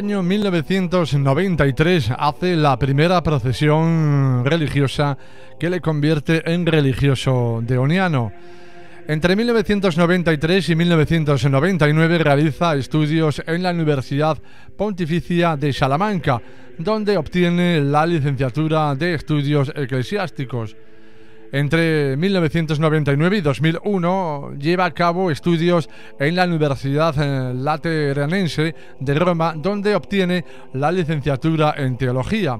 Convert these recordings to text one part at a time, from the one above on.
año 1993 hace la primera procesión religiosa que le convierte en religioso deoniano. Entre 1993 y 1999 realiza estudios en la Universidad Pontificia de Salamanca, donde obtiene la licenciatura de Estudios Eclesiásticos. Entre 1999 y 2001 lleva a cabo estudios en la Universidad Lateranense de Roma, donde obtiene la licenciatura en Teología.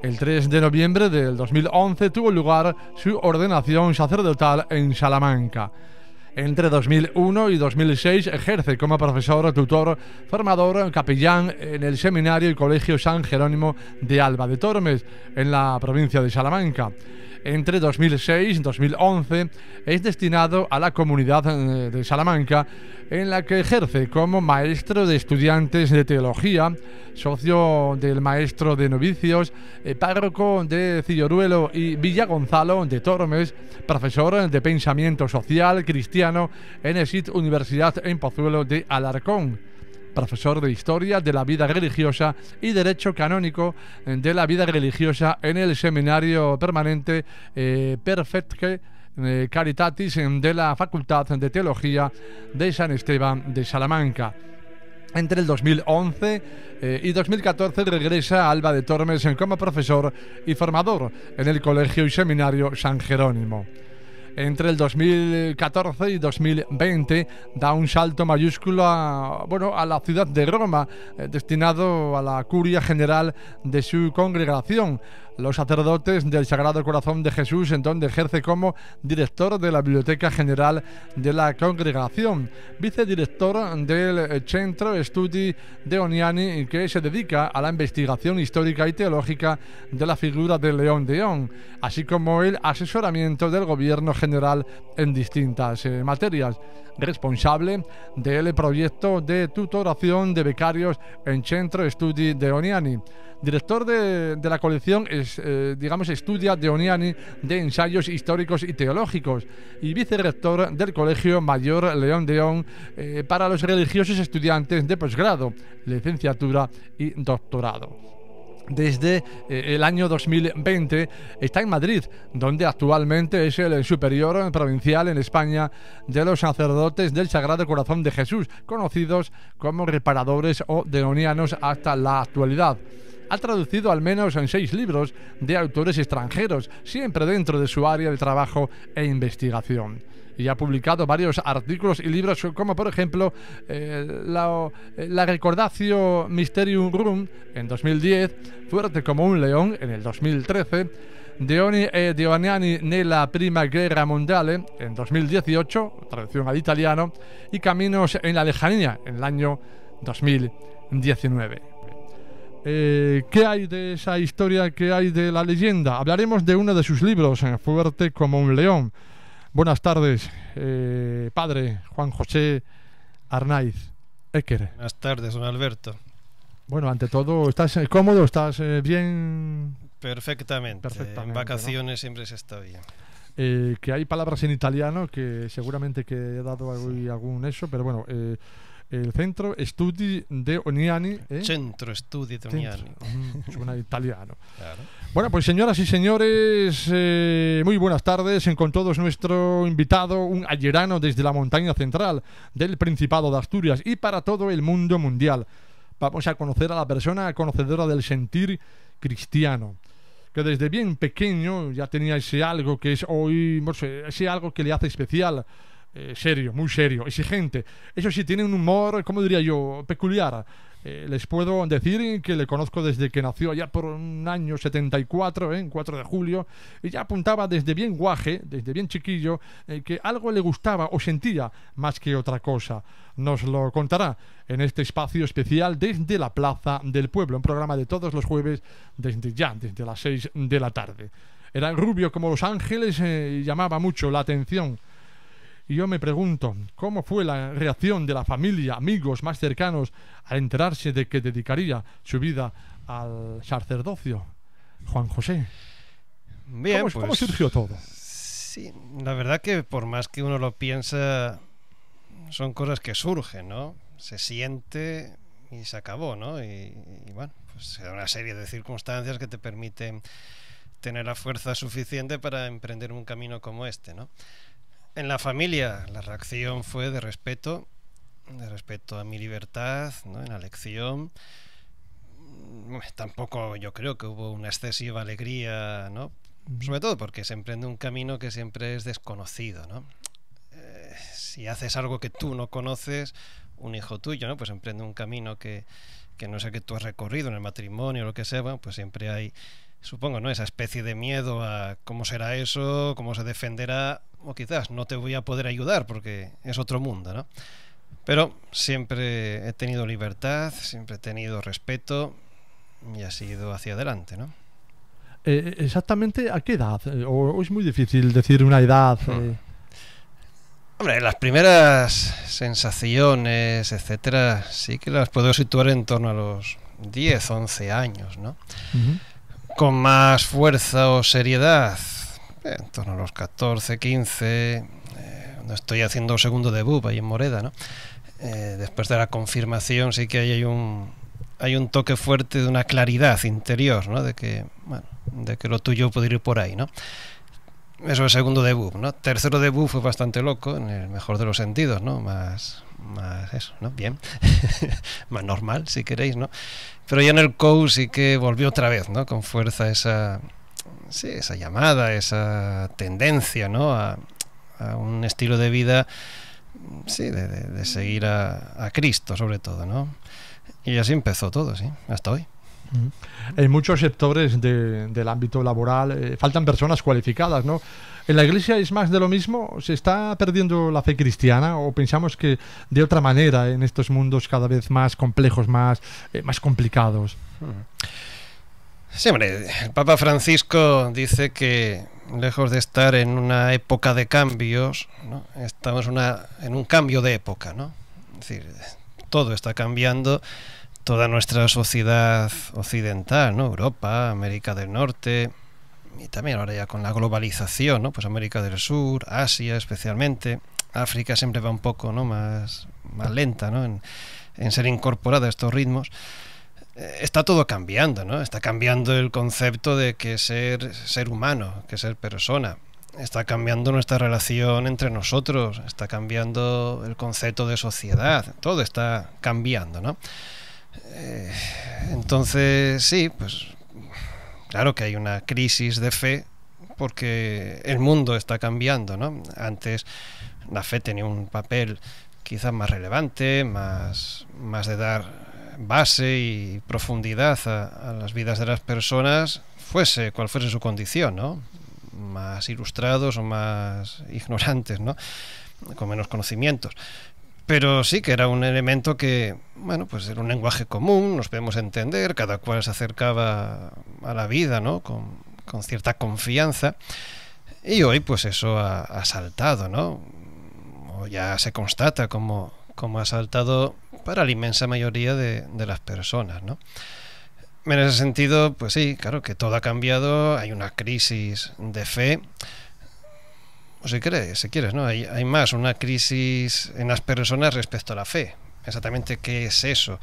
El 3 de noviembre del 2011 tuvo lugar su ordenación sacerdotal en Salamanca. Entre 2001 y 2006 ejerce como profesor, tutor, formador, capellán en el Seminario y Colegio San Jerónimo de Alba de Tormes, en la provincia de Salamanca. Entre 2006 y 2011 es destinado a la comunidad de Salamanca, en la que ejerce como maestro de estudiantes de teología, socio del maestro de novicios, párroco de Cilloruelo y Villagonzalo de Tormes, profesor de pensamiento social cristiano en ESIT Universidad en Pozuelo de Alarcón, profesor de Historia de la Vida Religiosa y Derecho Canónico de la Vida Religiosa en el Seminario Permanente Perfecte Caritatis de la Facultad de Teología de San Esteban de Salamanca. Entre el 2011 y 2014 regresa a Alba de Tormes como profesor y formador en el Colegio y Seminario San Jerónimo. Entre el 2014 y 2020 da un salto mayúsculo a la ciudad de Roma, destinado a la curia general de su congregación, los sacerdotes del Sagrado Corazón de Jesús, en donde ejerce como director de la Biblioteca General de la congregación, vicedirector del Centro Studi Deoniani, que se dedica a la investigación histórica y teológica de la figura de León Deón, así como el asesoramiento del gobierno general en distintas materias. Responsable del proyecto de tutoración de becarios en Centro Studi Deoniani. Director de la colección Studia Deoniani de ensayos históricos y teológicos, y vicerrector del Colegio Mayor León Deón para los religiosos estudiantes de posgrado, licenciatura y doctorado. Desde el año 2020 está en Madrid, donde actualmente es el superior provincial en España de los sacerdotes del Sagrado Corazón de Jesús, conocidos como reparadores o deonianos hasta la actualidad. Ha traducido al menos en 6 libros de autores extranjeros, siempre dentro de su área de trabajo e investigación. Y ha publicado varios artículos y libros, como por ejemplo la Recordatio Mysterium Rum en 2010, Fuerte como un león en el 2013, Deoni e Deoniani nella Prima Guerra Mondiale en 2018, traducción al italiano, y Caminos en la Lejanía en el año 2019. ¿Qué hay de esa historia? ¿Qué hay de la leyenda? Hablaremos de uno de sus libros, Fuerte como un león. Buenas tardes, padre Juan José Arnaiz Éker. Buenas tardes, don Alberto. Bueno, ante todo, ¿estás cómodo? ¿Estás bien? Perfectamente. En vacaciones, ¿no? Siempre se está bien. Que hay palabras en italiano que seguramente que he dado algún eso, pero bueno, el Centro Studi Deoniani. Centro Studi Deoniani. Suena italiano. Claro. Bueno, pues señoras y señores, muy buenas tardes. Con todos nuestro invitado, un ayerano desde la montaña central del Principado de Asturias y para todo el mundo mundial. Vamos a conocer a la persona conocedora del sentir cristiano, que desde bien pequeño ya tenía ese algo que es hoy, no sé, ese algo que le hace especial. Serio, muy serio, exigente. Eso sí, tiene un humor, ¿cómo diría yo?, peculiar. Les puedo decir que le conozco desde que nació allá por un año 74, 4 de julio, y ya apuntaba desde bien guaje, desde bien chiquillo, que algo le gustaba o sentía más que otra cosa. Nos lo contará en este espacio especial desde la Plaza del Pueblo, un programa de todos los jueves desde las 6 de la tarde. Era rubio como Los Ángeles y llamaba mucho la atención. Y yo me pregunto, ¿cómo fue la reacción de la familia, amigos más cercanos al enterarse de que dedicaría su vida al sacerdocio? Juan José, bien, ¿cómo surgió todo? Sí, la verdad que por más que uno lo piensa, son cosas que surgen, ¿no? Se siente y se acabó, ¿no? Y bueno, pues se da una serie de circunstancias que te permiten tener la fuerza suficiente para emprender un camino como este, ¿no? En la familia la reacción fue de respeto a mi libertad, ¿no? En la elección. Tampoco yo creo que hubo una excesiva alegría, ¿no? Sobre todo porque se emprende un camino que siempre es desconocido, ¿no? Si haces algo que tú no conoces, un hijo tuyo, ¿no? Pues emprende un camino que no sé, que tú has recorrido en el matrimonio o lo que sea, bueno, pues siempre hay, supongo, ¿no? Esa especie de miedo a cómo será eso, cómo se defenderá, o quizás no te voy a poder ayudar porque es otro mundo, ¿no? Pero siempre he tenido libertad, siempre he tenido respeto y ha sido hacia adelante, ¿no? ¿Exactamente a qué edad? ¿O es muy difícil decir una edad? Hombre, las primeras sensaciones, etcétera, sí que las puedo situar en torno a los 10, 11 años, ¿no? Con más fuerza o seriedad, en torno a los 14, 15, cuando estoy haciendo el segundo debut ahí en Moreda, ¿no? Después de la confirmación sí que hay un toque fuerte de una claridad interior, ¿no? De que lo tuyo puede ir por ahí, ¿no? Eso es el segundo debut, ¿no? Tercero debut fue bastante loco, en el mejor de los sentidos, ¿no? Más eso, ¿no? Bien. Más normal, si queréis, ¿no? Pero ya en el COU sí que volvió otra vez, ¿no? Con fuerza esa llamada, esa tendencia, ¿no? A un estilo de vida, sí, de seguir a Cristo, sobre todo, ¿no? Y así empezó todo, sí, hasta hoy. En muchos sectores del ámbito laboral faltan personas cualificadas, ¿no? ¿En la Iglesia es más de lo mismo? ¿Se está perdiendo la fe cristiana o pensamos que de otra manera en estos mundos cada vez más complejos, más complicados? Sí, hombre, el Papa Francisco dice que lejos de estar en una época de cambios, ¿no? Estamos en un cambio de época, ¿no? Es decir, todo está cambiando. Toda nuestra sociedad occidental, ¿no? Europa, América del Norte y también ahora ya con la globalización, ¿no? Pues América del Sur, Asia especialmente, África siempre va un poco, ¿no? más lenta, ¿no? en ser incorporada a estos ritmos. Está todo cambiando, ¿no? Está cambiando el concepto de que ser humano, que ser persona. Está cambiando nuestra relación entre nosotros, está cambiando el concepto de sociedad, todo está cambiando, ¿no? Entonces sí, pues claro que hay una crisis de fe porque el mundo está cambiando, ¿no? Antes la fe tenía un papel quizás más relevante, más de dar base y profundidad a las vidas de las personas, fuese cual fuese su condición, ¿no? Más ilustrados o más ignorantes, ¿no? Con menos conocimientos. Pero sí que era un elemento que, bueno, pues era un lenguaje común, nos podemos entender, cada cual se acercaba a la vida, ¿no? Con cierta confianza. Y hoy, pues eso ha saltado, ¿no? O ya se constata como ha saltado para la inmensa mayoría de las personas, ¿no? En ese sentido, pues sí, claro que todo ha cambiado, hay una crisis de fe. O si quieres, ¿no? Hay más una crisis en las personas respecto a la fe. Exactamente qué es eso.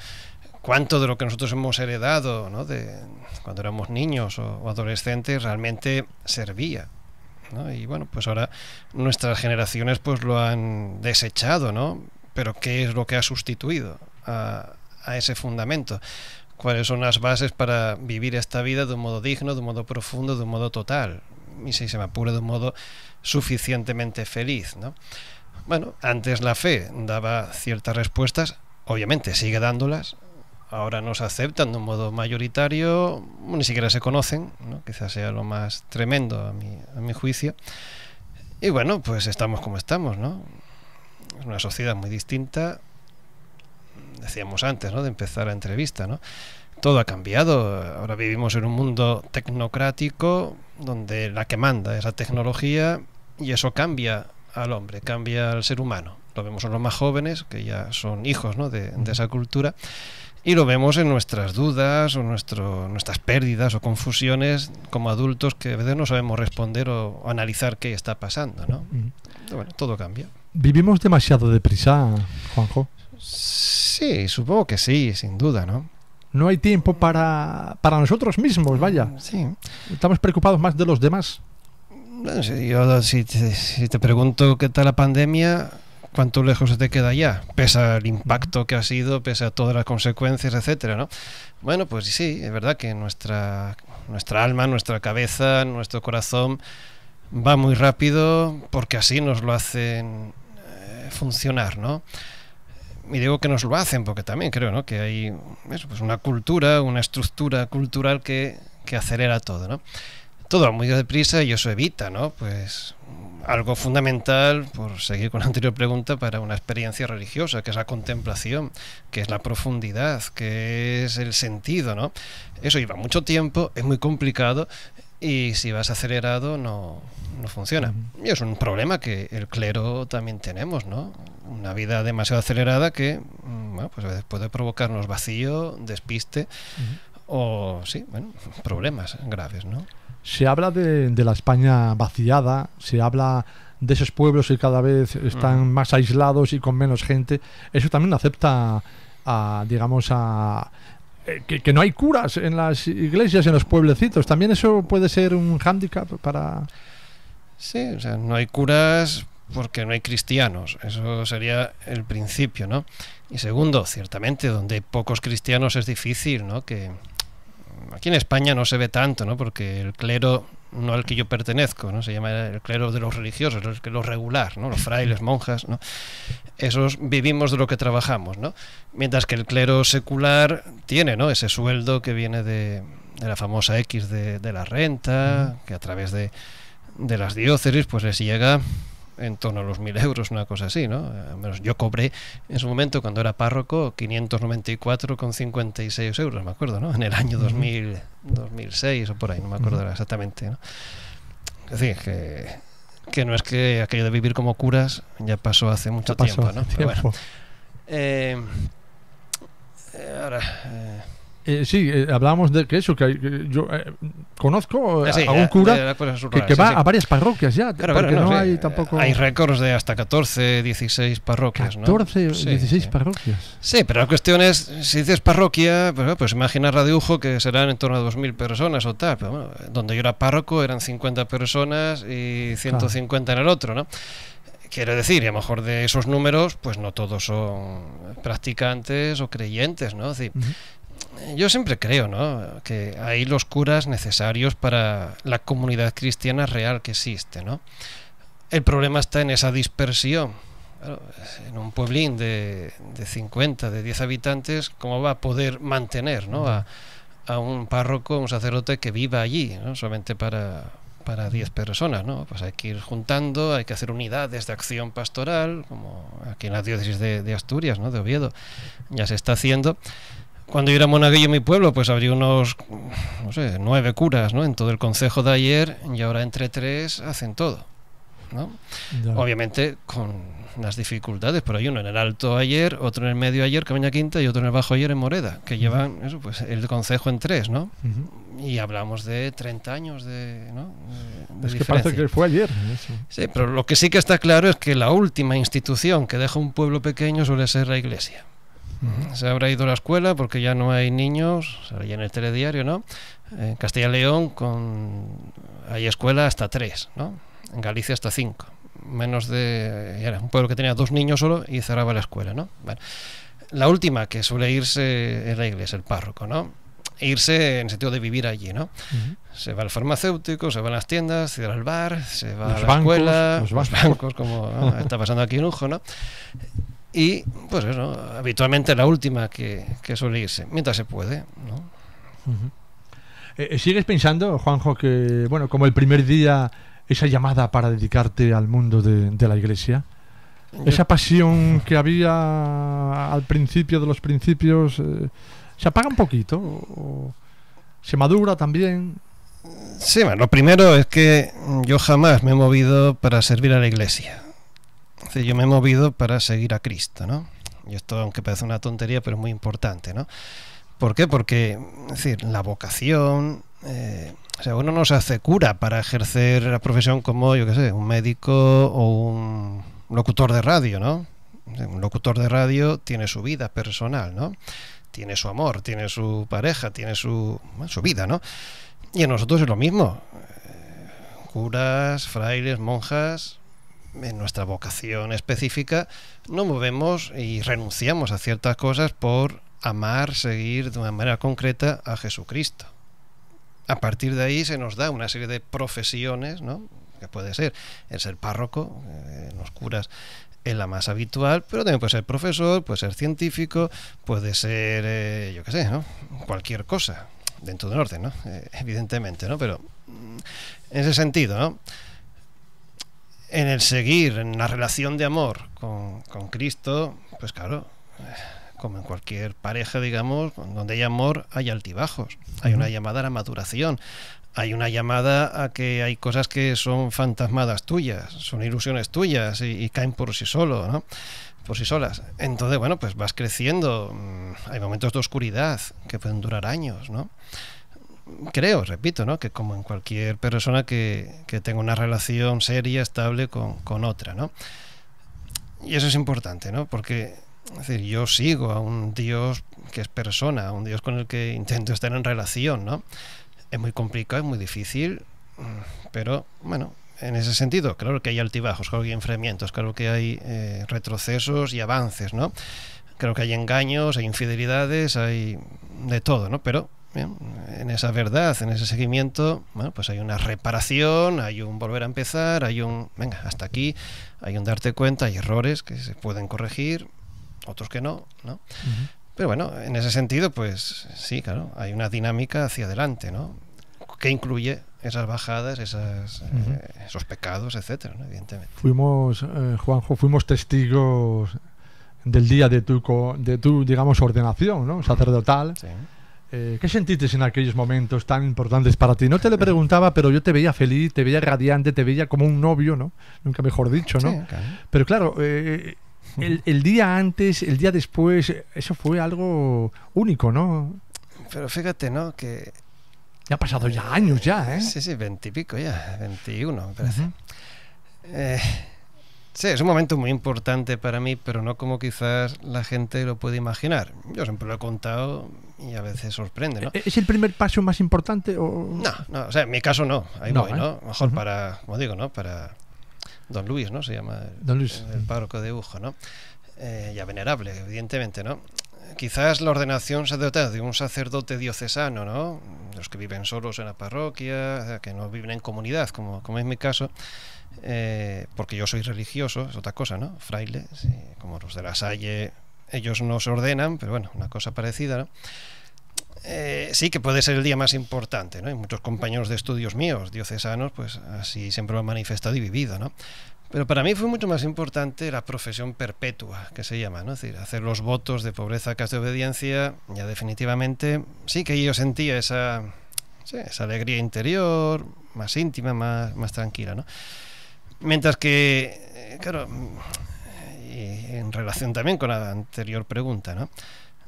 ¿Cuánto de lo que nosotros hemos heredado, ¿no? De cuando éramos niños o adolescentes realmente servía, ¿no? Y bueno, pues ahora nuestras generaciones pues lo han desechado, ¿no? Pero ¿qué es lo que ha sustituido a ese fundamento? ¿Cuáles son las bases para vivir esta vida de un modo digno, de un modo profundo, de un modo total? Y si se me apura, de un modo suficientemente feliz, ¿no? Bueno, antes la fe daba ciertas respuestas, obviamente sigue dándolas, ahora no se aceptan de un modo mayoritario, ni siquiera se conocen, ¿no? Quizás sea lo más tremendo a mi juicio. Y bueno, pues estamos como estamos, ¿no? Es una sociedad muy distinta, decíamos antes, ¿no? De empezar la entrevista, ¿no? Todo ha cambiado, ahora vivimos en un mundo tecnocrático donde la que manda es la tecnología y eso cambia al hombre, cambia al ser humano. Lo vemos en los más jóvenes, que ya son hijos, ¿no? de esa cultura, y lo vemos en nuestras dudas o nuestras pérdidas o confusiones como adultos que a veces no sabemos responder o analizar qué está pasando, ¿no? Bueno, todo cambia. ¿Vivimos demasiado deprisa, Juanjo? Sí. Sí, supongo que sí, sin duda, ¿no? No hay tiempo para nosotros mismos, vaya. Sí. Estamos preocupados más de los demás. Bueno, si te pregunto qué tal la pandemia, ¿cuánto lejos se te queda ya? Pese al impacto que ha sido, pese a todas las consecuencias, etcétera, ¿no? Bueno, pues sí, es verdad que nuestra alma, nuestra cabeza, nuestro corazón va muy rápido porque así nos lo hacen funcionar, ¿no? Y digo que nos lo hacen porque también creo, ¿no?, que hay pues una cultura, una estructura cultural que acelera todo, ¿no? Todo va muy deprisa y eso evita, ¿no?, pues algo fundamental, por seguir con la anterior pregunta, para una experiencia religiosa, que es la contemplación, que es la profundidad, que es el sentido, ¿no? Eso lleva mucho tiempo, es muy complicado y si vas acelerado no funciona. Y es un problema que el clero también tenemos, ¿no? Una vida demasiado acelerada que, bueno, pues puede provocarnos vacío, despiste o, sí, bueno, problemas graves, ¿no? Se habla de la España vaciada, se habla de esos pueblos que cada vez están más aislados y con menos gente. Eso también acepta que no hay curas en las iglesias, en los pueblecitos. También eso puede ser un hándicap para... Sí, o sea, no hay curas porque no hay cristianos. Eso sería el principio, ¿no? Y segundo, ciertamente, donde hay pocos cristianos es difícil, ¿no? Que aquí en España no se ve tanto, ¿no? Porque el clero, no al que yo pertenezco, ¿no?, se llama el clero de los religiosos, lo regular, ¿no?, los frailes, monjas, ¿no? Esos vivimos de lo que trabajamos, ¿no? Mientras que el clero secular tiene, ¿no?, ese sueldo que viene de la famosa X de la renta, que a través de las diócesis pues les llega en torno a los 1.000 euros, una cosa así, ¿no? Al menos yo cobré en su momento, cuando era párroco, 594,56 euros, me acuerdo, ¿no? En el año 2006 o por ahí, no me acuerdo exactamente, ¿no? Es decir, que no es que aquello de vivir como curas ya pasó hace mucho tiempo, ¿no? Pero bueno. Ahora... sí, hablábamos de que eso, que yo conozco a un cura que va a varias parroquias ya, porque no hay tampoco... Hay récords de hasta 14, 16 parroquias, 14, ¿no? 16 parroquias. Sí, pero la cuestión es, si dices parroquia, pues imagina Radiujo, que serán en torno a 2.000 personas o tal, pero bueno, donde yo era párroco eran 50 personas y 150 en el otro, ¿no? Quiero decir, y a lo mejor de esos números, pues no todos son practicantes o creyentes, ¿no? Es decir, yo siempre creo, ¿no?, que hay los curas necesarios para la comunidad cristiana real que existe, ¿no? El problema está en esa dispersión. Claro, en un pueblín de 50, de 10 habitantes, ¿cómo va a poder mantener, ¿no?, a un párroco, un sacerdote que viva allí, ¿no?, solamente para 10 personas, ¿no? Pues hay que ir juntando, hay que hacer unidades de acción pastoral, como aquí en la diócesis de Asturias, ¿no?, de Oviedo, ya se está haciendo. Cuando yo era monaguillo en mi pueblo, pues habría unos, no sé, 9 curas, ¿no?, en todo el concejo de ayer, y ahora entre 3 hacen todo, ¿no? Obviamente con las dificultades, pero hay uno en el Alto ayer, otro en el Medio ayer, Cabaña Quinta, y otro en el Bajo ayer, en Moreda, que llevan eso, pues el concejo en 3, ¿no? Y hablamos de 30 años de es que parece que fue ayer. Eso. Sí, pero lo que sí que está claro es que la última institución que deja un pueblo pequeño suele ser la iglesia. Se habrá ido a la escuela porque ya no hay niños, ya en el telediario, ¿no? En Castilla y León hay escuela hasta 3, ¿no? En Galicia hasta 5. Era un pueblo que tenía 2 niños solo y cerraba la escuela, ¿no? Bueno, la última que suele irse es la iglesia, el párroco, ¿no? Irse en el sentido de vivir allí, ¿no? Se va al farmacéutico, se va a las tiendas, se va al bar, se va a la escuela, los bancos, como está pasando aquí en Ujo, ¿no? Y pues eso, habitualmente la última que suele irse, mientras se puede, ¿no? ¿Sigues pensando, Juanjo, que, bueno, como el primer día, esa llamada para dedicarte al mundo de la iglesia? Esa pasión que había al principio de los principios, ¿se apaga un poquito? ¿O se madura también? Sí, bueno, lo primero es que yo jamás me he movido para servir a la iglesia. Yo me he movido para seguir a Cristo, ¿no? Y esto, aunque parece una tontería, pero es muy importante, ¿no? ¿Por qué? Porque, es decir, la vocación, o sea, uno no se hace cura para ejercer la profesión como, yo qué sé, un médico o un locutor de radio, ¿no? Un locutor de radio tiene su vida personal, ¿no? Tiene su amor, tiene su pareja, tiene su vida, ¿no? Y a nosotros es lo mismo. Curas, frailes, monjas, en nuestra vocación específica nos movemos y renunciamos a ciertas cosas por amar, seguir de una manera concreta a Jesucristo. A partir de ahí se nos da una serie de profesiones, ¿no? Que puede ser el ser párroco, los curas es la más habitual, pero también puede ser profesor, puede ser científico, puede ser, yo qué sé, ¿no? Cualquier cosa, dentro del orden, ¿no? Evidentemente, ¿no? Pero en ese sentido, ¿no? En el seguir, en la relación de amor con Cristo, pues claro, como en cualquier pareja, digamos, donde hay amor hay altibajos, hay una llamada a la maduración, hay una llamada a que hay cosas que son fantasmadas tuyas, son ilusiones tuyas y caen por sí solo, ¿no? Por sí solas. Entonces, bueno, pues vas creciendo, hay momentos de oscuridad que pueden durar años, ¿no? Creo, repito, ¿no? Que como en cualquier persona que tenga una relación seria, estable con otra, ¿no? Y eso es importante, ¿no? Porque, es decir, yo sigo a un Dios que es persona, a un Dios con el que intento estar en relación, ¿no? Es muy complicado, es muy difícil, pero bueno, en ese sentido, claro que hay altibajos, claro que hay enfriamientos, claro que hay retrocesos y avances, ¿no? Creo que hay engaños, hay infidelidades, hay de todo, ¿no? Pero bien, en esa verdad, en ese seguimiento, bueno, pues hay una reparación, hay un volver a empezar, hay un, venga, hasta aquí, hay un darte cuenta, hay errores que se pueden corregir, otros que no, ¿no? Uh-huh. Pero bueno, en ese sentido, pues sí, claro, hay una dinámica hacia adelante, ¿no? Que incluye esas bajadas, esos pecados, etcétera, ¿no? Evidentemente. Juanjo, fuimos testigos del día de tu digamos, ordenación, ¿no? Sacerdotal. Sí. ¿Qué sentiste en aquellos momentos tan importantes para ti? No te lo preguntaba, pero yo te veía feliz, te veía radiante, te veía como un novio, ¿no? Nunca mejor dicho, ¿no? Sí, claro. Pero claro, el día antes, el día después, eso fue algo único, ¿no? Pero fíjate, ¿no? Que ya ha pasado ya años ya, ¿eh? Sí, 20 y pico ya, 21 me parece. Uh-huh. Sí, es un momento muy importante para mí, pero no como quizás la gente lo puede imaginar. Yo siempre lo he contado y a veces sorprende, ¿no? ¿Es el primer paso más importante? O... No, o sea, en mi caso no, ahí no, voy, ¿no? Mejor para, como digo, ¿no? Para Don Luis, ¿no? Se llama el párroco de Ujo, ¿no? Ya venerable, evidentemente, ¿no? Quizás la ordenación sacerdotal de un sacerdote diocesano, ¿no? Los que viven solos en la parroquia, que no viven en comunidad, como es mi caso, porque yo soy religioso, es otra cosa, ¿no? Fraile, sí, como los de la Salle, ellos no se ordenan, pero bueno, una cosa parecida, ¿no? Sí que puede ser el día más importante, ¿no? Y muchos compañeros de estudios míos, diocesanos, pues así siempre lo han manifestado y vivido, ¿no? Pero para mí fue mucho más importante la profesión perpetua, que se llama, ¿no? Es decir, hacer los votos de pobreza, castidad y obediencia, ya definitivamente sí que yo sentía esa alegría interior, más íntima, más tranquila, ¿no? Mientras que, claro, y en relación también con la anterior pregunta, ¿no?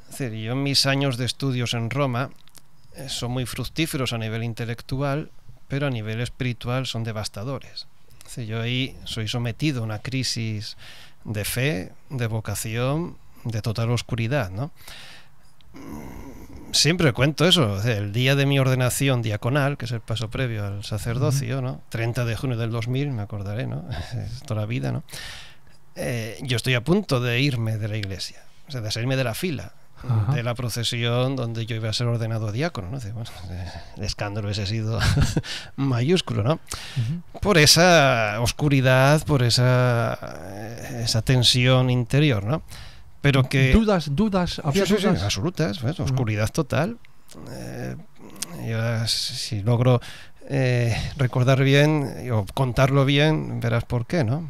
Es decir, yo en mis años de estudios en Roma son muy fructíferos a nivel intelectual, pero a nivel espiritual son devastadores. Es decir, yo ahí soy sometido a una crisis de fe, de vocación, de total oscuridad, ¿no? Siempre cuento eso, o sea, el día de mi ordenación diaconal, que es el paso previo al sacerdocio, ¿no? 30 de junio del 2000, me acordaré, ¿no? Es toda la vida, ¿no? Yo estoy a punto de irme de la iglesia, o sea, de salirme de la fila. Ajá. De la procesión donde yo iba a ser ordenado diácono, ¿no? Bueno, el escándalo ese ha sido mayúsculo, ¿no? Uh-huh. Por esa oscuridad, por esa tensión interior, ¿no? Pero que... ¿Dudas? ¿Había dudas? Sí, absolutas, pues, oscuridad total. Yo, si logro recordar bien o contarlo bien, verás por qué, ¿no?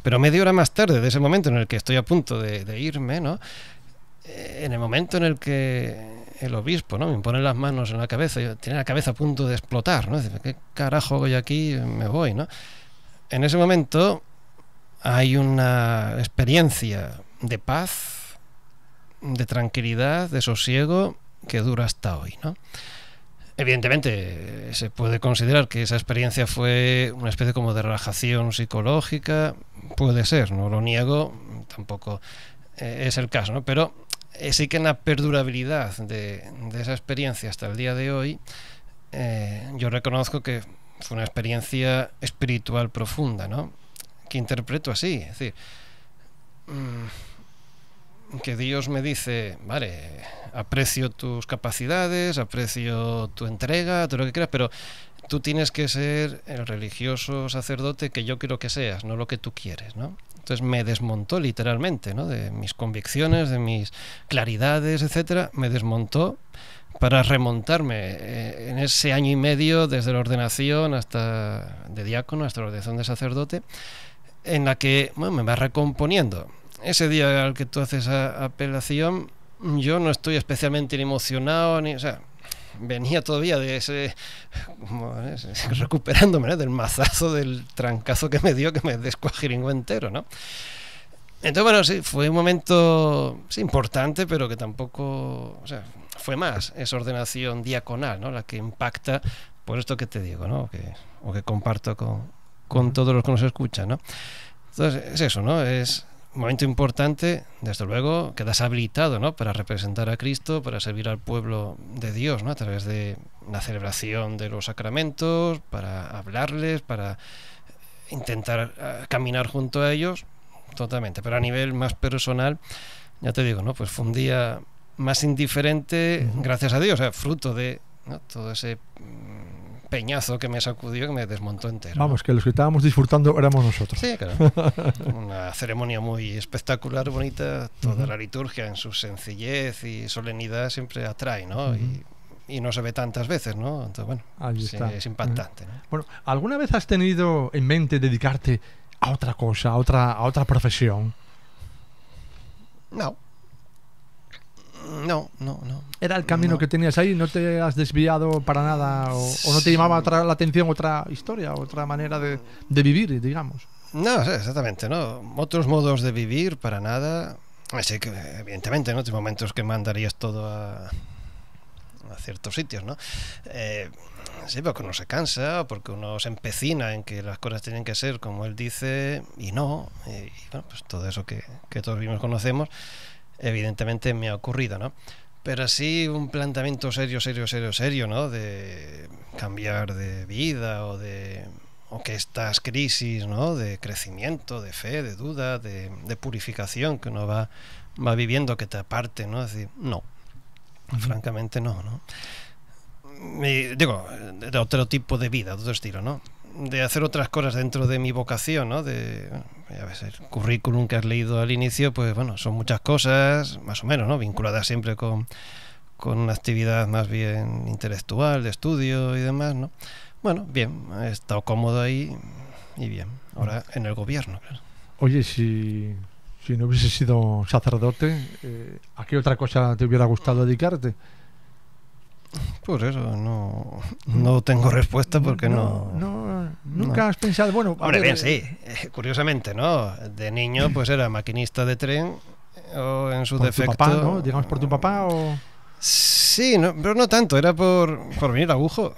Pero media hora más tarde de ese momento en el que estoy a punto de irme, ¿no? En el momento en el que el obispo, ¿no? Me pone las manos en la cabeza, yo tenía la cabeza a punto de explotar, ¿no? Dice, ¿qué carajo hago yo aquí? Me voy, ¿no? En ese momento hay una experiencia de paz, de tranquilidad, de sosiego que dura hasta hoy, ¿no? Evidentemente se puede considerar que esa experiencia fue una especie como de relajación psicológica, puede ser, no lo niego, tampoco es el caso, ¿no? Pero sí que en la perdurabilidad de esa experiencia hasta el día de hoy, yo reconozco que fue una experiencia espiritual profunda, ¿no? Que interpreto así, es decir, que Dios me dice, vale, aprecio tus capacidades, aprecio tu entrega, todo lo que quieras, pero tú tienes que ser el religioso sacerdote que yo quiero que seas, no lo que tú quieres, ¿no? Entonces me desmontó literalmente, ¿no? De mis convicciones, de mis claridades, etcétera, me desmontó para remontarme en ese año y medio desde la ordenación hasta de diácono hasta la ordenación de sacerdote, en la que, bueno, me va recomponiendo. Ese día al que tú haces apelación, yo no estoy especialmente emocionado, o sea, venía todavía de ese, recuperándome, ¿no? Del mazazo, del trancazo que me dio, que me descuajiringó entero, ¿no? Entonces, bueno, sí, fue un momento importante, pero que tampoco, o sea, fue más esa ordenación diaconal, ¿no? La que impacta por esto que te digo, ¿no? O que comparto con todos los que nos escuchan, ¿no? Entonces, es eso, ¿no? Es un momento importante, desde luego, quedas habilitado, ¿no? Para representar a Cristo, para servir al pueblo de Dios, ¿no? A través de la celebración de los sacramentos, para hablarles, para intentar caminar junto a ellos, totalmente. Pero a nivel más personal, ya te digo, ¿no? Pues fue un día más indiferente, gracias a Dios, o sea, fruto de, ¿no? Todo ese peñazo que me sacudió, que me desmontó entero. Vamos, ¿no? Que los que estábamos disfrutando éramos nosotros. Sí, claro. Una ceremonia muy espectacular, bonita, toda la liturgia en su sencillez y solemnidad siempre atrae, ¿no? Y no se ve tantas veces, ¿no? Entonces, bueno, ahí está. Es impactante, ¿no? Bueno, ¿alguna vez has tenido en mente dedicarte a otra cosa, a otra profesión? No. ¿Era el camino que tenías ahí? ¿No te has desviado para nada? ¿O no te llamaba la atención otra historia, otra manera de vivir, digamos? No, exactamente, ¿no? Otros modos de vivir, para nada. Así que, evidentemente, ¿no? Hay momentos que mandarías todo a ciertos sitios, ¿no? Sí, porque uno se cansa, porque uno se empecina en que las cosas tienen que ser como él dice y no. Y bueno, pues todo eso que todos mismos conocemos, evidentemente me ha ocurrido, ¿no? Pero sí un planteamiento serio, ¿no? De cambiar de vida o que estas crisis, ¿no? De crecimiento, de fe, de duda, de purificación que uno va viviendo, que te aparte, ¿no? Es decir, no. Francamente no. Digo, de otro tipo de vida, de otro estilo, ¿no? De hacer otras cosas dentro de mi vocación, ¿no? A veces el currículum que has leído al inicio, pues bueno, son muchas cosas, más o menos, ¿no? Vinculadas siempre con una actividad más bien intelectual, de estudio y demás, ¿no? Bueno, bien, he estado cómodo ahí y bien. Ahora en el gobierno, claro. Oye, si no hubiese sido sacerdote, ¿a qué otra cosa te hubiera gustado dedicarte? Pues eso, no tengo respuesta porque nunca has pensado, bueno... Hombre, bien, sí, curiosamente, ¿no? De niño pues era maquinista de tren o en su defecto... ¿Por tu papá, no? Digamos, ¿por tu papá o...? Sí, pero no tanto, era por venir a Agujo.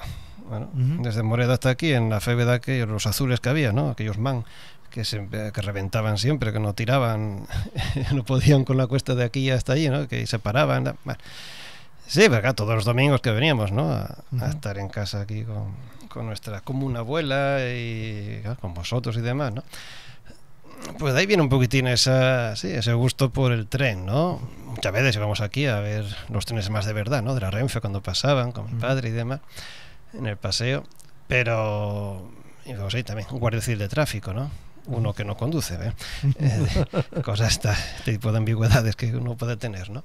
Bueno, desde Moreda hasta aquí, en la FEB de aquellos, los azules que había, ¿no? Aquellos man que reventaban siempre, que no tiraban, no podían con la cuesta de aquí hasta allí, ¿no? Que se paraban. Bueno. Sí, pero acá todos los domingos que veníamos, ¿no? A estar en casa aquí con nuestra común abuela y claro, con vosotros y demás, ¿no? Pues de ahí viene un poquitín ese gusto por el tren, ¿no? Muchas veces íbamos aquí a ver los trenes más de verdad, ¿no? De la Renfe cuando pasaban con mi padre y demás, en el paseo. Pero, digo, sí, también un guardia civil de tráfico, ¿no? Uno que no conduce, cosas, este tipo de ambigüedades que uno puede tener, ¿no?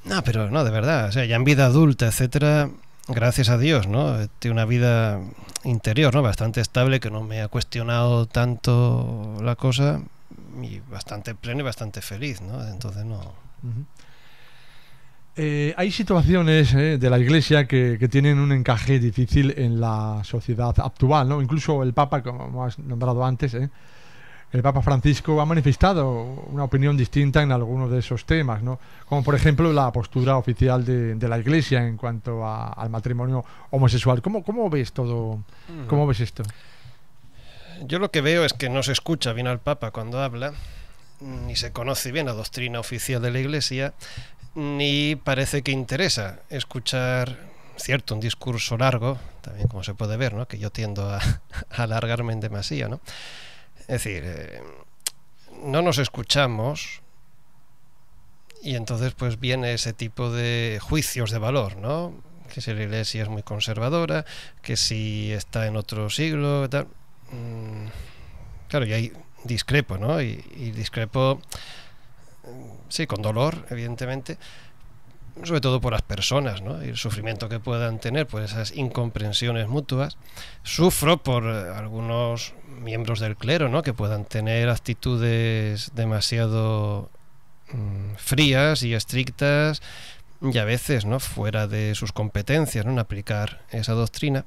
No, pero no, de verdad, o sea, ya en vida adulta, etcétera, gracias a Dios, ¿no? Tengo una vida interior, ¿no? Bastante estable, que no me ha cuestionado tanto la cosa, y bastante pleno y bastante feliz, ¿no? Entonces no... Hay situaciones de la Iglesia que tienen un encaje difícil en la sociedad actual, ¿no? Incluso el Papa, como has nombrado antes, el Papa Francisco ha manifestado una opinión distinta en algunos de esos temas, ¿no? Como por ejemplo la postura oficial de la Iglesia en cuanto al matrimonio homosexual. ¿Cómo ves todo? ¿Cómo ves esto? Yo lo que veo es que no se escucha bien al Papa cuando habla ni se conoce bien la doctrina oficial de la Iglesia, ni parece que interesa escuchar, cierto, un discurso largo, también como se puede ver, ¿no? Que yo tiendo a alargarme en demasía, ¿no? Es decir, no nos escuchamos y entonces pues viene ese tipo de juicios de valor, ¿no? Que si la Iglesia es muy conservadora, que si está en otro siglo, tal. Claro, y ahí discrepo, ¿no? Y discrepo, sí, con dolor, evidentemente, sobre todo por las personas, ¿no? Y el sufrimiento que puedan tener por esas incomprensiones mutuas. Sufro por algunos miembros del clero, ¿no? Que puedan tener actitudes demasiado frías y estrictas y a veces, ¿no? Fuera de sus competencias, ¿no? En aplicar esa doctrina.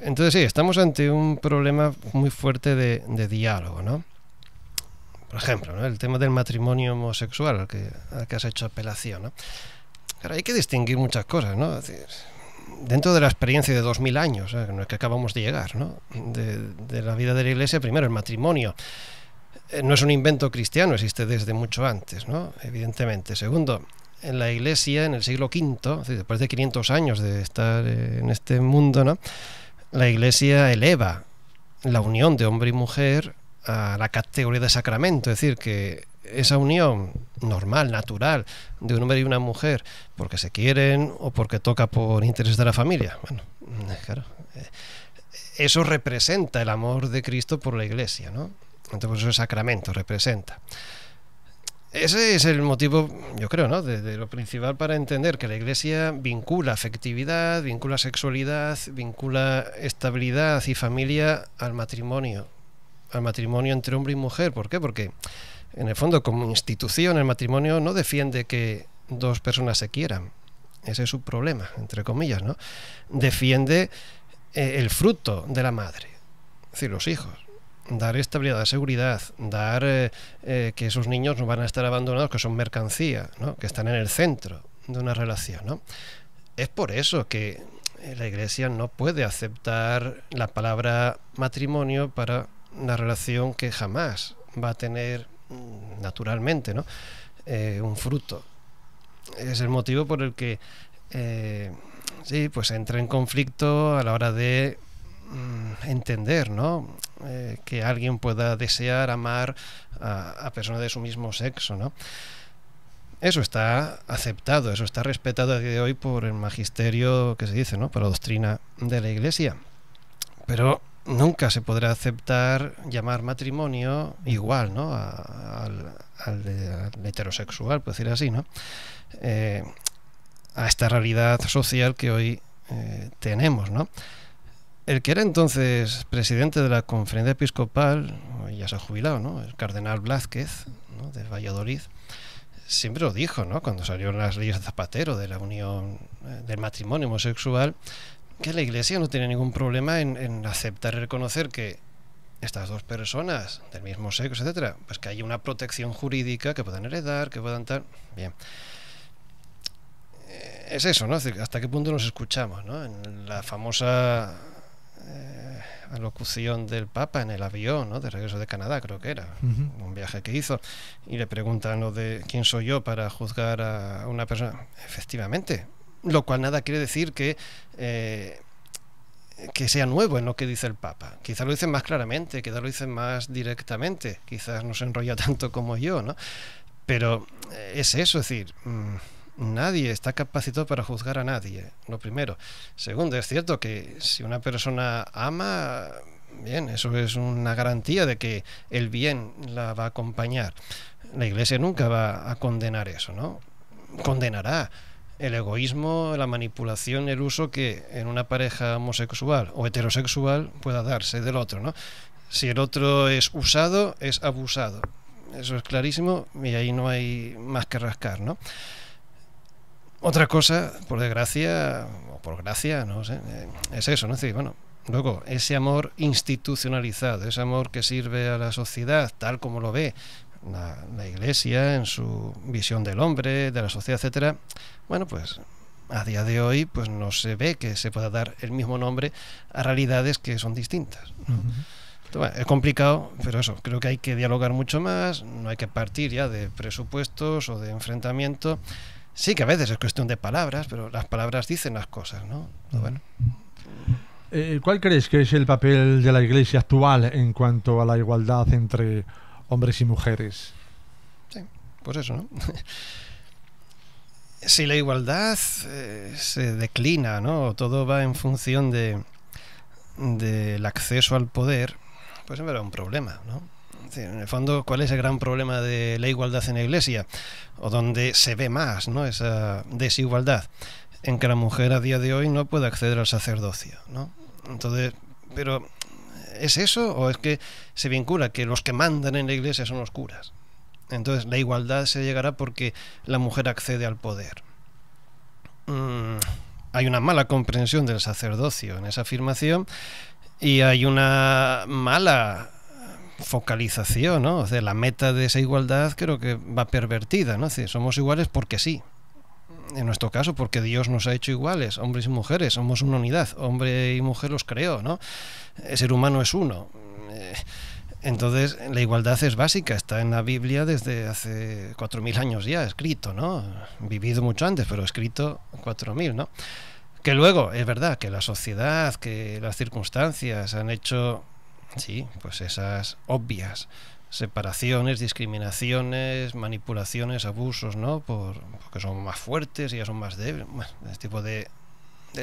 Entonces sí, estamos ante un problema muy fuerte de diálogo, ¿no? Por ejemplo, ¿no? El tema del matrimonio homosexual al que has hecho apelación, ¿no? Claro, hay que distinguir muchas cosas, ¿no? Es decir, dentro de la experiencia de 2000 años, en el que acabamos de llegar, ¿no? De la vida de la Iglesia, primero, el matrimonio no es un invento cristiano, existe desde mucho antes, ¿no? Evidentemente. Segundo, en la Iglesia, en el siglo V, es decir, después de 500 años de estar en este mundo, ¿no? La Iglesia eleva la unión de hombre y mujer a la categoría de sacramento, es decir, que esa unión normal, natural, de un hombre y una mujer, porque se quieren o porque toca por interés de la familia, bueno, claro, eso representa el amor de Cristo por la Iglesia, ¿no? Entonces eso es sacramento, representa. Ese es el motivo, yo creo, ¿no? de lo principal para entender que la Iglesia vincula afectividad, vincula sexualidad, vincula estabilidad y familia al matrimonio entre hombre y mujer. ¿Por qué? Porque en el fondo, como institución, el matrimonio no defiende que dos personas se quieran. Ese es su problema, entre comillas, ¿no? Defiende el fruto de la madre, es decir, los hijos. Dar estabilidad, seguridad, dar que esos niños no van a estar abandonados, que son mercancía, ¿no? Que están en el centro de una relación, ¿no? Es por eso que la Iglesia no puede aceptar la palabra matrimonio para una relación que jamás va a tener naturalmente, ¿no? Un fruto. Es el motivo por el que sí, pues entra en conflicto a la hora de entender, ¿no? Que alguien pueda desear amar a personas de su mismo sexo, ¿no? Eso está aceptado, eso está respetado a día de hoy por el magisterio que se dice, ¿no? Por la doctrina de la Iglesia. Pero nunca se podrá aceptar llamar matrimonio igual, ¿no? al heterosexual, por decir así, ¿no? A esta realidad social que hoy tenemos, ¿no? El que era entonces presidente de la Conferencia Episcopal, ya se ha jubilado, ¿no? El cardenal Blázquez, ¿no? De Valladolid, siempre lo dijo, ¿no? Cuando salieron las leyes de Zapatero de la unión del matrimonio homosexual, que la Iglesia no tiene ningún problema en aceptar y reconocer que estas dos personas del mismo sexo, etcétera, pues que haya una protección jurídica, que puedan heredar, que puedan tal. Bien. Es eso, ¿no? Es decir, hasta qué punto nos escuchamos, ¿no? En la famosa alocución del Papa en el avión, ¿no? De regreso de Canadá, creo que era, un viaje que hizo, y le preguntan lo de quién soy yo para juzgar a una persona. Efectivamente, lo cual nada quiere decir que sea nuevo en lo que dice el Papa. Quizás lo dice más claramente, quizás lo dice más directamente, quizás no se enrolla tanto como yo, ¿no? Pero es eso, es decir, nadie está capacitado para juzgar a nadie, lo primero. Segundo, es cierto que si una persona ama, bien, eso es una garantía de que el bien la va a acompañar. La Iglesia nunca va a condenar eso, ¿no? Condenará el egoísmo, la manipulación, el uso que en una pareja homosexual o heterosexual pueda darse del otro, ¿no? Si el otro es usado, es abusado. Eso es clarísimo y ahí no hay más que rascar, ¿no? Otra cosa, por desgracia, o por gracia, no sé, es eso, ¿no? Es decir, bueno, luego, ese amor institucionalizado, ese amor que sirve a la sociedad, tal como lo ve la Iglesia en su visión del hombre, de la sociedad, etcétera, bueno, pues a día de hoy pues no se ve que se pueda dar el mismo nombre a realidades que son distintas, ¿no? Bueno, es complicado, pero eso, creo que hay que dialogar mucho más, no hay que partir ya de presupuestos o de enfrentamiento. Sí que a veces es cuestión de palabras, pero las palabras dicen las cosas, ¿no? Bueno. ¿Cuál crees que es el papel de la Iglesia actual en cuanto a la igualdad entre hombres y mujeres? Sí, pues eso, ¿no? Si la igualdad se declina, ¿no? Todo va en función del acceso al poder, pues siempre habrá un problema, ¿no? Es decir, en el fondo, ¿cuál es el gran problema de la igualdad en la Iglesia? O donde se ve más, ¿no?, esa desigualdad, en que la mujer a día de hoy no puede acceder al sacerdocio, ¿no? Entonces, pero ¿es eso o es que se vincula que los que mandan en la Iglesia son los curas? Entonces la igualdad se llegará porque la mujer accede al poder. Hay una mala comprensión del sacerdocio en esa afirmación y hay una mala focalización, ¿no? O sea, la meta de esa igualdad creo que va pervertida, ¿no? Es decir, somos iguales porque sí. En nuestro caso, porque Dios nos ha hecho iguales, hombres y mujeres, somos una unidad, hombre y mujer los creó, ¿no? El ser humano es uno. Entonces, la igualdad es básica, está en la Biblia desde hace 4.000 años ya, escrito, ¿no? Vivido mucho antes, pero escrito 4.000, ¿no? Que luego, es verdad, que la sociedad, que las circunstancias han hecho, sí, pues esas obvias separaciones, discriminaciones, manipulaciones, abusos, ¿no? Porque son más fuertes y ya son más débiles, bueno, este tipo de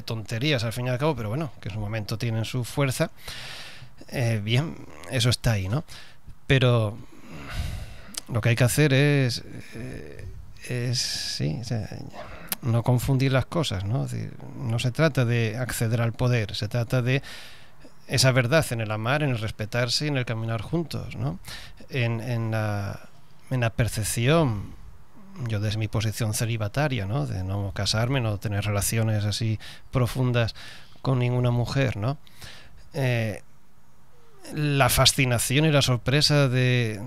tonterías al fin y al cabo, pero bueno, que en su momento tienen su fuerza. Bien, eso está ahí, ¿no? Pero lo que hay que hacer es sí, o sea, no confundir las cosas, ¿no? Es decir, no se trata de acceder al poder, se trata de esa verdad en el amar, en el respetarse y en el caminar juntos, ¿no? En la percepción, yo desde mi posición celibataria, ¿no?, de no casarme, no tener relaciones así profundas con ninguna mujer, ¿no? La fascinación y la sorpresa del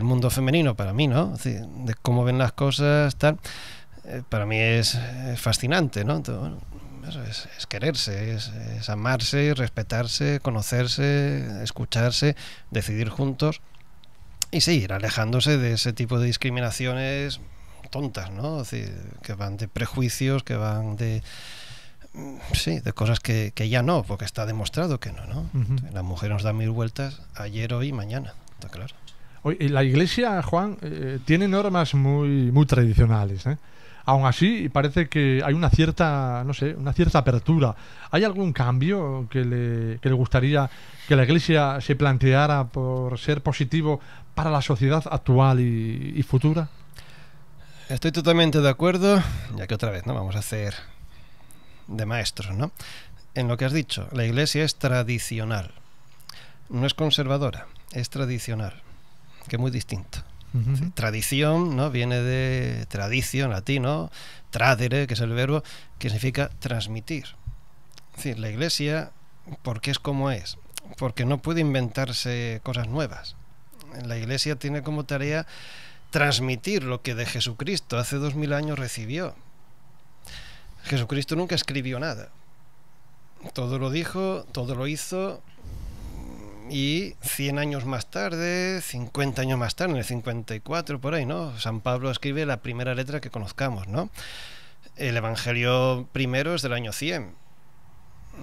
mundo femenino para mí, ¿no? Es decir, de cómo ven las cosas, tal, para mí es fascinante, ¿no? Entonces, bueno, eso es quererse, es amarse, respetarse, conocerse, escucharse, decidir juntos y seguir alejándose de ese tipo de discriminaciones tontas, ¿no? Es decir, que van de prejuicios, que van de cosas que ya no, porque está demostrado que no, ¿no? La mujer nos da 1000 vueltas ayer, hoy y mañana, está claro. Oye, la Iglesia, Juan, tiene normas muy, muy tradicionales, ¿eh? Aún así, parece que hay una cierta, no sé, una cierta apertura. ¿Hay algún cambio que le gustaría que la Iglesia se planteara por ser positivo para la sociedad actual y futura? Estoy totalmente de acuerdo, ya que otra vez, ¿no?, vamos a hacer de maestros, ¿no? En lo que has dicho, la Iglesia es tradicional, no es conservadora, es tradicional, que es muy distinto. Sí, tradición, ¿no?, viene de tradicio en latín, ¿no?, tradere, que es el verbo, que significa transmitir. Es decir, la Iglesia, ¿por qué es como es? Porque no puede inventarse cosas nuevas. La Iglesia tiene como tarea transmitir lo que de Jesucristo hace 2000 años recibió. Jesucristo nunca escribió nada. Todo lo dijo, todo lo hizo. Y 100 años más tarde, 50 años más tarde, en el 54, por ahí, ¿no?, San Pablo escribe la primera letra que conozcamos, ¿no? El Evangelio primero es del año 100,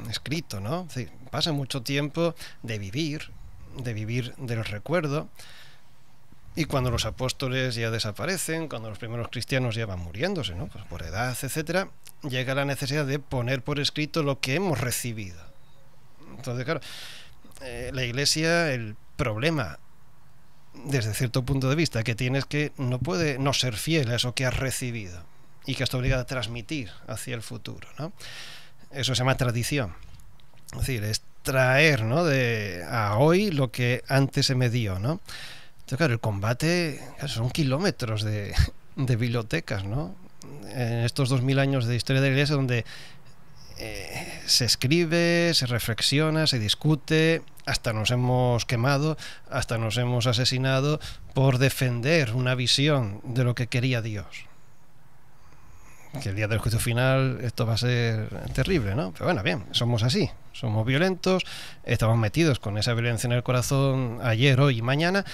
escrito, ¿no? Sí, pasa mucho tiempo de vivir del recuerdo, y cuando los apóstoles ya desaparecen, cuando los primeros cristianos ya van muriéndose, ¿no?, pues por edad, etcétera, llega la necesidad de poner por escrito lo que hemos recibido. Entonces, claro, la Iglesia, el problema desde cierto punto de vista que tiene es que no puede no ser fiel a eso que has recibido y que está obligada a transmitir hacia el futuro, ¿no? Eso se llama tradición. Es decir, es traer, ¿no?, a hoy lo que antes se me dio, ¿no? Entonces, claro, el combate, claro, son kilómetros de bibliotecas, ¿no? En estos 2000 años de historia de la Iglesia, donde se escribe, se reflexiona, se discute, hasta nos hemos quemado, hasta nos hemos asesinado por defender una visión de lo que quería Dios. que el día del juicio final esto va a ser terrible, ¿no? Pero bueno, bien, somos así, somos violentos, estamos metidos con esa violencia en el corazón ayer, hoy y mañana.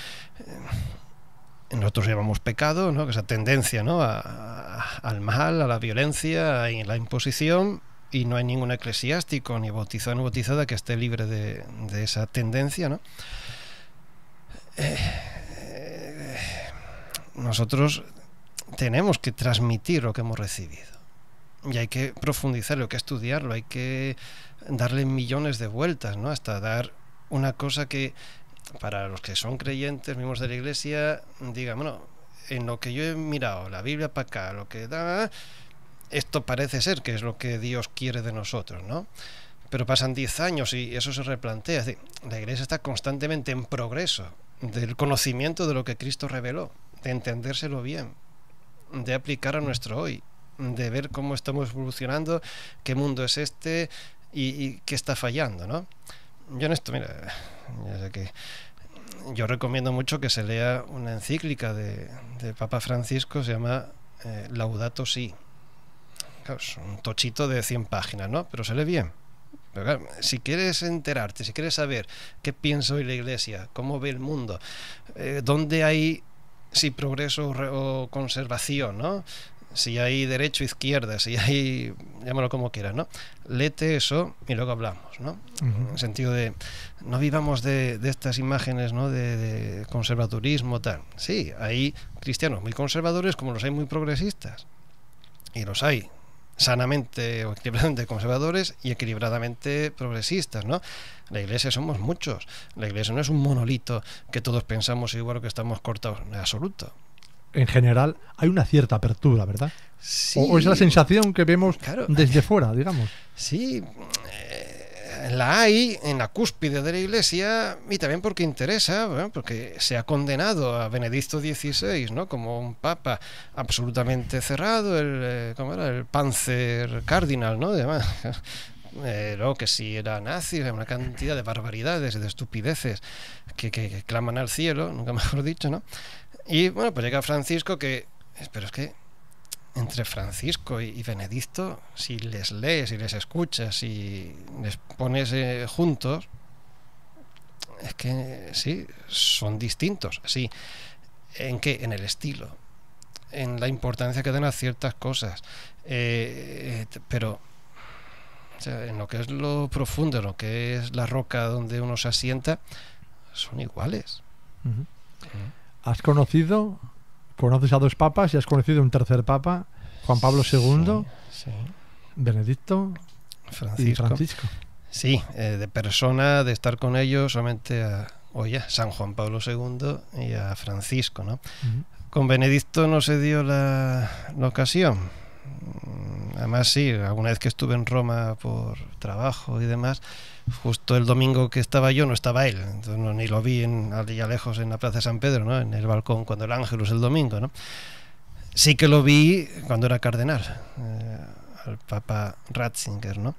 Nosotros llamamos pecado, ¿no? Esa tendencia, ¿no? Al mal, a la violencia, a la imposición, y no hay ningún eclesiástico ni bautizado ni bautizada que esté libre de esa tendencia, ¿no? Nosotros tenemos que transmitir lo que hemos recibido y hay que profundizarlo, hay que estudiarlo, hay que darle millones de vueltas, ¿no? Hasta dar una cosa que para los que son creyentes, miembros de la Iglesia, digan, bueno, en lo que yo he mirado, la Biblia para acá, lo que da, esto parece ser que es lo que Dios quiere de nosotros, ¿no? Pero pasan 10 años y eso se replantea. Es decir, la Iglesia está constantemente en progreso del conocimiento de lo que Cristo reveló, de entendérselo bien, de aplicar a nuestro hoy, de ver cómo estamos evolucionando, qué mundo es este y qué está fallando, ¿no? Yo en esto, mira, ya sé que yo recomiendo mucho que se lea una encíclica de Papa Francisco, se llama Laudato Si. Claro, es un tochito de 100 páginas, ¿no? Pero se lee bien. Pero claro, si quieres enterarte, si quieres saber qué piensa hoy la Iglesia, cómo ve el mundo, dónde hay si progreso o conservación, ¿no? Si hay derecho o izquierda, si hay, llámalo como quieras, ¿no? Léete eso y luego hablamos, ¿no? En el sentido de no vivamos de estas imágenes, ¿no? De conservadurismo, tal. Sí, hay cristianos muy conservadores como los hay muy progresistas. Y los hay sanamente o equilibradamente conservadores y equilibradamente progresistas, ¿no? La Iglesia somos muchos. La Iglesia no es un monolito que todos pensamos igual o que estamos cortados, en absoluto. En general hay una cierta apertura, ¿verdad? Sí, o es la sensación que vemos, claro, desde fuera, digamos. Sí, la hay en la cúspide de la Iglesia y también porque interesa, bueno, porque se ha condenado a Benedicto XVI, ¿no? Como un papa absolutamente cerrado, ¿cómo era? El Panzer Cardinal, ¿no? Además, luego que si era nazi, una cantidad de barbaridades y de estupideces que claman al cielo, nunca mejor dicho, ¿no? Y bueno, pues llega Francisco pero es que entre Francisco y Benedicto, si les lees y les escuchas y les pones juntos, es que sí, son distintos, sí. ¿En qué? En el estilo, en la importancia que dan a ciertas cosas, pero o sea, en lo que es lo profundo, en lo que es la roca donde uno se asienta, son iguales. Conoces a 2 papas y has conocido un tercer papa, Juan Pablo II, sí. Benedicto y Francisco. Sí, de persona, de estar con ellos, solamente a San Juan Pablo II y a Francisco, ¿no? Con Benedicto no se dio la ocasión. Además, sí, alguna vez que estuve en Roma por trabajo y demás, justo el domingo que estaba yo no estaba él, entonces ni lo vi allá lejos en la Plaza de San Pedro, ¿no? En el balcón cuando el Ángelus el domingo, ¿no? Sí que lo vi cuando era cardenal, al Papa Ratzinger, ¿no?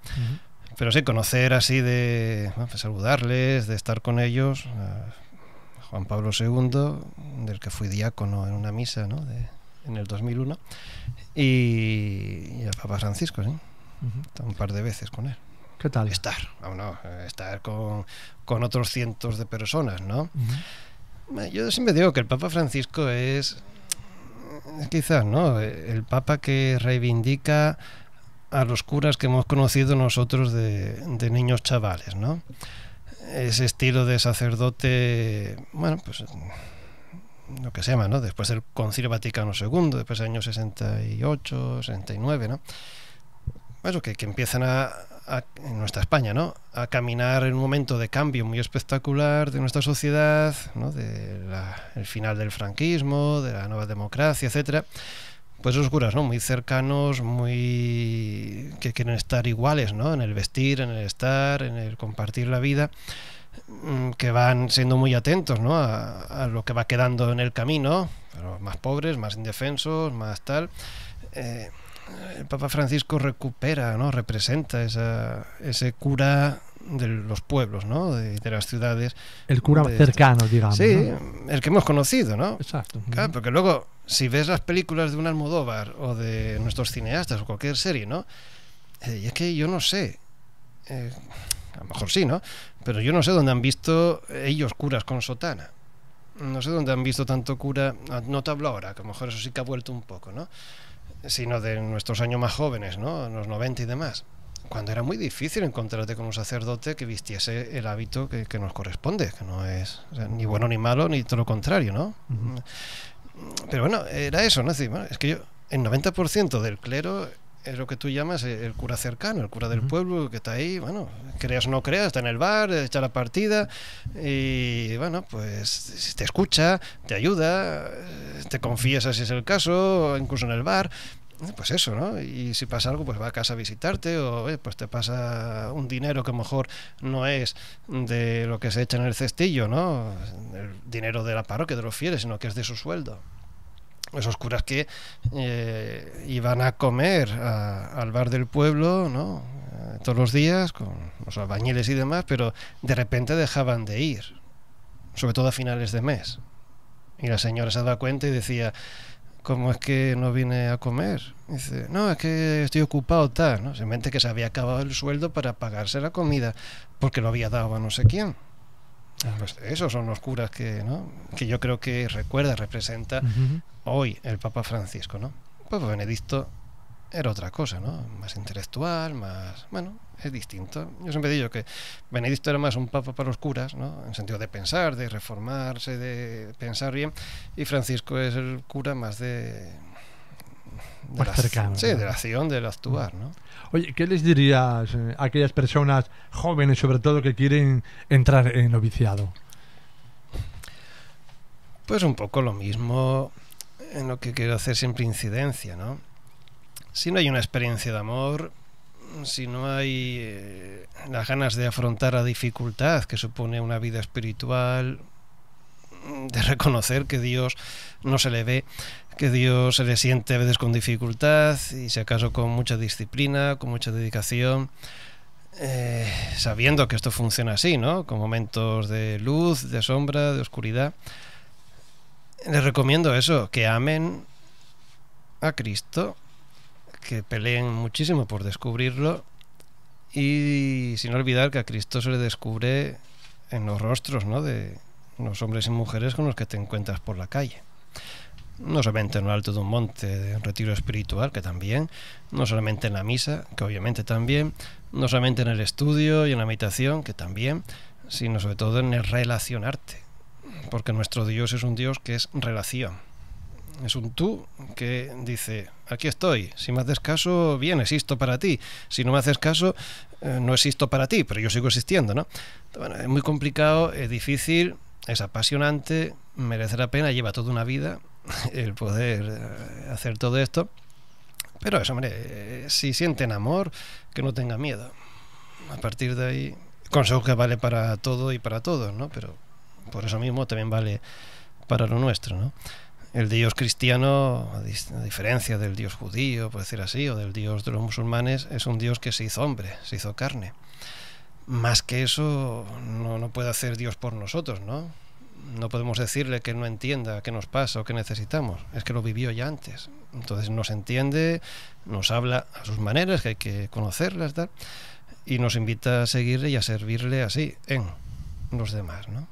Pero sí, conocer así pues saludarles, de estar con ellos, a Juan Pablo II, del que fui diácono en una misa, ¿no? En el 2001, y al Papa Francisco, ¿sí? Un par de veces con él. ¿Qué tal? Estar con otros cientos de personas, ¿no? Yo siempre digo que el Papa Francisco es quizás, ¿no? El Papa que reivindica a los curas que hemos conocido nosotros de niños chavales, ¿no? Ese estilo de sacerdote, bueno, pues lo que se llama, ¿no? Después del Concilio Vaticano II, después del año 68, 69, ¿no? Bueno, que empiezan en nuestra España, ¿no? A caminar en un momento de cambio muy espectacular de nuestra sociedad, ¿no? El final del franquismo, de la nueva democracia, etcétera. Pues esos curas, ¿no? Muy cercanos, que quieren estar iguales, ¿no? En el vestir, en el estar, en el compartir la vida, que van siendo muy atentos, ¿no? A lo que va quedando en el camino, pero más pobres, más indefensos, más tal. El Papa Francisco recupera, ¿no? Representa ese cura de los pueblos, ¿no? De las ciudades. El cura cercano, digamos. Sí, ¿no? el que hemos conocido, ¿no? Exacto. Claro, porque luego si ves las películas de un Almodóvar o de nuestros cineastas o cualquier serie, ¿no? Y es que yo no sé, a lo mejor sí, ¿no? Pero yo no sé dónde han visto ellos curas con sotana. No sé dónde han visto tanto cura, no te hablo ahora, que a lo mejor eso sí que ha vuelto un poco, ¿no? Sino de nuestros años más jóvenes, ¿no? En los 90 y demás, cuando era muy difícil encontrarte con un sacerdote que vistiese el hábito que nos corresponde, que no es, o sea, ni bueno ni malo, ni todo lo contrario, ¿no? Pero bueno, era eso, ¿no? Es decir, bueno, es que el 90% del clero es lo que tú llamas el cura cercano, el cura del pueblo, que está ahí, bueno, creas o no creas, está en el bar, echa la partida y bueno, pues te escucha, te ayuda, te confiesa si es el caso, incluso en el bar, pues eso, ¿no? Y si pasa algo, pues va a casa a visitarte o pues te pasa un dinero que a lo mejor no es de lo que se echa en el cestillo, ¿no? El dinero de la parroquia, de los fieles, sino que es de su sueldo. Esos curas que iban a comer al bar del pueblo, ¿no? Todos los días con los albañiles y demás, pero de repente dejaban de ir, sobre todo a finales de mes. Y la señora se daba cuenta y decía, ¿cómo es que no vine a comer? Y dice, no, es que estoy ocupado, tal, ¿no? Simplemente que se había acabado el sueldo para pagarse la comida, porque lo había dado a no sé quién. Pues esos son los curas que, ¿no? Que yo creo que representa hoy el Papa Francisco, ¿no? Pues Benedicto era otra cosa, ¿no? Más intelectual, más... Bueno, es distinto. Yo siempre digo que Benedicto era más un papa para los curas, ¿no? En sentido de pensar, de reformarse, de pensar bien, y Francisco es el cura más de más cercano, sí, ¿no? de la acción, del actuar, ¿no? Oye, ¿qué les dirías a aquellas personas jóvenes, sobre todo, que quieren entrar en noviciado? Pues un poco lo mismo en lo que quiero hacer siempre incidencia, ¿no? Si no hay una experiencia de amor, si no hay las ganas de afrontar la dificultad que supone una vida espiritual, de reconocer que Dios no se le ve, que Dios se le siente a veces con dificultad y si acaso con mucha disciplina, con mucha dedicación, sabiendo que esto funciona así, ¿no? Con momentos de luz, de sombra, de oscuridad. Les recomiendo eso, que amen a Cristo, que peleen muchísimo por descubrirlo y sin olvidar que a Cristo se le descubre en los rostros, ¿no? De los hombres y mujeres con los que te encuentras por la calle. No solamente en lo alto de un monte, de un retiro espiritual, que también, no solamente en la misa, que obviamente también, no solamente en el estudio y en la meditación, que también, sino sobre todo en el relacionarte, porque nuestro Dios es un Dios que es relación. Es un tú que dice, aquí estoy, si me haces caso, bien, existo para ti, si no me haces caso, no existo para ti, pero yo sigo existiendo, ¿no? Bueno, es muy complicado, es difícil, es apasionante, merece la pena, lleva toda una vida el poder hacer todo esto, pero eso, hombre, si sienten amor, que no tengan miedo. A partir de ahí, consejo que vale para todo y para todos, ¿no? Pero por eso mismo también vale para lo nuestro, ¿no? El Dios cristiano, a diferencia del Dios judío, por decir así, o del Dios de los musulmanes, es un Dios que se hizo hombre, se hizo carne. Más que eso, no puede hacer Dios por nosotros, ¿no? No podemos decirle que no entienda qué nos pasa o qué necesitamos. Es que lo vivió ya antes. Entonces nos entiende, nos habla a sus maneras, que hay que conocerlas, tal, y nos invita a seguirle y a servirle así en los demás, ¿no?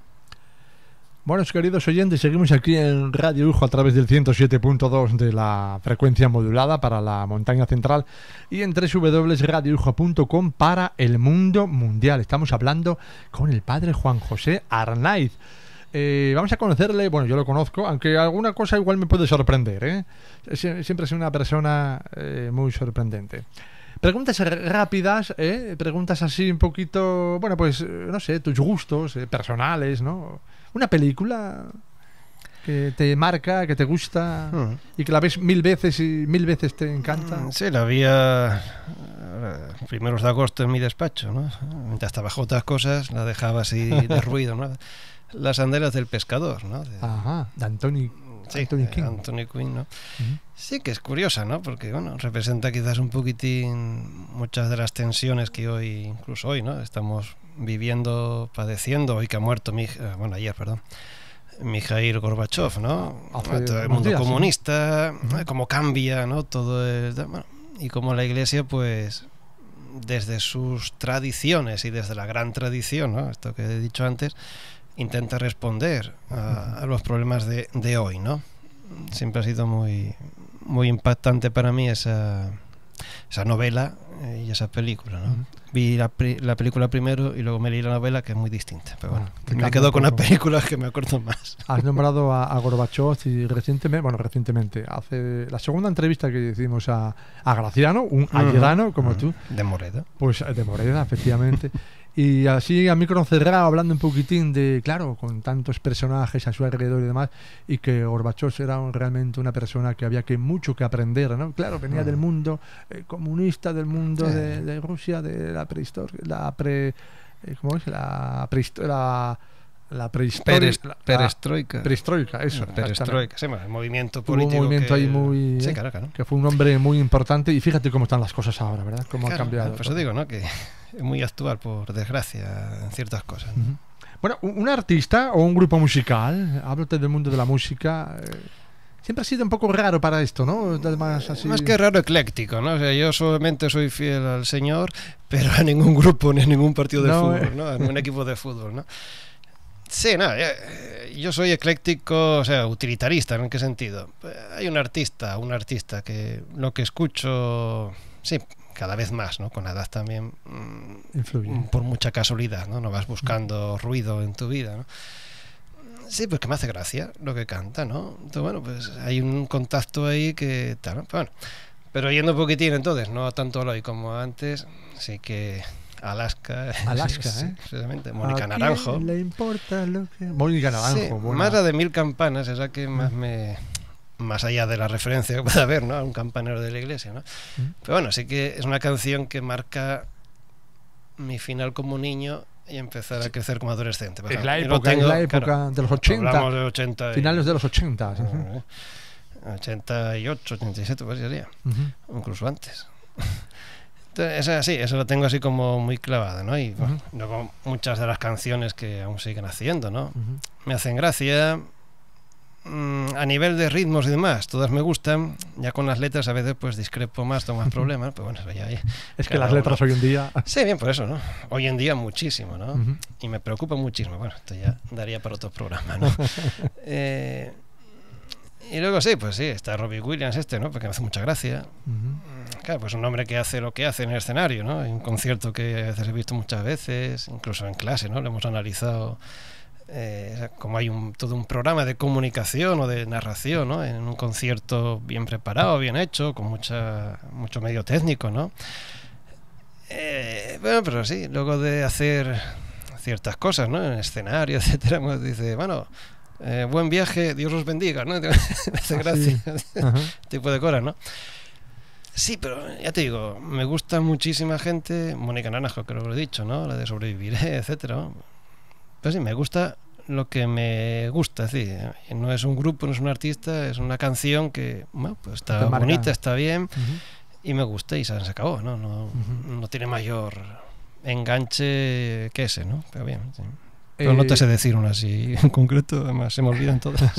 Bueno, queridos oyentes, seguimos aquí en Radio Ujo a través del 107.2 de la frecuencia modulada para la montaña central y en www.radioujo.com para el mundo mundial. Estamos hablando con el padre Juan José Arnaiz. Vamos a conocerle, bueno, yo lo conozco, aunque alguna cosa igual me puede sorprender, ¿eh? Siempre es una persona muy sorprendente. Preguntas rápidas, preguntas así un poquito, bueno, pues, no sé, tus gustos personales, ¿no? Una película que te marca, que te gusta y que la ves 1000 veces y 1000 veces te encanta. Sí, la vi primeros de agosto en mi despacho, ¿no? Mientras trabajaba otras cosas, la dejaba así de ruido, ¿no? Las andelas del pescador, ¿no? De Anthony King. Anthony Quinn, ¿no? Sí, que es curiosa, ¿no? Porque, bueno, representa quizás un poquitín muchas de las tensiones que hoy, incluso hoy, ¿no? Estamos viviendo, padeciendo, hoy que ha muerto mi hija, bueno, ayer, perdón, Mikhail Gorbachev, ¿no? Hace Todo el unos mundo días, comunista, cómo cambia, ¿no? Todo bueno, y cómo la Iglesia, pues, desde sus tradiciones y desde la gran tradición, ¿no? Esto que he dicho antes, intenta responder a los problemas de hoy, ¿no? Siempre ha sido muy, muy impactante para mí esa novela y esa película, ¿no? Vi la película primero y luego me leí la novela, que es muy distinta, pero bueno, me quedo con las películas que me acuerdo más. Has nombrado a Gorbachev y recientemente, hace la segunda entrevista que hicimos a Graciano, un ayerano como tú. De Moreda. Pues de Moreda, efectivamente. Y así a micro cerrado, hablando un poquitín de, claro, con tantos personajes a su alrededor y demás, y que Gorbachev era realmente una persona que había mucho que aprender, ¿no? Claro, venía del mundo comunista, del mundo de Rusia, de la prehistoria, ¿cómo es? La prehistoria. Perestroika. Perestroika, eso. Perestroika, sí, el movimiento Hubo político. Un movimiento ahí muy. Sí, claro. Que fue un hombre muy importante. Y fíjate cómo están las cosas ahora, ¿verdad? Cómo ha cambiado. Por eso digo, ¿no? Que es muy actual, por desgracia, en ciertas cosas, ¿no? Bueno, un artista o un grupo musical, háblate del mundo de la música. Siempre ha sido un poco raro para esto, ¿no? Además, así... Más que raro, ecléctico, ¿no? O sea, yo solamente soy fiel al Señor, pero a ningún grupo ni a ningún partido de fútbol, ¿no? A ningún equipo de fútbol, ¿no? Sí, no, yo soy ecléctico, o sea, utilitarista. ¿En qué sentido? Hay un artista que lo que escucho, sí, cada vez más, ¿no? Con la edad también, por mucha casualidad, ¿no? No vas buscando ruido en tu vida, ¿no? Sí, pues que me hace gracia lo que canta, ¿no? Entonces, bueno, pues hay un contacto ahí que tal, ¿no? Bueno, pero yendo un poquitín entonces, no tanto hoy como antes, sí que... Alaska, sí, precisamente. Mónica Naranjo. ¿A quién le importa lo que...? Mónica Naranjo. Sí, más la de Mil Campanas, esa que más allá de la referencia que pueda haber, ¿no? A un campanero de la iglesia, ¿no? Pero bueno, sí que es una canción que marca mi final como niño y empezar a crecer como adolescente. Es la época, claro, de los 80. Hablamos de 80 finales de los 80. 88, 87, pues sería. Incluso antes. Eso lo tengo así como muy clavado, ¿no? Y bueno, luego muchas de las canciones que aún siguen haciendo, ¿no? Me hacen gracia. A nivel de ritmos y demás, todas me gustan. Ya con las letras a veces pues discrepo más, tengo más problemas, pero bueno, ya es que las letras hoy en día... Sí, bien, por eso, ¿no? Hoy en día muchísimo, ¿no? Y me preocupa muchísimo. Bueno, esto ya daría para otro programa, ¿no? Y luego pues sí, está Robbie Williams ¿no? Porque me hace mucha gracia. Claro, pues un hombre que hace lo que hace en el escenario, ¿no? En un concierto que a veces he visto muchas veces, incluso en clase, ¿no? Lo hemos analizado, como hay todo un programa de comunicación o de narración, ¿no? En un concierto bien preparado, bien hecho, con mucho medio técnico, ¿no? Bueno, pero sí, luego de hacer ciertas cosas, ¿no? En el escenario, etcétera, pues dice, bueno... buen viaje, Dios os bendiga, ¿no? Me hace gracia tipo de cosas, ¿no? Sí, pero ya te digo, me gusta muchísima gente. Mónica Naranjo, creo que lo he dicho, ¿no? La de Sobreviviré, etcétera, ¿no? Pero sí, me gusta lo que me gusta, es decir, no es un grupo, no es un artista, es una canción que, bueno, pues está bonita, está bien y me gusta y se acabó, ¿no? No tiene mayor enganche que ese, ¿no? Pero bien, sí. Pero no te sé decir una así en concreto, además se me olvidan todas.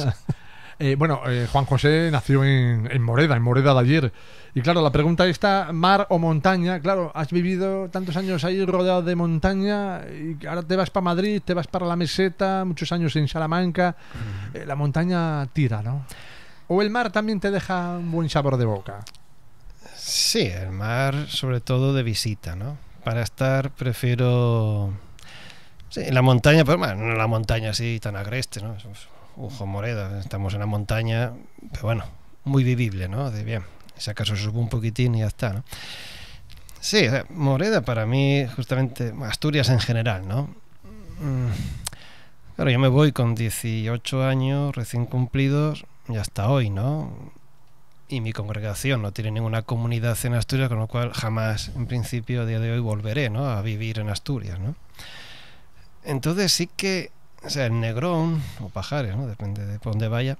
Juan José nació en Moreda de ayer. Y claro, la pregunta está, mar o montaña. Claro, has vivido tantos años ahí rodeado de montaña y ahora te vas para Madrid, te vas para la meseta, muchos años en Salamanca. La montaña tira, ¿no? ¿O el mar también te deja un buen sabor de boca? Sí, el mar sobre todo de visita, ¿no? Para estar prefiero... Sí, en la montaña, pero bueno, no en la montaña así tan agreste, ¿no? Ojo, Moreda, estamos en la montaña, pero bueno, muy vivible, ¿no? De bien, si acaso se sube un poquitín y ya está, ¿no? Sí, Moreda para mí, justamente, Asturias en general, ¿no? Claro, yo me voy con 18 años recién cumplidos y hasta hoy, ¿no? Y mi congregación no tiene ninguna comunidad en Asturias, con lo cual jamás, en principio, a día de hoy volveré, ¿no? A vivir en Asturias, ¿no? Entonces sí que, o sea, el Negrón o Pajares, ¿no? Depende de por dónde vaya,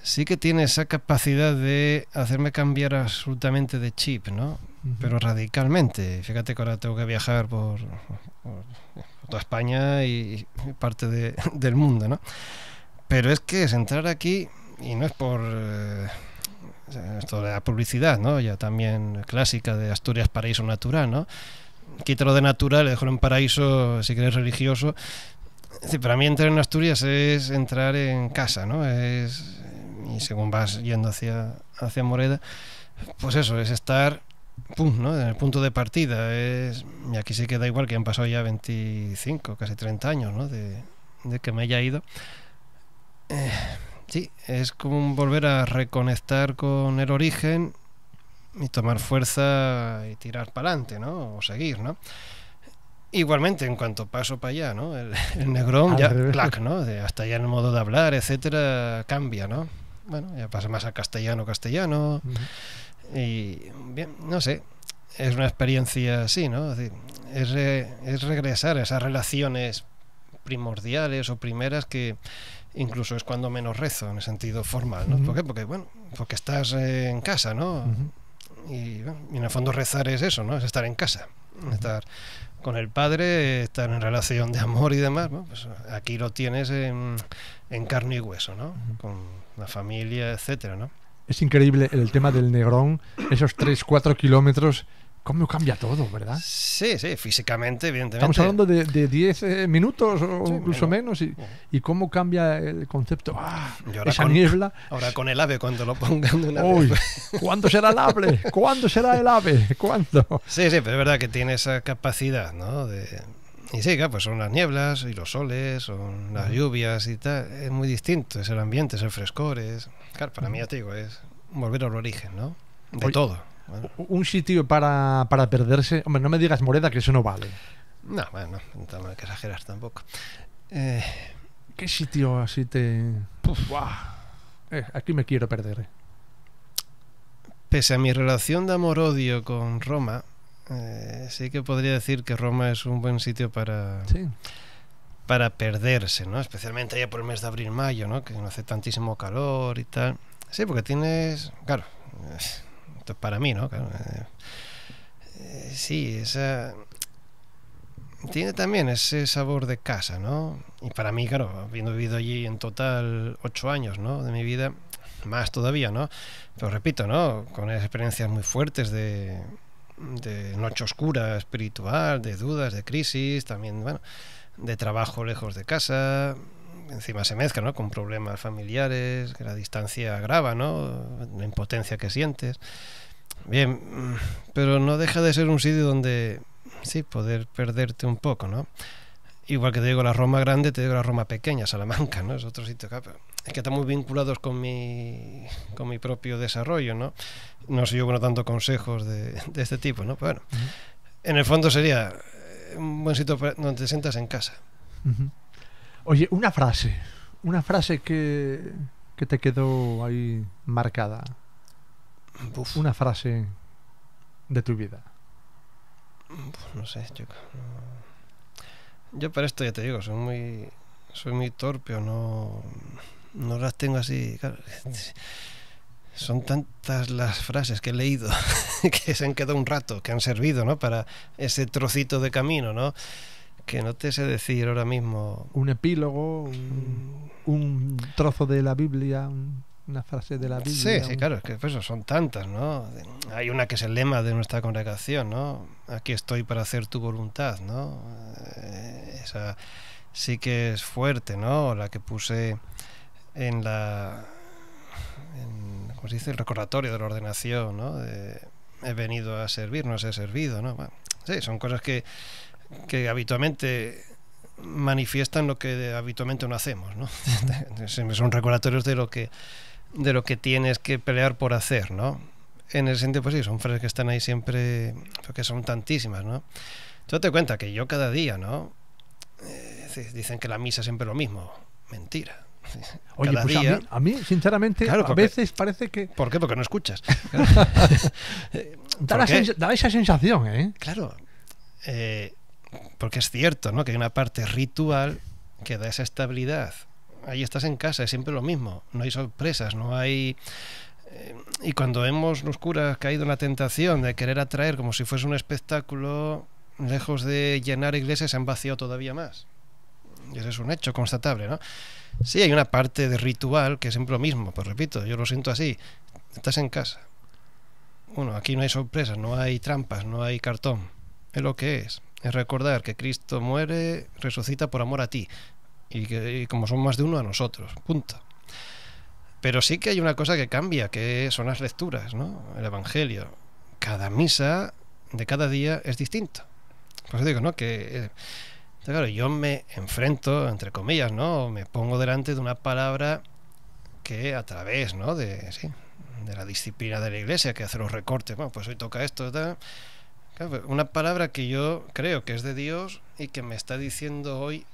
sí que tiene esa capacidad de hacerme cambiar absolutamente de chip, ¿no? Pero radicalmente. Fíjate que ahora tengo que viajar por toda España y parte del mundo, ¿no? Pero es que es entrar aquí, y no es por esto de la publicidad, ¿no? Ya también clásica de Asturias paraíso natural, ¿no? Quítalo de natural, déjalo en paraíso si quieres religioso. Es decir, para mí entrar en Asturias es entrar en casa, ¿no? Y según vas yendo hacia Moreda, pues eso, es estar pum, ¿no? En el punto de partida. Y aquí sí que da igual que han pasado ya 25, casi 30 años, ¿no? De que me haya ido. Sí, es como volver a reconectar con el origen y tomar fuerza y tirar para adelante, ¿no? O seguir, ¿no? Igualmente, en cuanto paso para allá, ¿no? El Negrón ya, clac, ¿no? Hasta ya en el modo de hablar, etcétera, cambia, ¿no? Bueno, ya pasa más a castellano. Y bien, no sé, es una experiencia así, ¿no? Es decir, es regresar a esas relaciones primordiales o primeras que incluso es cuando menos rezo en el sentido formal, ¿no? ¿Por qué? Porque estás en casa, ¿no? Y en el fondo rezar es eso, ¿no? Es estar en casa, estar con el Padre, estar en relación de amor y demás, ¿no? Pues aquí lo tienes en carne y hueso, ¿no? Con la familia, etcétera, ¿no? Es increíble el tema del Negrón, esos 3-4 kilómetros, cómo cambia todo, ¿verdad? Sí, físicamente, evidentemente. Estamos hablando de 10 minutos o sí, incluso menos, y cómo cambia el concepto. Esa niebla. Ahora con el AVE, cuando lo pongan de una vez. Pues. ¿Cuándo será el AVE? ¿Cuándo será el AVE? ¿Cuándo? Sí, pero es verdad que tiene esa capacidad, ¿no? Y sí, claro, pues son las nieblas y los soles, son las lluvias y tal. Es muy distinto, es el ambiente, es el frescor. Claro, para mí, ya te digo, es volver al origen, ¿no? De todo. Bueno. Un sitio para perderse. Hombre, no me digas Moreda, que eso no vale. No, bueno, no hay que exagerar tampoco. ¿Qué sitio así te...? Aquí me quiero perder. Pese a mi relación de amor-odio con Roma, sí que podría decir que Roma es un buen sitio para perderse, ¿no? Especialmente allá por el mes de abril-mayo, ¿no? Que no hace tantísimo calor y tal. Sí, porque tienes... Claro... Esto es para mí, ¿no? Claro, sí, tiene también ese sabor de casa, ¿no? Y para mí, claro, habiendo vivido allí en total 8 años, ¿no? De mi vida, más todavía, ¿no? Pero repito, ¿no? Con experiencias muy fuertes de noche oscura espiritual, de dudas, de crisis, también, bueno, de trabajo lejos de casa. Encima se mezcla, ¿no? Con problemas familiares, que la distancia agrava, ¿no? La impotencia que sientes. Bien, pero no deja de ser un sitio donde sí, poder perderte un poco, ¿no? Igual que te digo la Roma grande, te digo la Roma pequeña, Salamanca, ¿no? Es otro sitio que están muy vinculados con mi propio desarrollo, ¿no? No soy yo bueno dando consejos de este tipo, ¿no? Pero bueno, en el fondo sería un buen sitio donde te sientas en casa. Oye, una frase que te quedó ahí marcada. Una frase de tu vida. No sé, yo para esto ya te digo, soy muy torpe o no las tengo así. Claro, son tantas las frases que he leído que se han quedado un rato, que han servido, ¿no? Para ese trocito de camino, ¿no? Que no te sé decir ahora mismo. Un epílogo, un trozo de la Biblia, una frase de la Biblia. Sí, claro, es que pues, son tantas, ¿no? Hay una que es el lema de nuestra congregación, ¿no? Aquí estoy para hacer tu voluntad, ¿no? Esa sí que es fuerte, ¿no? La que puse en ¿cómo se dice? El recordatorio de la ordenación, ¿no? He venido a servir, no os he servido, ¿no? Bueno, sí, son cosas que habitualmente manifiestan lo que habitualmente no hacemos, ¿no? Son recordatorios de lo que tienes que pelear por hacer, ¿no? En el sentido, pues sí, son frases que están ahí siempre, porque son tantísimas, ¿no? Tú date cuenta que yo cada día, ¿no? Dicen que la misa es siempre lo mismo. Mentira. Oye, pues día, a mí sinceramente, claro, a veces parece que... ¿Por qué? Porque no escuchas. Da esa sensación, ¿eh? Claro. Porque es cierto, ¿no? Que hay una parte ritual que da esa estabilidad. Ahí estás en casa, es siempre lo mismo. No hay sorpresas, no hay... y cuando hemos los curas caído en la tentación de querer atraer como si fuese un espectáculo, lejos de llenar iglesias, se han vaciado todavía más. y eso es un hecho constatable, ¿no? Sí, hay una parte de ritual que es siempre lo mismo, pues repito, yo lo siento así. Estás en casa. Bueno, aquí no hay sorpresas, no hay trampas, no hay cartón. Es lo que es. Es recordar que Cristo muere, resucita por amor a ti. Y como son más de uno, a nosotros. Punto. Pero sí que hay una cosa que cambia, que son las lecturas, ¿no? El Evangelio. Cada misa de cada día es distinto. Por eso digo, ¿no? Que claro, yo me enfrento, entre comillas, ¿no? Me pongo delante de una palabra que a través, ¿no? De la disciplina de la Iglesia, que hace los recortes. Bueno, pues hoy toca esto, tal. Claro, una palabra que yo creo que es de Dios y que me está diciendo hoy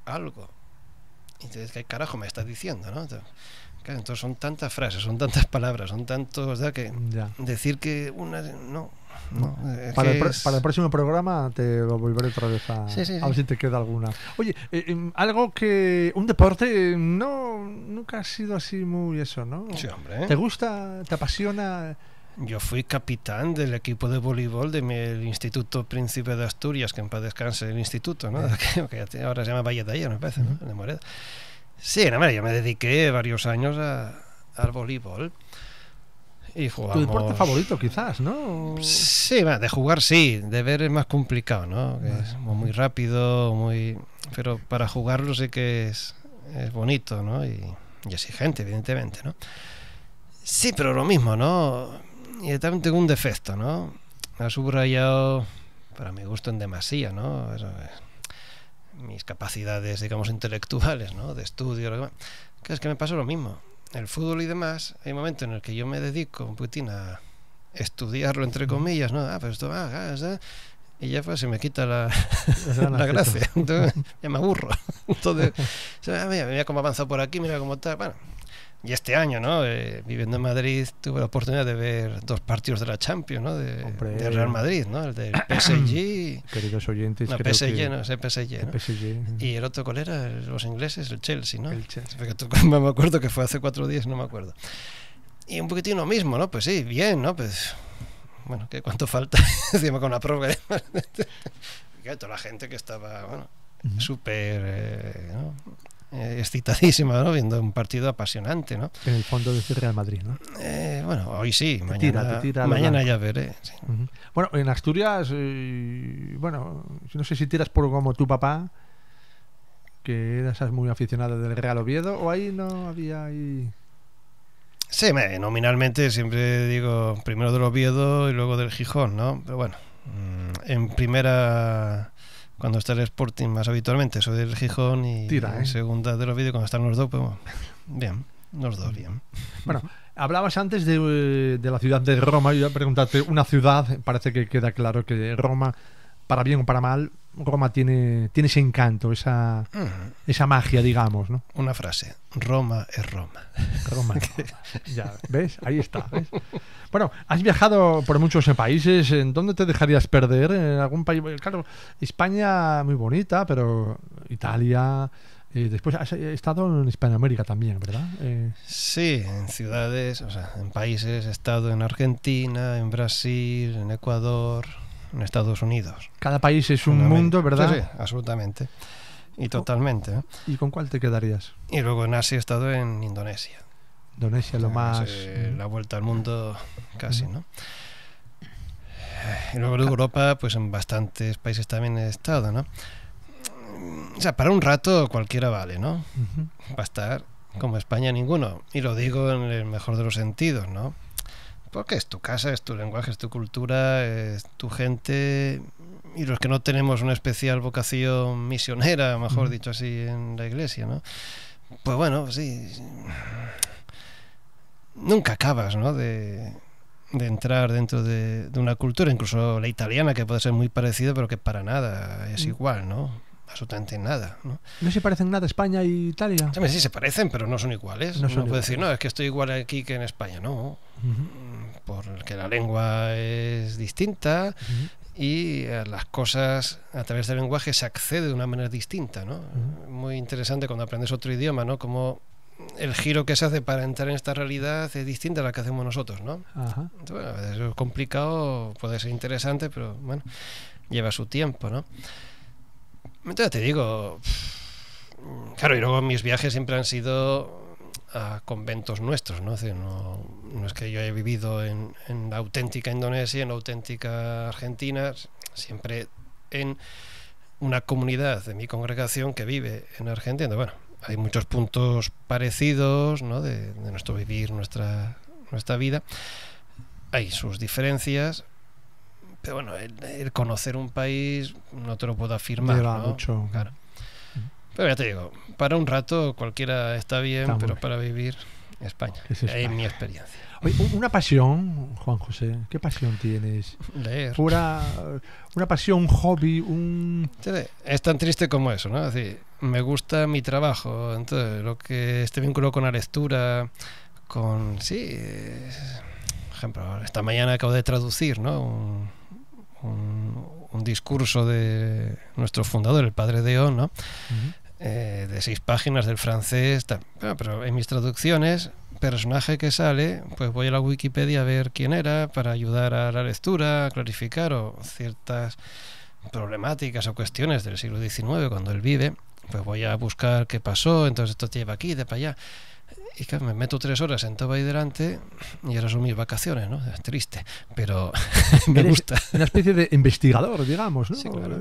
algo. Y entonces, ¿qué carajo me está diciendo, no? Claro, entonces son tantas frases, son tantas palabras, son tantos, ¿verdad? Que ya. Decir que una... No. Para el próximo programa te lo volveré otra vez a ver si te queda alguna. Oye, algo que... Un deporte nunca ha sido así muy eso, ¿no? Sí, hombre. ¿Te gusta? ¿Te apasiona? Yo fui capitán del equipo de voleibol del Instituto Príncipe de Asturias, que en paz descanse el instituto, ¿no? Que ahora se llama Valle de Ayer, me parece, ¿no? De Moreda. Sí, no, yo me dediqué varios años al voleibol. Y jugamos... ¿Tu deporte favorito, quizás, no? Sí, bueno, de jugar sí, de ver es más complicado, ¿no? Que es muy rápido, pero para jugarlo sí que es bonito, ¿no? Y exigente, evidentemente, ¿no? Sí, pero lo mismo, ¿no? Y también tengo un defecto, ¿no? Me ha subrayado, para mi gusto, en demasía, ¿no? Eso es, mis capacidades, digamos, intelectuales, ¿no? De estudio, lo demás. Que es que me pasa lo mismo. El fútbol y demás, hay momentos en el que yo me dedico un poquitín a estudiarlo, entre comillas, ¿no? Pero esto y ya pues se me quita la gracia. Entonces, ya me aburro. Entonces, mira cómo avanza por aquí, mira cómo está. Bueno, y este año, ¿no? Viviendo en Madrid, tuve la oportunidad de ver 2 partidos de la Champions, ¿no? De Real Madrid, ¿no? El del PSG. Queridos oyentes, no, creo PSG, que... no, ese PSG, ¿no? PSG. Y el otro, ¿cuál era? Los ingleses, el Chelsea, ¿no? El Chelsea. Me acuerdo que fue hace 4 días, no me acuerdo. Y un poquitín lo mismo, ¿no? Pues sí, bien, ¿no? Pues, bueno, ¿qué cuánto falta? Encima con la prórroga. Toda la gente que estaba, bueno, súper, ¿no? Excitadísima, ¿no? Viendo un partido apasionante, ¿no? En el fondo de Real Madrid, ¿no? Bueno, hoy sí, te tira mañana ya veré. Sí. Bueno, en Asturias, bueno, no sé si tiras por como tu papá, que eras muy aficionado del Real Oviedo, o ahí no había ahí... Sí, nominalmente siempre digo primero del Oviedo y luego del Gijón, ¿no? Pero bueno, en primera... Cuando está el Sporting más habitualmente soy del Gijón y en segunda del Oviedo, cuando están los dos, pues bueno, bien, los dos bien. Bueno, hablabas antes de la ciudad de Roma. Yo iba a preguntarte, una ciudad, parece que queda claro que Roma, para bien o para mal, Roma tiene ese encanto, esa magia, digamos, ¿no? Una frase, Roma es Roma. Roma es Roma. Ya, ¿ves? Ahí está, ¿ves? Bueno, has viajado por muchos países. ¿En dónde te dejarías perder? ¿En algún país? Claro, España muy bonita, pero Italia... después has estado en Hispanoamérica también, ¿verdad? Sí, en ciudades, o sea, en países. He estado en Argentina, en Brasil, en Ecuador, en Estados Unidos. Cada país es un mundo, ¿verdad? Sí, absolutamente. Y totalmente, ¿no? ¿Y con cuál te quedarías? Y luego en Asia he estado en Indonesia. Indonesia, lo más... la vuelta al mundo casi, ¿no? Y luego en Europa, pues en bastantes países también he estado, ¿no? O sea, para un rato cualquiera vale, ¿no? Va a estar como España ninguno. Y lo digo en el mejor de los sentidos, ¿no? Porque es tu casa, es tu lenguaje, es tu cultura, es tu gente. Y los que no tenemos una especial vocación misionera, mejor dicho así, en la iglesia, ¿no? Pues bueno, sí... Nunca acabas, ¿no? De entrar dentro de una cultura, incluso la italiana, que puede ser muy parecida, pero que para nada es igual, ¿no? Absolutamente nada, ¿no? ¿No se parecen nada España e Italia? Sí, se parecen, pero no son iguales. No puede decir, no, es que estoy igual aquí que en España, no. Porque la lengua es distinta y a las cosas a través del lenguaje se accede de una manera distinta, ¿no? Muy interesante cuando aprendes otro idioma, ¿no? Como el giro que se hace para entrar en esta realidad es distinta a la que hacemos nosotros, ¿no? Entonces, bueno, eso es complicado, puede ser interesante, pero bueno, lleva su tiempo, ¿no? Entonces te digo, Claro, y luego mis viajes siempre han sido a conventos nuestros, ¿no? Es decir, no es que yo haya vivido en la auténtica Indonesia, en la auténtica Argentina, siempre en una comunidad de mi congregación que vive en Argentina. Bueno, hay muchos puntos parecidos, ¿no? de nuestro vivir, nuestra vida. Hay sus diferencias, pero bueno, el conocer un país no te lo puedo afirmar, Lleva ¿no? mucho. Claro. Pero ya te digo, para un rato cualquiera está bien, Está pero bien. para vivir, España. Es España. Es mi experiencia. Oye, una pasión, Juan José, ¿qué pasión tienes? Leer. Una pasión, un hobby, Es tan triste como eso, ¿no? Es decir, me gusta mi trabajo, entonces lo que este vínculo con la lectura, con... Sí, por ejemplo, esta mañana acabo de traducir, ¿no? Un discurso de nuestro fundador, el padre Deón, ¿no? De 6 páginas del francés, tal. Pero en mis traducciones, personaje que sale, pues voy a la Wikipedia a ver quién era para ayudar a la lectura, a clarificar o ciertas problemáticas o cuestiones del siglo XIX cuando él vive, pues voy a buscar qué pasó, entonces esto te lleva aquí, de para allá. Y claro, me meto 3 horas sentado ahí delante y ahora son mis vacaciones, ¿no? Es triste, pero me gusta. Una especie de investigador, digamos, ¿no? Sí, claro.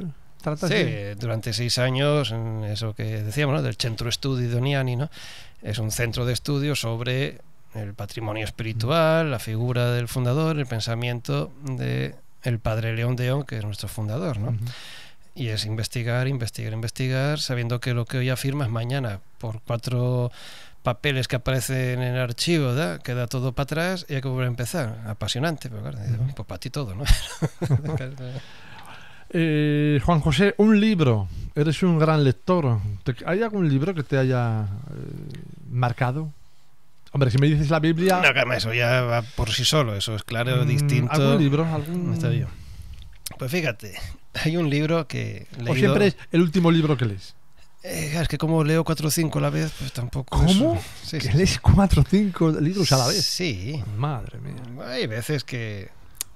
Sí, durante 6 años, en eso que decíamos, ¿no? Del Centro Studi Doniani, ¿no? Es un centro de estudio sobre el patrimonio espiritual, la figura del fundador, el pensamiento de el padre León Deón, que es nuestro fundador, ¿no? Y es investigar, sabiendo que lo que hoy afirma es mañana, por 4 papeles que aparecen en el archivo, ¿verdad? Queda todo para atrás y hay que volver a empezar. Apasionante, pero claro, pues para ti todo, ¿no? Juan José, un libro. Eres un gran lector. ¿Hay algún libro que te haya marcado? Hombre, si me dices la Biblia... No, calma, eso ya va por sí solo, eso es claro, distinto. ¿Algún libro? Está bien. Pues fíjate, hay un libro que he leído... ¿O siempre es el último libro que lees? Es que como leo 4 o 5 a la vez, pues tampoco... ¿Cómo? Sí, ¿Que lees 4 o 5 libros a la vez? Sí. Madre mía. Hay veces que...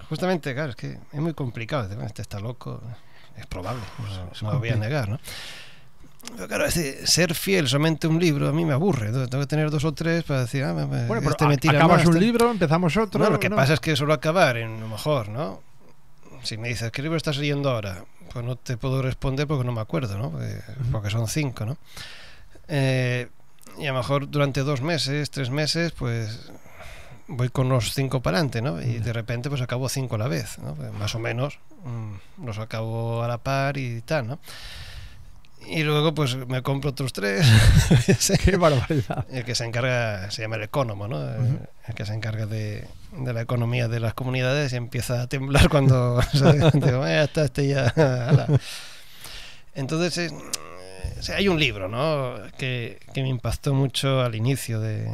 Justamente, claro, es que es muy complicado. Este está loco, es probable, no lo voy a negar, ¿no? Pero claro, ser fiel solamente a un libro a mí me aburre. Tengo que tener 2 o 3 para decir, bueno, pero me tira acabas más, un libro, empezamos otro. No, lo que pasa es que suelo acabar en lo mejor, ¿no? Si me dices, ¿qué libro estás leyendo ahora? Pues no te puedo responder porque no me acuerdo, ¿no? Porque son 5, ¿no? Y a lo mejor durante 2 meses, 3 meses, pues voy con los 5 para adelante, ¿no? Y de repente pues acabo 5 a la vez, ¿no? Pues más o menos los acabo a la par y tal, ¿no? Y luego pues me compro otros 3. ¡Qué barbaridad! El que se encarga, se llama el ecónomo, ¿no? El que se encarga de la economía de las comunidades y empieza a temblar cuando digo, ya está, ya. Entonces hay un libro, ¿no? que me impactó mucho al inicio de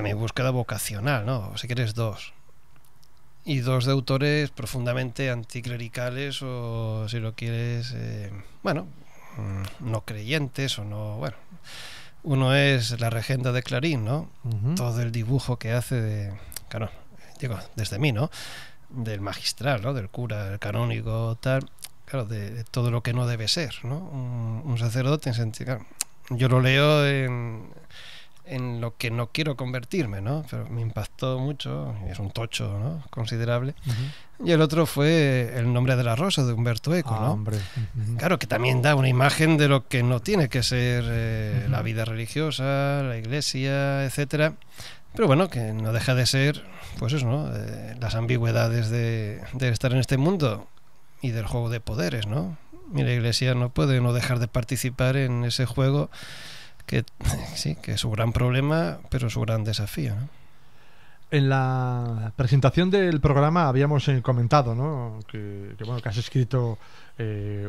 mi búsqueda vocacional, ¿no? Si quieres 2. Y 2 de autores profundamente anticlericales o, si lo quieres, no creyentes o no... Bueno, uno es La Regenta de Clarín, ¿no? Todo el dibujo que hace claro, digo, desde mí, ¿no? Del magistral, ¿no? Del cura, el canónigo, tal... Claro, de todo lo que no debe ser, ¿no? Un sacerdote en sentido... Claro, yo lo leo en lo que no quiero convertirme, ¿no? Pero me impactó mucho, y es un tocho, ¿no? Considerable. Y el otro fue El nombre de la rosa, de Humberto Eco, ¿no? Hombre. Claro, que también da una imagen de lo que no tiene que ser la vida religiosa, la iglesia, etcétera. Pero bueno, que no deja de ser, pues eso, ¿no? Las ambigüedades de estar en este mundo y del juego de poderes, ¿no? Y la iglesia no puede no dejar de participar en ese juego que sí, que es su gran problema, pero su gran desafío, ¿no? En la presentación del programa habíamos comentado, ¿no? que has escrito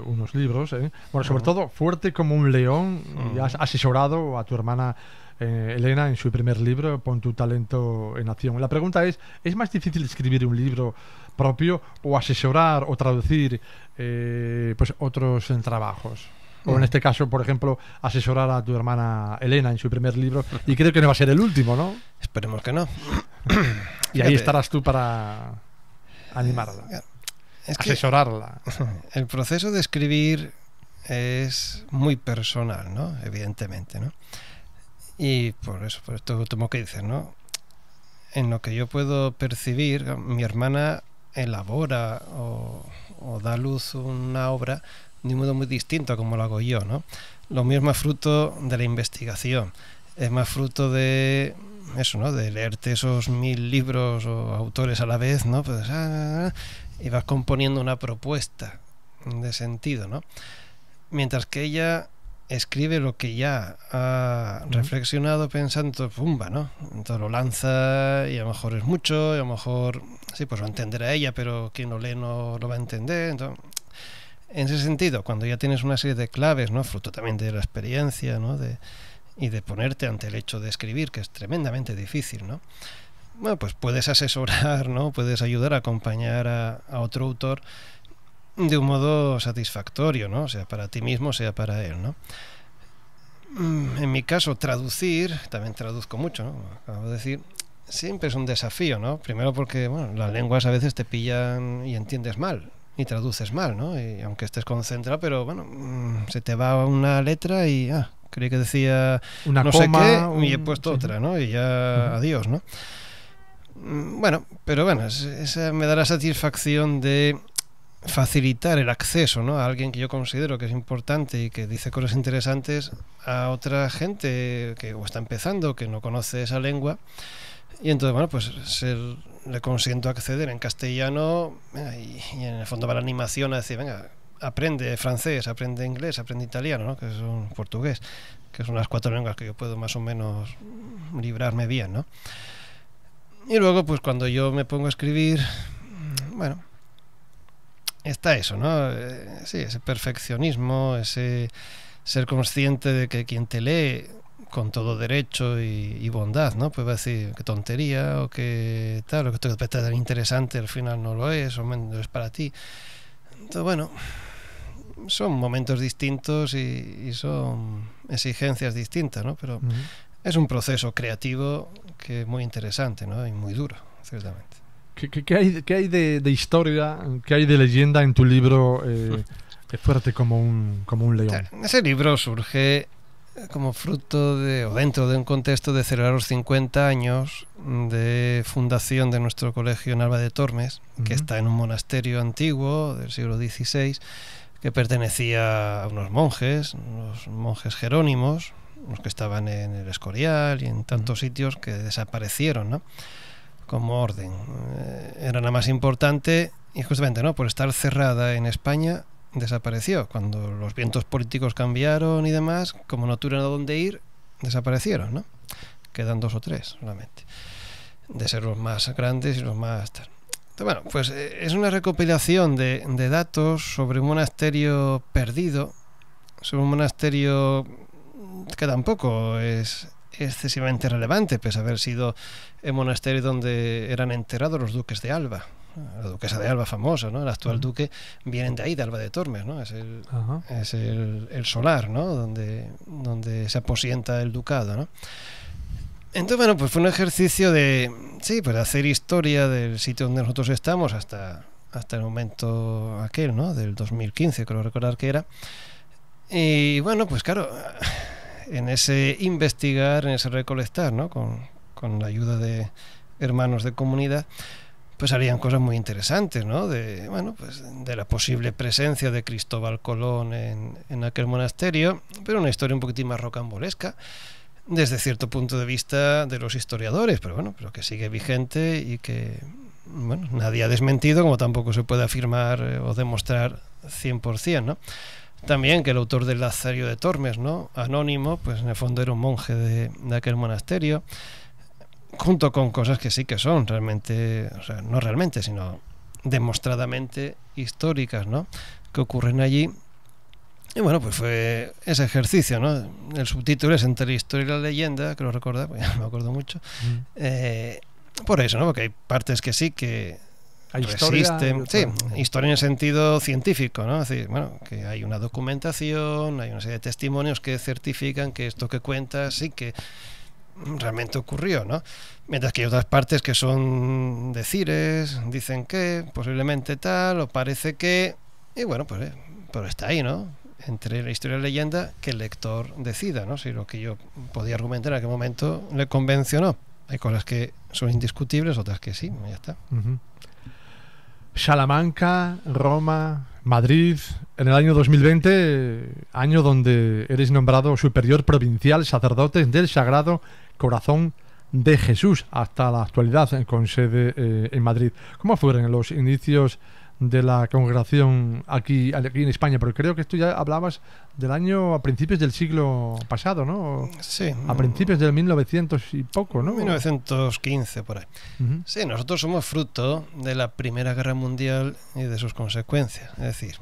unos libros, ¿eh? Bueno, sobre todo Fuerte como un león, y has asesorado a tu hermana Elena en su primer libro, Pon tu talento en acción. La pregunta ¿es más difícil escribir un libro propio o asesorar o traducir pues otros trabajos? O en este caso, por ejemplo, asesorar a tu hermana Elena en su primer libro, y creo que no va a ser el último, ¿no? Esperemos que no. Y ahí estarás tú para animarla, asesorarla. El proceso de escribir es muy personal, ¿no? Evidentemente, ¿no? Y por esto último que dices, ¿no? En lo que yo puedo percibir, mi hermana elabora o da luz una obra de un modo muy distinto a como lo hago yo, ¿no? Lo mío es más fruto de la investigación, es más fruto de eso, ¿no? De leerte esos 1000 libros o autores a la vez, ¿no? Pues, y vas componiendo una propuesta de sentido, ¿no? Mientras que ella escribe lo que ya ha reflexionado pensando, pumba, ¿no? Entonces lo lanza y a lo mejor es mucho, y a lo mejor sí, pues lo entenderá ella, pero quien lo lee no lo va a entender. Entonces, en ese sentido, cuando ya tienes una serie de claves, ¿no? Fruto también de la experiencia, ¿no? Y de ponerte ante el hecho de escribir, que es tremendamente difícil, ¿no? Bueno, pues puedes asesorar, ¿no? Puedes ayudar a acompañar a otro autor de un modo satisfactorio, ¿no? Sea para ti mismo, sea para él, ¿no? En mi caso, traducir, también traduzco mucho, ¿no? Acabo de decir, siempre es un desafío, ¿no? Primero porque, bueno, las lenguas a veces te pillan y entiendes mal, y traduces mal, ¿no? Y aunque estés concentrado, pero bueno, se te va una letra y, creí que decía una no coma, sé qué, y he puesto otra, ¿no? Y ya, adiós, ¿no? Bueno, pero bueno, esa me da la satisfacción de facilitar el acceso, ¿no? A alguien que yo considero que es importante y que dice cosas interesantes a otra gente que o está empezando, que no conoce esa lengua, y entonces, bueno, pues le consiento acceder en castellano y en el fondo va la animación a decir, venga, aprende francés, aprende inglés, aprende italiano, ¿no? Que es un portugués, que son las 4 lenguas que yo puedo más o menos librarme bien, ¿no? Y luego, pues cuando yo me pongo a escribir, bueno, está eso, ¿no? Sí, ese perfeccionismo, ese ser consciente de que quien te lee con todo derecho y bondad, ¿no? Pues va a decir qué tontería o que tal, o que esto que te tan interesante al final no lo es, o no es para ti. Entonces, bueno, son momentos distintos y son exigencias distintas, ¿no? Pero es un proceso creativo que es muy interesante, ¿no? Y muy duro, ciertamente. ¿Qué hay de historia, qué hay de leyenda en tu libro Fuerte como un león? Ese libro surge como fruto o dentro de un contexto de celebrar los 50 años de fundación de nuestro colegio en Alba de Tormes, que está en un monasterio antiguo del siglo XVI, que pertenecía a unos monjes jerónimos, los que estaban en el Escorial y en tantos sitios que desaparecieron, ¿no? Como orden. Era la más importante y justamente, ¿no? Por estar cerrada en España desapareció. Cuando los vientos políticos cambiaron y demás, como no tuvieron a dónde ir, desaparecieron, ¿no? Quedan 2 o 3 solamente, de ser los más grandes y los más... Entonces, bueno, pues es una recopilación de datos sobre un monasterio perdido, sobre un monasterio que tampoco es excesivamente relevante, pese a haber sido el monasterio donde eran enterrados los duques de Alba. La duquesa de Alba famosa, ¿no? El actual duque vienen de ahí, de Alba de Tormes, ¿no? Es el solar, ¿no? Donde se aposienta el ducado, ¿no? Entonces, bueno, pues fue un ejercicio de hacer historia del sitio donde nosotros estamos hasta el momento aquel, ¿no? Del 2015, creo recordar que era. Y bueno, pues claro, en ese investigar, en ese recolectar, ¿no? Con la ayuda de hermanos de comunidad, pues harían cosas muy interesantes, ¿no? De la posible presencia de Cristóbal Colón en aquel monasterio, pero una historia un poquitín más rocambolesca desde cierto punto de vista de los historiadores, pero que sigue vigente y que, bueno, nadie ha desmentido, como tampoco se puede afirmar o demostrar 100%, ¿no? También que el autor del Lazario de Tormes, ¿no? Anónimo, pues en el fondo era un monje de aquel monasterio, junto con cosas que sí que son realmente, o sea, no realmente, sino demostradamente históricas, ¿no? Que ocurren allí. Y bueno, pues fue ese ejercicio, ¿no? El subtítulo es Entre la historia y la leyenda, creo recordar, pues ya me acuerdo mucho. Por eso, ¿no? Porque hay partes que sí que ¿Hay resisten, historia? historia en el sentido científico, ¿no? Es decir, bueno, que hay una documentación, hay una serie de testimonios que certifican que esto que cuentas sí que realmente ocurrió, ¿no? Mientras que hay otras partes que son decires, dicen que posiblemente tal, o parece que, y bueno, pues está ahí, ¿no? entre la historia y la leyenda que el lector decida, ¿no? Si lo que yo podía argumentar en aquel momento le convence o no. Hay cosas que son indiscutibles, otras que sí, ya está. Salamanca, Roma, Madrid, en el año 2020, año donde eres nombrado superior provincial sacerdote del Sagrado Corazón de Jesús hasta la actualidad, con sede en Madrid. ¿Cómo fueron los inicios de la congregación aquí en España? Porque creo que tú ya hablabas del año a principios del siglo pasado, ¿no? Sí. A principios del 1900 y poco, ¿no? 1915, por ahí. Sí, nosotros somos fruto de la Primera Guerra Mundial y de sus consecuencias. Es decir,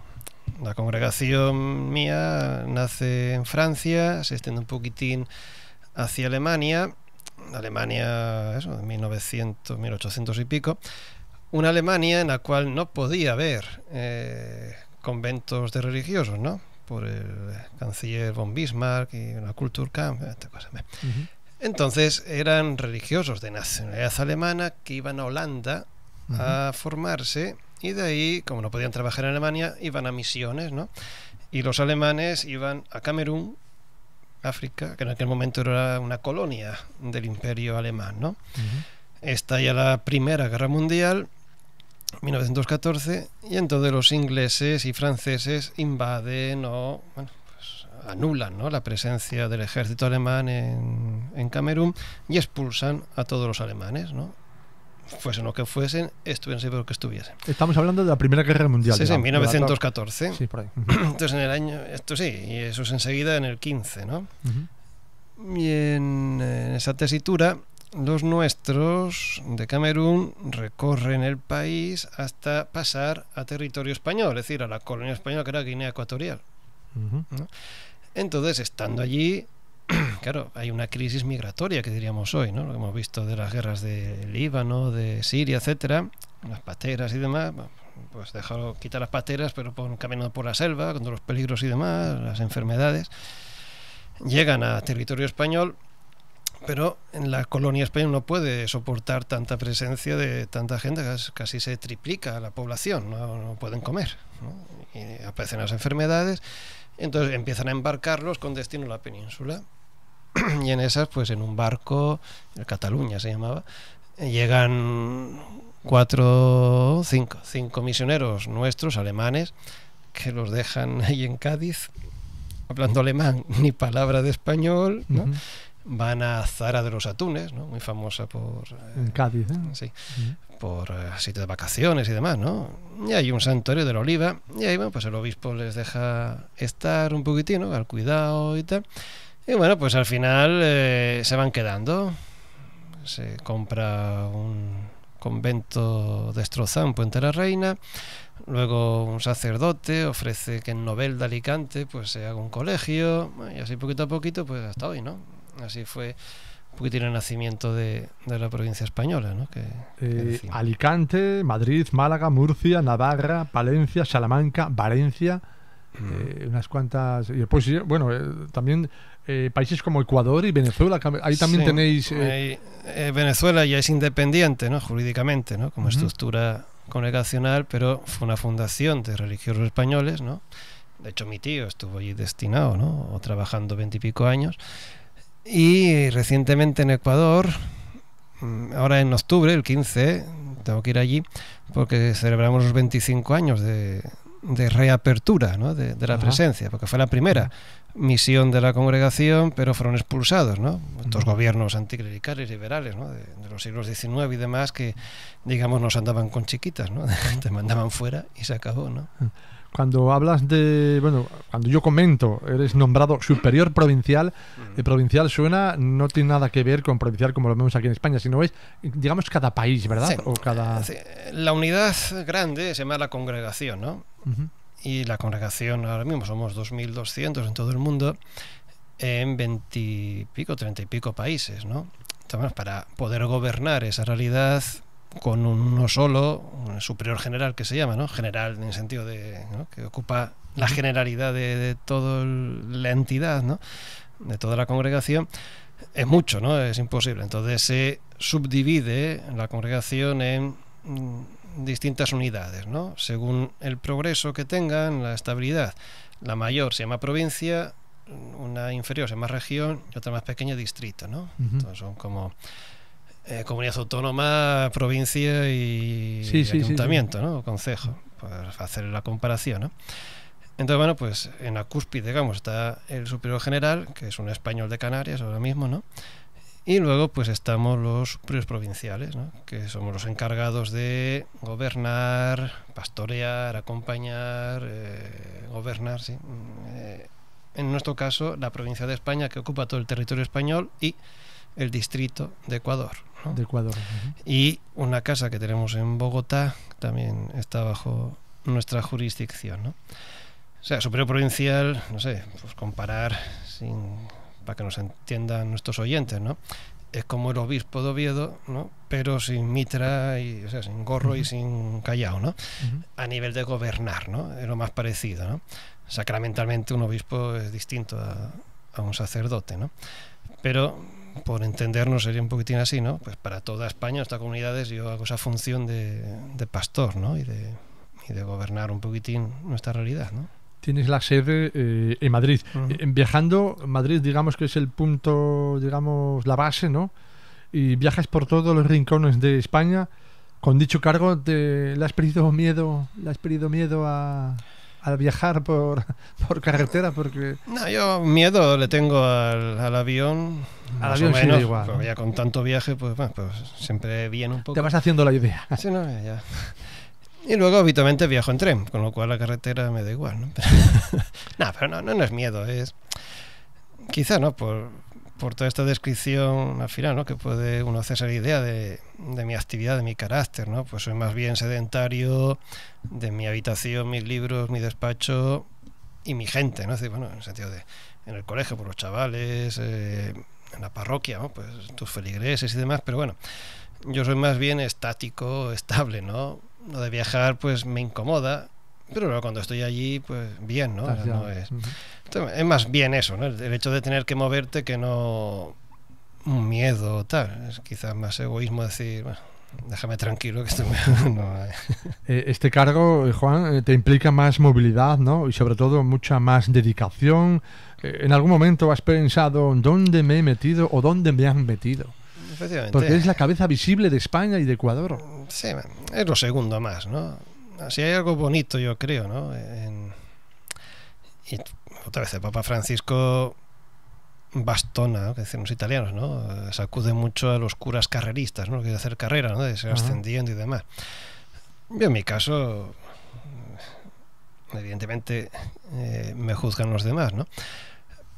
la congregación mía nace en Francia, se extiende un poquitín hacia Alemania, eso, de 1900, 1800 y pico. Una Alemania en la cual no podía haber conventos de religiosos, ¿no? Por el canciller von Bismarck y la Kulturkampf, esta cosa. Entonces eran religiosos de nacionalidad alemana que iban a Holanda a formarse, y de ahí, como no podían trabajar en Alemania, iban a misiones, ¿no? Y los alemanes iban a Camerún, África, que en aquel momento era una colonia del Imperio Alemán, ¿no? Estalla la Primera Guerra Mundial, 1914, y entonces los ingleses y franceses invaden o anulan, ¿no?, la presencia del ejército alemán en Camerún y expulsan a todos los alemanes, ¿no? Fuesen lo que fuesen, estuviesen por lo que estuviesen. Estamos hablando de la Primera Guerra Mundial. Sí, en 1914. Sí, por ahí. Entonces en el año, esto sí, y eso es enseguida en el 15, ¿no? Y en esa tesitura, los nuestros de Camerún recorren el país hasta pasar a territorio español, es decir, a la colonia española que era Guinea Ecuatorial, ¿no? Entonces, estando allí, claro, hay una crisis migratoria, que diríamos hoy, ¿no? Lo que hemos visto de las guerras de Líbano, de Siria, etcétera, las pateras y demás. Pues quitar las pateras, pero caminando por la selva, con todos los peligros y demás, las enfermedades. Llegan a territorio español, pero en la colonia española no puede soportar tanta presencia de tanta gente, casi se triplica la población, no pueden comer, ¿no? Y aparecen las enfermedades, entonces empiezan a embarcarlos con destino a la península. Y en esas, pues en un barco, el Cataluña se llamaba, llegan 5 misioneros nuestros, alemanes, que los dejan ahí en Cádiz, hablando alemán, ni palabra de español, ¿no? Van a Zara de los Atunes, ¿no? Muy famosa por... en Cádiz, ¿eh? Sí, por sitio de vacaciones y demás, ¿no? Y hay un santuario de la Oliva, y ahí, bueno, pues el obispo les deja estar un poquitín, ¿no?, al cuidado y tal. Y bueno, pues al final se van quedando. Se compra un convento destrozado en Puente de la Reina. Luego un sacerdote ofrece que en Novelda, Alicante, pues se haga un colegio. Y así poquito a poquito, pues hasta hoy, ¿no? Así fue un poquitín el nacimiento de la provincia española, ¿no? Alicante, Madrid, Málaga, Murcia, Navarra, Palencia, Salamanca, Valencia, unas cuantas. Y después, bueno, también países como Ecuador y Venezuela. Ahí también tenéis. Venezuela ya es independiente, ¿no?, jurídicamente, ¿no?, como estructura congregacional, pero fue una fundación de religiosos españoles, ¿no? De hecho, mi tío estuvo allí destinado, ¿no?, o trabajando 20 y pico años. Y recientemente en Ecuador, ahora en octubre, el 15, tengo que ir allí porque celebramos los 25 años de reapertura, ¿no?, de la presencia, porque fue la primera misión de la congregación, pero fueron expulsados, ¿no?, estos gobiernos anticlericales, liberales, ¿no?, de los siglos XIX y demás, que, digamos, nos andaban con chiquitas, ¿no? Te mandaban fuera y se acabó, ¿no? Cuando hablas de... Bueno, cuando yo comento, eres nombrado superior provincial, provincial suena, no tiene nada que ver con provincial como lo vemos aquí en España, sino es, digamos, cada país, ¿verdad? Sí. O cada... Sí. La unidad grande se llama la congregación, ¿no? Y la congregación, ahora mismo somos 2.200 en todo el mundo, en 20 y pico, 30 y pico países, ¿no? Entonces, para poder gobernar esa realidad con uno solo, un superior general que se llama, ¿no? General en el sentido de, ¿no?, que ocupa la generalidad de toda la entidad, ¿no?, de toda la congregación, es mucho, ¿no? Es imposible. Entonces se subdivide la congregación en distintas unidades, ¿no? Según el progreso que tengan, la estabilidad. La mayor se llama provincia, una inferior se llama región y otra más pequeña distrito, ¿no? Entonces son como comunidad autónoma, provincia y ayuntamiento, ¿no? O concejo, para hacer la comparación, ¿no? Entonces, bueno, pues en la cúspide, digamos, está el superior general, que es un español de Canarias ahora mismo, ¿no? Y luego pues estamos los superiores provinciales, ¿no? Que somos los encargados de gobernar, pastorear, acompañar, gobernar, sí. En nuestro caso, la provincia de España, que ocupa todo el territorio español, y el distrito de Ecuador, ¿no? De Ecuador. Y una casa que tenemos en Bogotá también está bajo nuestra jurisdicción, ¿no? O sea, superior provincial, no sé, pues comparar para que nos entiendan nuestros oyentes, ¿no? Es como el obispo de Oviedo, ¿no? Pero sin mitra, y, o sea, sin gorro y sin callao, ¿no? A nivel de gobernar, ¿no? Es lo más parecido, ¿no? Sacramentalmente un obispo es distinto a un sacerdote, ¿no? Pero por entendernos sería un poquitín así, ¿no? Pues para toda España, estas comunidades, yo hago esa función de pastor, ¿no? Y de gobernar un poquitín nuestra realidad, ¿no? Tienes la sede en Madrid. Viajando, Madrid, digamos que es el punto, digamos, la base, ¿no? Y viajas por todos los rincones de España. Con dicho cargo, ¿le has perdido miedo a viajar por carretera? Porque no, yo miedo le tengo al avión. Al avión sí, igual, pero ya con tanto viaje, pues, bueno, pues siempre viene un poco. Te vas haciendo la idea. Sí, no, ya. Y luego habitualmente viajo en tren, con lo cual la carretera me da igual, ¿no? Pero no es miedo, es quizá, ¿no? Por toda esta descripción al final, ¿no? Que puede uno hacerse la idea de mi actividad, de mi carácter, ¿no? Pues soy más bien sedentario, de mi habitación, mis libros, mi despacho y mi gente, ¿no? Es decir, bueno, en el sentido de en el colegio, por los chavales, en la parroquia, ¿no? Pues tus feligreses y demás, pero bueno, yo soy más bien estático, estable, ¿no? Lo de viajar pues me incomoda, pero luego cuando estoy allí pues bien, ¿no? No es, entonces, es más bien eso, ¿no? El hecho de tener que moverte que no un miedo tal, es quizás más egoísmo decir, bueno, déjame tranquilo que esto no. Este cargo, Juan, te implica más movilidad, ¿no? Y sobre todo mucha más dedicación. ¿En algún momento has pensado dónde me he metido o dónde me han metido? Porque es la cabeza visible de España y de Ecuador. Sí, es lo segundo más, ¿no? Si hay algo bonito, yo creo, ¿no? Y otra vez el Papa Francisco bastona, ¿no? Que dicen los italianos, ¿no? Sacude mucho a los curas carreristas, ¿no? Que de hacer carrera, ¿no? De ser ascendiendo y demás. Yo en mi caso, evidentemente, me juzgan los demás, ¿no?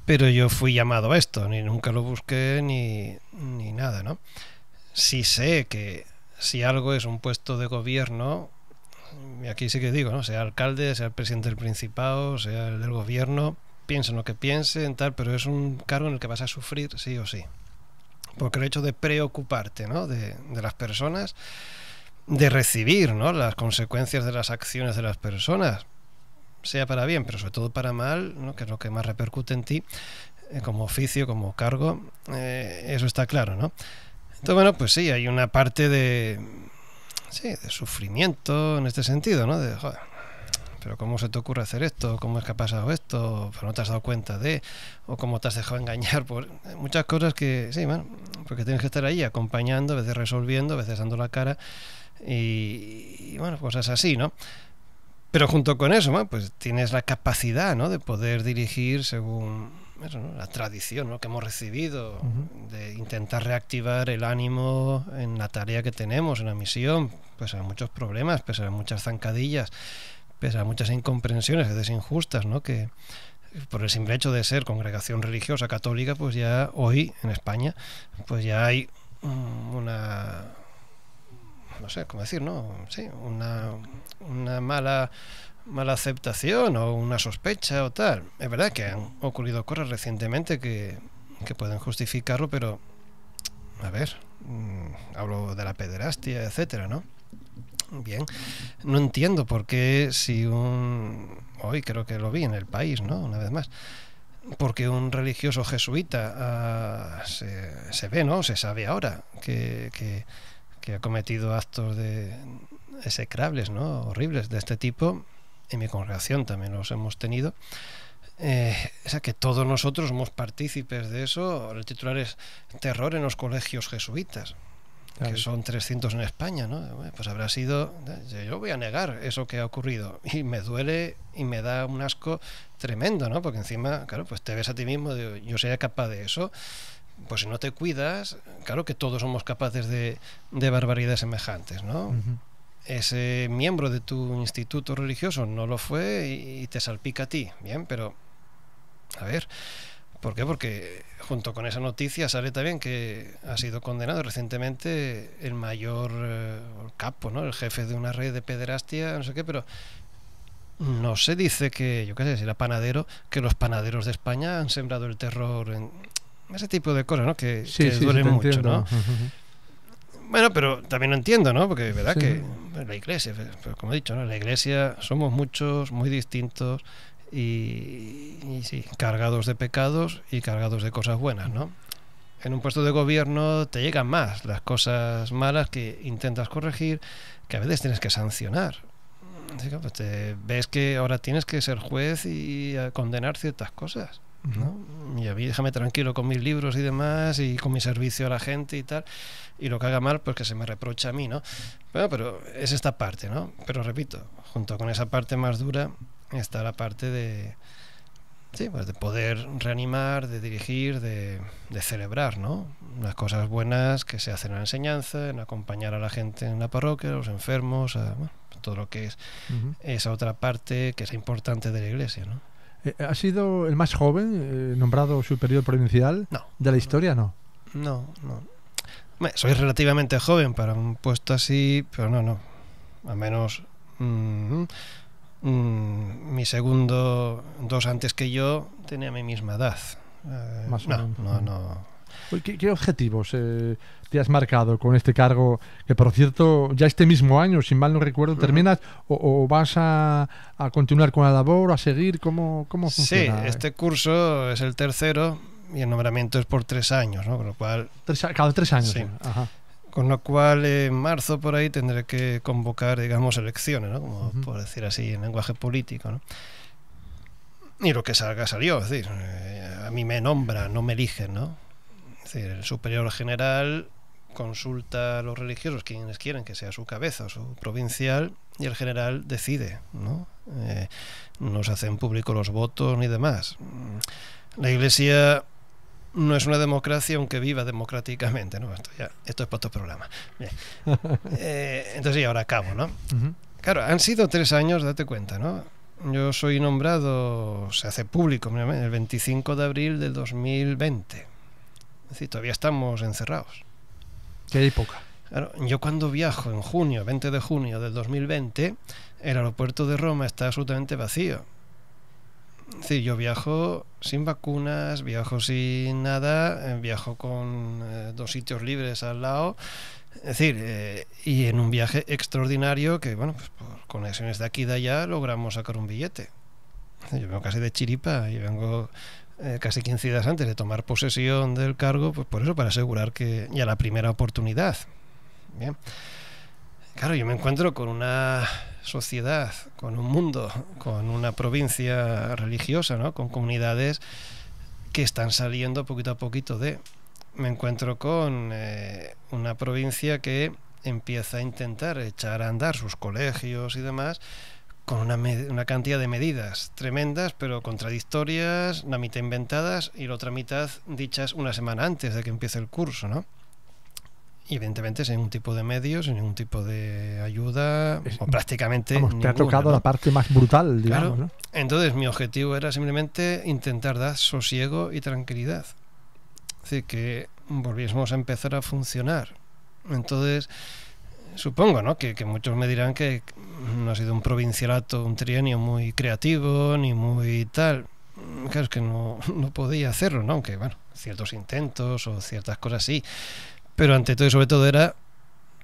Pero yo fui llamado a esto, ni nunca lo busqué ni nada, ¿no? Sí sé que si algo es un puesto de gobierno, y aquí sí que digo, ¿no? Sea alcalde, sea el presidente del Principado, sea el del gobierno, piensen lo que piensen, tal, pero es un cargo en el que vas a sufrir sí o sí. Porque el hecho de preocuparte, ¿no? de las personas, de recibir, ¿no? Las consecuencias de las acciones de las personas, sea para bien, pero sobre todo para mal, ¿no? Que es lo que más repercute en ti, como oficio, como cargo, eso está claro, ¿no? Entonces, bueno, pues sí, hay una parte de sufrimiento en este sentido, ¿no? De, joder, pero ¿cómo se te ocurre hacer esto? ¿Cómo es que ha pasado esto? ¿Pero no te has dado cuenta de? ¿O cómo te has dejado engañar por muchas cosas que, sí, bueno, porque tienes que estar ahí acompañando, a veces resolviendo, a veces dando la cara y bueno, cosas así, ¿no? Pero junto con eso, ¿no? Pues tienes la capacidad, ¿no? De poder dirigir según eso, ¿no? La tradición, ¿no? Que hemos recibido, de intentar reactivar el ánimo en la tarea que tenemos, en la misión, pese a muchos problemas, pese a muchas zancadillas, pese a muchas incomprensiones, a veces injustas, ¿no? Que por el simple hecho de ser congregación religiosa católica, pues ya hoy en España, pues ya hay una, no sé cómo decir, ¿no? Sí, una mala aceptación o una sospecha o tal. Es verdad que han ocurrido cosas recientemente que pueden justificarlo, pero a ver, hablo de la pederastia, etcétera, ¿no? Bien, no entiendo por qué si hoy creo que lo vi en El País, ¿no? Una vez más, porque un religioso jesuita se ve, ¿no? Se sabe ahora que que ha cometido actos execrables, ¿no? Horribles de este tipo. En mi congregación también los hemos tenido. O sea, que todos nosotros somos partícipes de eso. El titular es Terror en los colegios jesuitas, que son 300 en España, ¿no? Pues habrá sido... Yo voy a negar eso que ha ocurrido, y me duele y me da un asco tremendo, ¿no? Porque encima, claro, pues te ves a ti mismo, yo sería capaz de eso. Pues si no te cuidas, claro que todos somos capaces de barbaridades semejantes, ¿no? Ese miembro de tu instituto religioso no lo fue y te salpica a ti, bien, pero a ver, ¿por qué? Porque junto con esa noticia sale también que ha sido condenado recientemente el mayor capo, ¿no? El jefe de una red de pederastia, no sé qué, pero no se dice que, yo qué sé, si era panadero, que los panaderos de España han sembrado el terror en ese tipo de cosas, ¿no? Que duelen mucho, entiendo, ¿no? Bueno, pero también lo entiendo, ¿no? Porque verdad que la iglesia, pues como he dicho, ¿no? La iglesia somos muchos, muy distintos y sí, cargados de pecados y cargados de cosas buenas, ¿no? En un puesto de gobierno te llegan más las cosas malas que intentas corregir, que a veces tienes que sancionar. Así que pues ves que ahora tienes que ser juez y condenar ciertas cosas, ¿no? Y a mí déjame tranquilo con mis libros y demás, y con mi servicio a la gente y tal, y lo que haga mal pues que se me reprocha a mí, ¿no? Bueno, pero es esta parte, ¿no? Pero repito, junto con esa parte más dura está la parte de pues de poder reanimar, de dirigir, de celebrar, ¿no? Las cosas buenas que se hacen en la enseñanza, en acompañar a la gente en la parroquia, a los enfermos, bueno, todo lo que es esa otra parte que es importante de la iglesia, ¿no? ¿Ha sido el más joven nombrado superior provincial de la historia? No. Bueno, soy relativamente joven para un puesto así, pero no. Al menos mi segundo, 2 antes que yo, tenía mi misma edad. Más o menos. No. ¿Qué objetivos te has marcado con este cargo? Que por cierto, ya este mismo año, si mal no recuerdo, terminas o vas a continuar con la labor, a seguir, ¿cómo funciona? Sí, este curso es el tercero y el nombramiento es por 3 años, ¿no? Con lo cual... Cada 3 años. Sí. Ajá. Con lo cual en marzo por ahí tendré que convocar, digamos, elecciones, ¿no? Como por decir así en lenguaje político, ¿no? Y lo que salga salió, es decir, a mí me nombran, no me eligen, ¿no? Es decir, el superior general consulta a los religiosos quienes quieren que sea su cabeza o su provincial, y el general decide, ¿no? No se hacen públicos los votos ni demás. La iglesia no es una democracia, aunque viva democráticamente, ¿no? Esto es para otro programa. Bien. Entonces sí, ahora acabo, ¿no? Claro, han sido 3 años, date cuenta, ¿no? Yo soy nombrado, se hace público, el 25 de abril del 2020. Es decir, todavía estamos encerrados. ¿Qué época? Claro, yo cuando viajo en junio, 20 de junio del 2020, el aeropuerto de Roma está absolutamente vacío. Es decir, yo viajo sin vacunas, viajo sin nada, viajo con 2 sitios libres al lado. Es decir, y en un viaje extraordinario que, bueno, pues por conexiones de aquí y de allá logramos sacar un billete. Yo vengo casi de chiripa y vengo casi 15 días antes de tomar posesión del cargo, pues por eso, para asegurar que ya la primera oportunidad. Bien. Claro, yo me encuentro con una sociedad, con un mundo, con una provincia religiosa, ¿no? Con comunidades que están saliendo poquito a poquito me encuentro con una provincia que empieza a intentar echar a andar sus colegios y demás con una cantidad de medidas tremendas, pero contradictorias, la mitad inventadas y la otra mitad dichas una semana antes de que empiece el curso, ¿no? Y evidentemente sin ningún tipo de medios, sin ningún tipo de ayuda, o prácticamente ninguna, te ha tocado, ¿no? La parte más brutal, digamos, claro, ¿no? Entonces mi objetivo era simplemente intentar dar sosiego y tranquilidad. Es decir, que volviésemos a empezar a funcionar. Entonces, supongo, ¿no? que muchos me dirán que no ha sido un provincialato, un trienio muy creativo, ni muy tal. Claro, es que no podía hacerlo, ¿no? Aunque, bueno, ciertos intentos o ciertas cosas sí. Pero ante todo y sobre todo era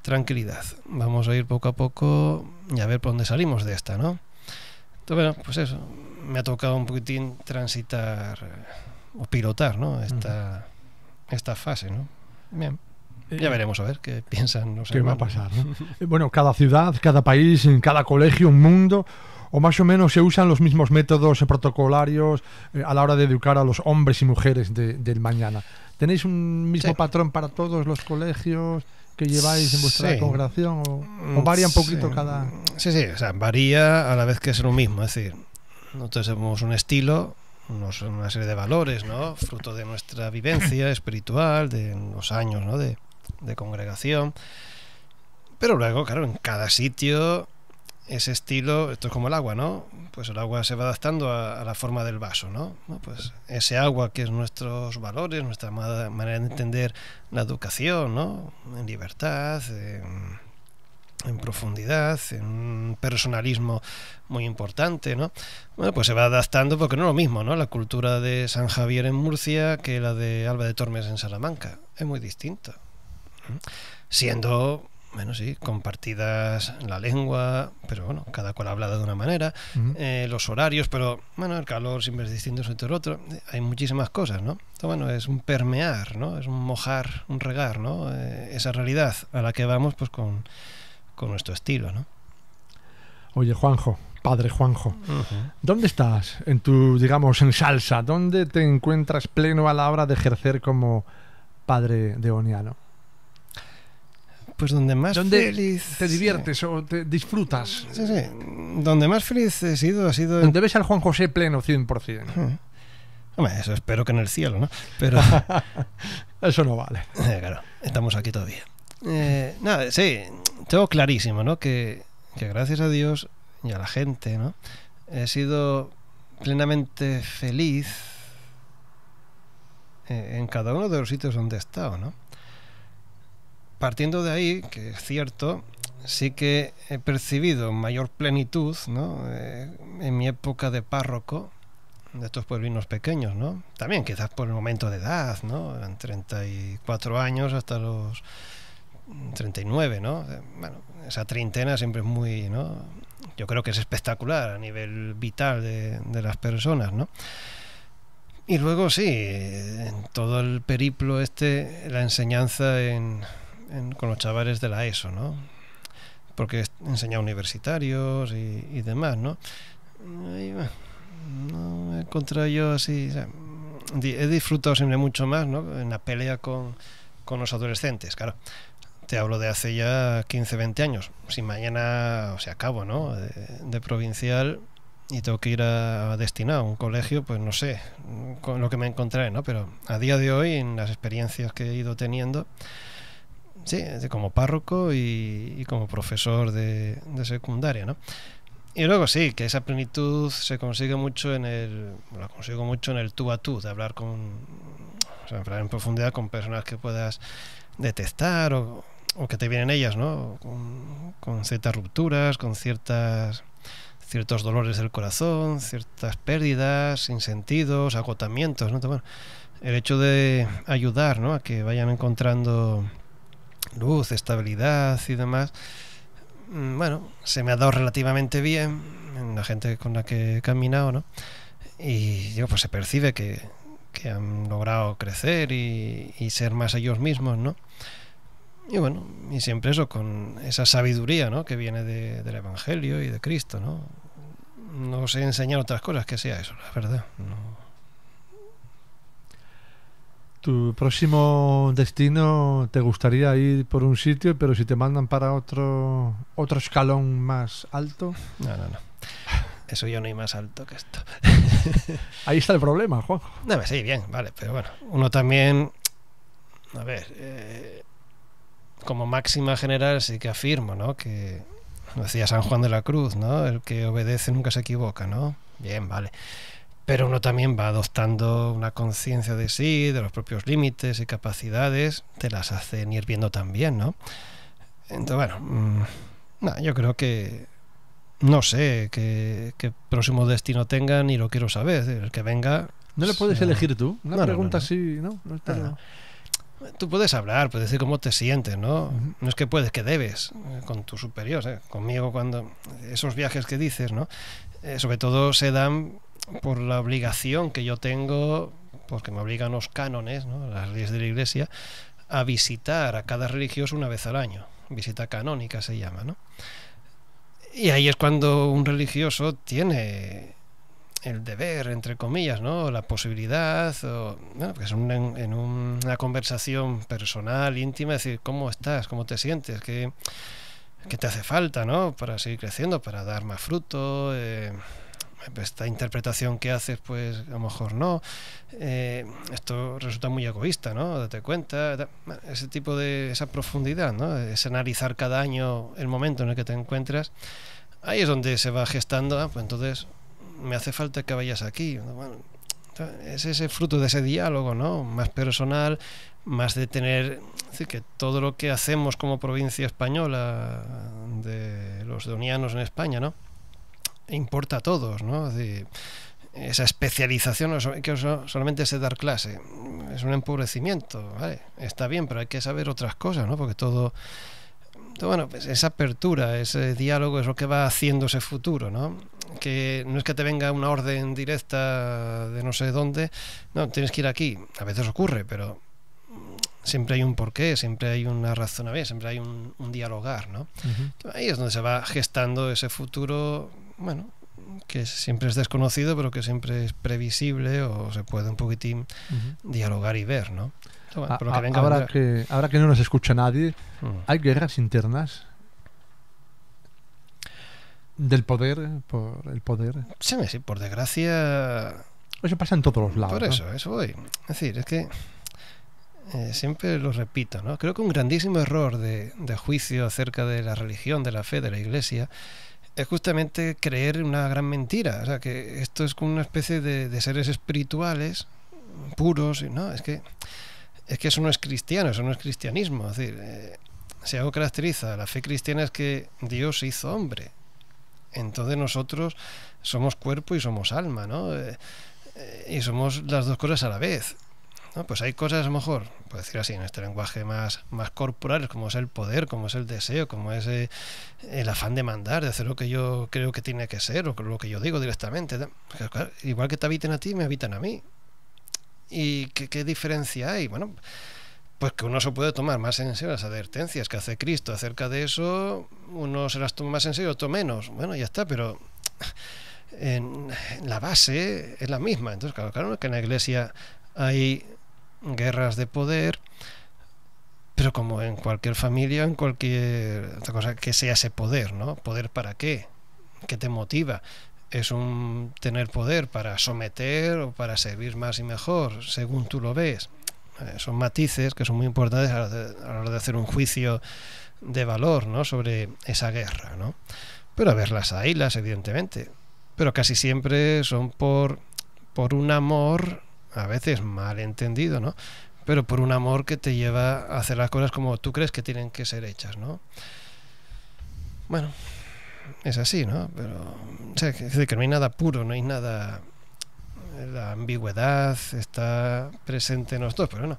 tranquilidad. Vamos a ir poco a poco y a ver por dónde salimos de esta, ¿no? Entonces, bueno, pues eso. Me ha tocado un poquitín transitar o pilotar, ¿no? Esta fase, ¿no? Bien. Ya veremos a ver qué piensan los ¿Qué va a hermanos. pasar, ¿no? Bueno, cada ciudad, cada país, en cada colegio, un mundo, o más o menos se usan los mismos métodos protocolarios a la hora de educar a los hombres y mujeres del mañana. ¿Tenéis un mismo Sí. patrón para todos los colegios que lleváis en vuestra Sí. congregación? ¿O varía un poquito Sí. cada...? Sí, sí, o sea, varía a la vez que es lo mismo. Es decir, nosotros tenemos un estilo, una serie de valores, ¿no? Fruto de nuestra vivencia espiritual, de los años, ¿no? de congregación. Pero luego, claro, en cada sitio ese estilo, esto es como el agua, ¿no? Pues el agua se va adaptando a la forma del vaso, ¿no? Pues ese agua que es nuestros valores, nuestra manera de entender la educación, ¿no? En libertad, en profundidad, en un personalismo muy importante, ¿no? Bueno, pues se va adaptando porque no es lo mismo, ¿no? La cultura de San Javier en Murcia que la de Alba de Tormes en Salamanca. Es muy distinta. Siendo, bueno, sí, compartidas la lengua, pero bueno, cada cual habla de una manera, los horarios, pero bueno, el calor siempre es distinto entre el otro. Hay muchísimas cosas, ¿no? Entonces, bueno, es un permear, ¿no? Es un mojar, un regar, ¿no? Esa realidad a la que vamos, pues con nuestro estilo, ¿no? Oye, Juanjo, padre Juanjo, ¿dónde estás en tu, digamos, en salsa? ¿Dónde te encuentras pleno a la hora de ejercer como padre deoniano? Pues donde más ¿Dónde feliz te diviertes o te disfrutas? Sí, sí. Donde más feliz he sido ha sido ¿Dónde ves al Juan José pleno 100%? Hombre, eso espero que en el cielo, ¿no? Pero Eso no vale. claro, estamos aquí todavía. Nada, sí, tengo clarísimo, ¿no? Que gracias a Dios y a la gente, ¿no? He sido plenamente feliz en cada uno de los sitios donde he estado, ¿no? Partiendo de ahí, que es cierto, sí que he percibido mayor plenitud, ¿no? En mi época de párroco de estos pueblinos pequeños, ¿no? También quizás por el momento de edad, ¿no? Eran 34 años hasta los 39, ¿no? Bueno, esa treintena siempre es muy, ¿no? Yo creo que es espectacular a nivel vital de las personas, ¿no? Y luego sí, en todo el periplo la enseñanza con los chavales de la ESO, ¿no? Porque he enseñado universitarios y demás, ¿no? Y, bueno, no me he encontrado yo así, o sea, he disfrutado siempre mucho más, ¿no? En la pelea con los adolescentes, claro. Te hablo de hace ya 15, 20 años. Si mañana, o sea, acabo, ¿no? De provincial y tengo que ir a destinar a un colegio, pues no sé con lo que me encontraré, ¿no? Pero a día de hoy, en las experiencias que he ido teniendo, sí, como párroco y como profesor de secundaria, ¿no? Y luego sí, que esa plenitud se consigue mucho la consigo mucho en el tú a tú, de hablar o sea, hablar en profundidad con personas que puedas detectar o que te vienen ellas, ¿no? Con ciertas rupturas, con ciertos dolores del corazón, ciertas pérdidas, sinsentidos, agotamientos, ¿no? Bueno, el hecho de ayudar, ¿no? A que vayan encontrando luz, estabilidad y demás, bueno, se me ha dado relativamente bien en la gente con la que he caminado, ¿no? Y digo, pues se percibe que han logrado crecer y ser más ellos mismos, ¿no? Y bueno, y siempre eso, con esa sabiduría, ¿no? Que viene del Evangelio y de Cristo, ¿no? No sé enseñar otras cosas que sea eso, la verdad. No. ¿Tu próximo destino te gustaría ir por un sitio, pero si te mandan para otro escalón más alto? No. Eso yo no hay más alto que esto. Ahí está el problema, Juanjo. No, sí, bien, vale, pero bueno, uno también, a ver, como máxima general sí que afirmo, ¿no? Que lo decía San Juan de la Cruz, ¿no? El que obedece nunca se equivoca, ¿no? Bien, vale. Pero uno también va adoptando una conciencia de sí, de los propios límites y capacidades, te las hacen ir viendo también, ¿no? Entonces, bueno, yo creo que no sé qué próximo destino tenga, ni lo quiero saber. El que venga... ¿No le puedes elegir tú? Una pregunta no. así, ¿no? Tú puedes hablar, puedes decir cómo te sientes, ¿no? No es que puedes, que debes, con tu superior, conmigo cuando... Esos viajes que dices, ¿no? Sobre todo se dan por la obligación que yo tengo, porque me obligan los cánones, ¿no? Las leyes de la Iglesia, a visitar a cada religioso una vez al año. Visita canónica se llama, ¿no? Y ahí es cuando un religioso tiene el deber, entre comillas, ¿no? La posibilidad, o, bueno, pues en una conversación personal, íntima, decir, ¿cómo estás? ¿Cómo te sientes? ¿Qué te hace falta, ¿no? Para seguir creciendo, para dar más fruto. Esta interpretación que haces, pues a lo mejor no. Esto resulta muy egoísta, ¿no? Date cuenta. Ese tipo de esa profundidad, ¿no? Es analizar cada año el momento en el que te encuentras. Ahí es donde se va gestando. Pues entonces me hace falta que vayas aquí. Bueno, es ese fruto de ese diálogo, ¿no? Más personal, más de tener, es decir, que todo lo que hacemos como provincia española de los donianos en España, ¿no? Importa a todos, ¿no? Es decir, esa especialización que solamente es dar clase, es un empobrecimiento, ¿vale? Está bien, pero hay que saber otras cosas, ¿no? Porque todo bueno, pues esa apertura, ese diálogo es lo que va haciendo ese futuro, ¿no? Que no es que te venga una orden directa de no sé dónde, no, tienes que ir aquí. A veces ocurre, pero siempre hay un porqué, siempre hay una razonabilidad, siempre hay un dialogar, ¿no? Ahí es donde se va gestando ese futuro, bueno, que siempre es desconocido, pero que siempre es previsible o se puede un poquitín dialogar y ver, ¿no? Bueno, ahora que no nos escucha nadie, ¿hay guerras internas del poder por el poder? Sí, por desgracia. Eso pasa en todos los lados. Por eso voy. Es decir, es que siempre lo repito, ¿no? Creo que un grandísimo error de juicio acerca de la religión, de la fe, de la Iglesia, es justamente creer una gran mentira. O sea, que esto es como una especie de seres espirituales puros, ¿no? Es que eso no es cristiano, eso no es cristianismo. Es decir, si algo caracteriza a la fe cristiana es que Dios se hizo hombre. Entonces nosotros somos cuerpo y somos alma, ¿no? Y somos las dos cosas a la vez, ¿no? Pues hay cosas, a lo mejor, por decir así, en este lenguaje más corporal, como es el poder, como es el deseo, como es el afán de mandar, de hacer lo que yo creo que tiene que ser, o lo que yo digo directamente. Claro, igual que te habiten a ti, me habitan a mí. ¿Y qué diferencia hay? Bueno, pues que uno se puede tomar más en serio las advertencias que hace Cristo acerca de eso, uno se las toma más en serio, otro menos. Bueno, ya está, pero en la base es la misma. Entonces, claro que en la Iglesia hay guerras de poder, pero como en cualquier familia, en cualquier otra cosa que sea ese poder, ¿no? ¿Poder para qué? ¿Qué te motiva? ¿Es un tener poder para someter o para servir más y mejor, según tú lo ves? Son matices que son muy importantes a la hora de hacer un juicio de valor, ¿no? Sobre esa guerra, ¿no? Pero a ver, las haylas, evidentemente, pero casi siempre son por un amor, a veces mal entendido, ¿no? Pero por un amor que te lleva a hacer las cosas como tú crees que tienen que ser hechas, ¿no? Bueno, es así, ¿no? Pero o sea, que no hay nada puro, no hay nada. La ambigüedad está presente en nosotros, pero no.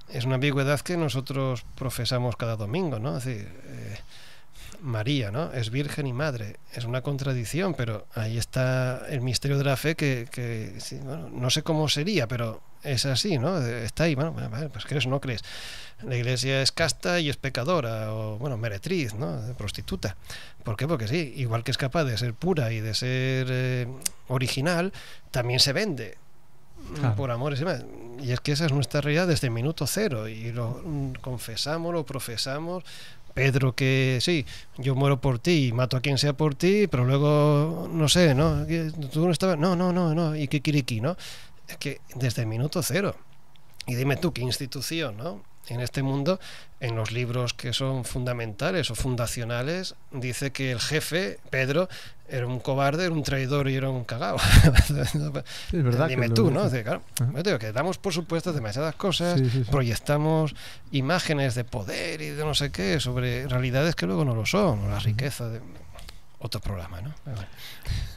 Es una ambigüedad que nosotros profesamos cada domingo, ¿no? Es decir, María, ¿no? Es virgen y madre. Es una contradicción, pero ahí está el misterio de la fe que sí, bueno, no sé cómo sería, pero es así, ¿no? Está ahí, bueno, pues crees o no crees. La Iglesia es casta y es pecadora, o bueno, meretriz, ¿no? Prostituta. ¿Por qué? Porque sí, igual que es capaz de ser pura y de ser original, también se vende. Claro. Por amor y demás. Y es que esa es nuestra realidad desde el minuto cero, y lo confesamos, lo profesamos. Pedro, que sí, yo muero por ti y mato a quien sea por ti, pero luego, no sé, ¿no? Tú no estabas, no, y kikiriki, ¿no? Es que desde el minuto cero. Y dime tú, ¿qué institución, ¿no? En este mundo, en los libros que son fundamentales o fundacionales, dice que el jefe, Pedro, era un cobarde, era un traidor y era un cagao. Sí, es verdad. Dime tú, ¿no? Claro, digo que damos por supuesto demasiadas cosas, sí. Proyectamos imágenes de poder y de no sé qué sobre realidades que luego no lo son, o la riqueza de otro programa, ¿no? Bueno.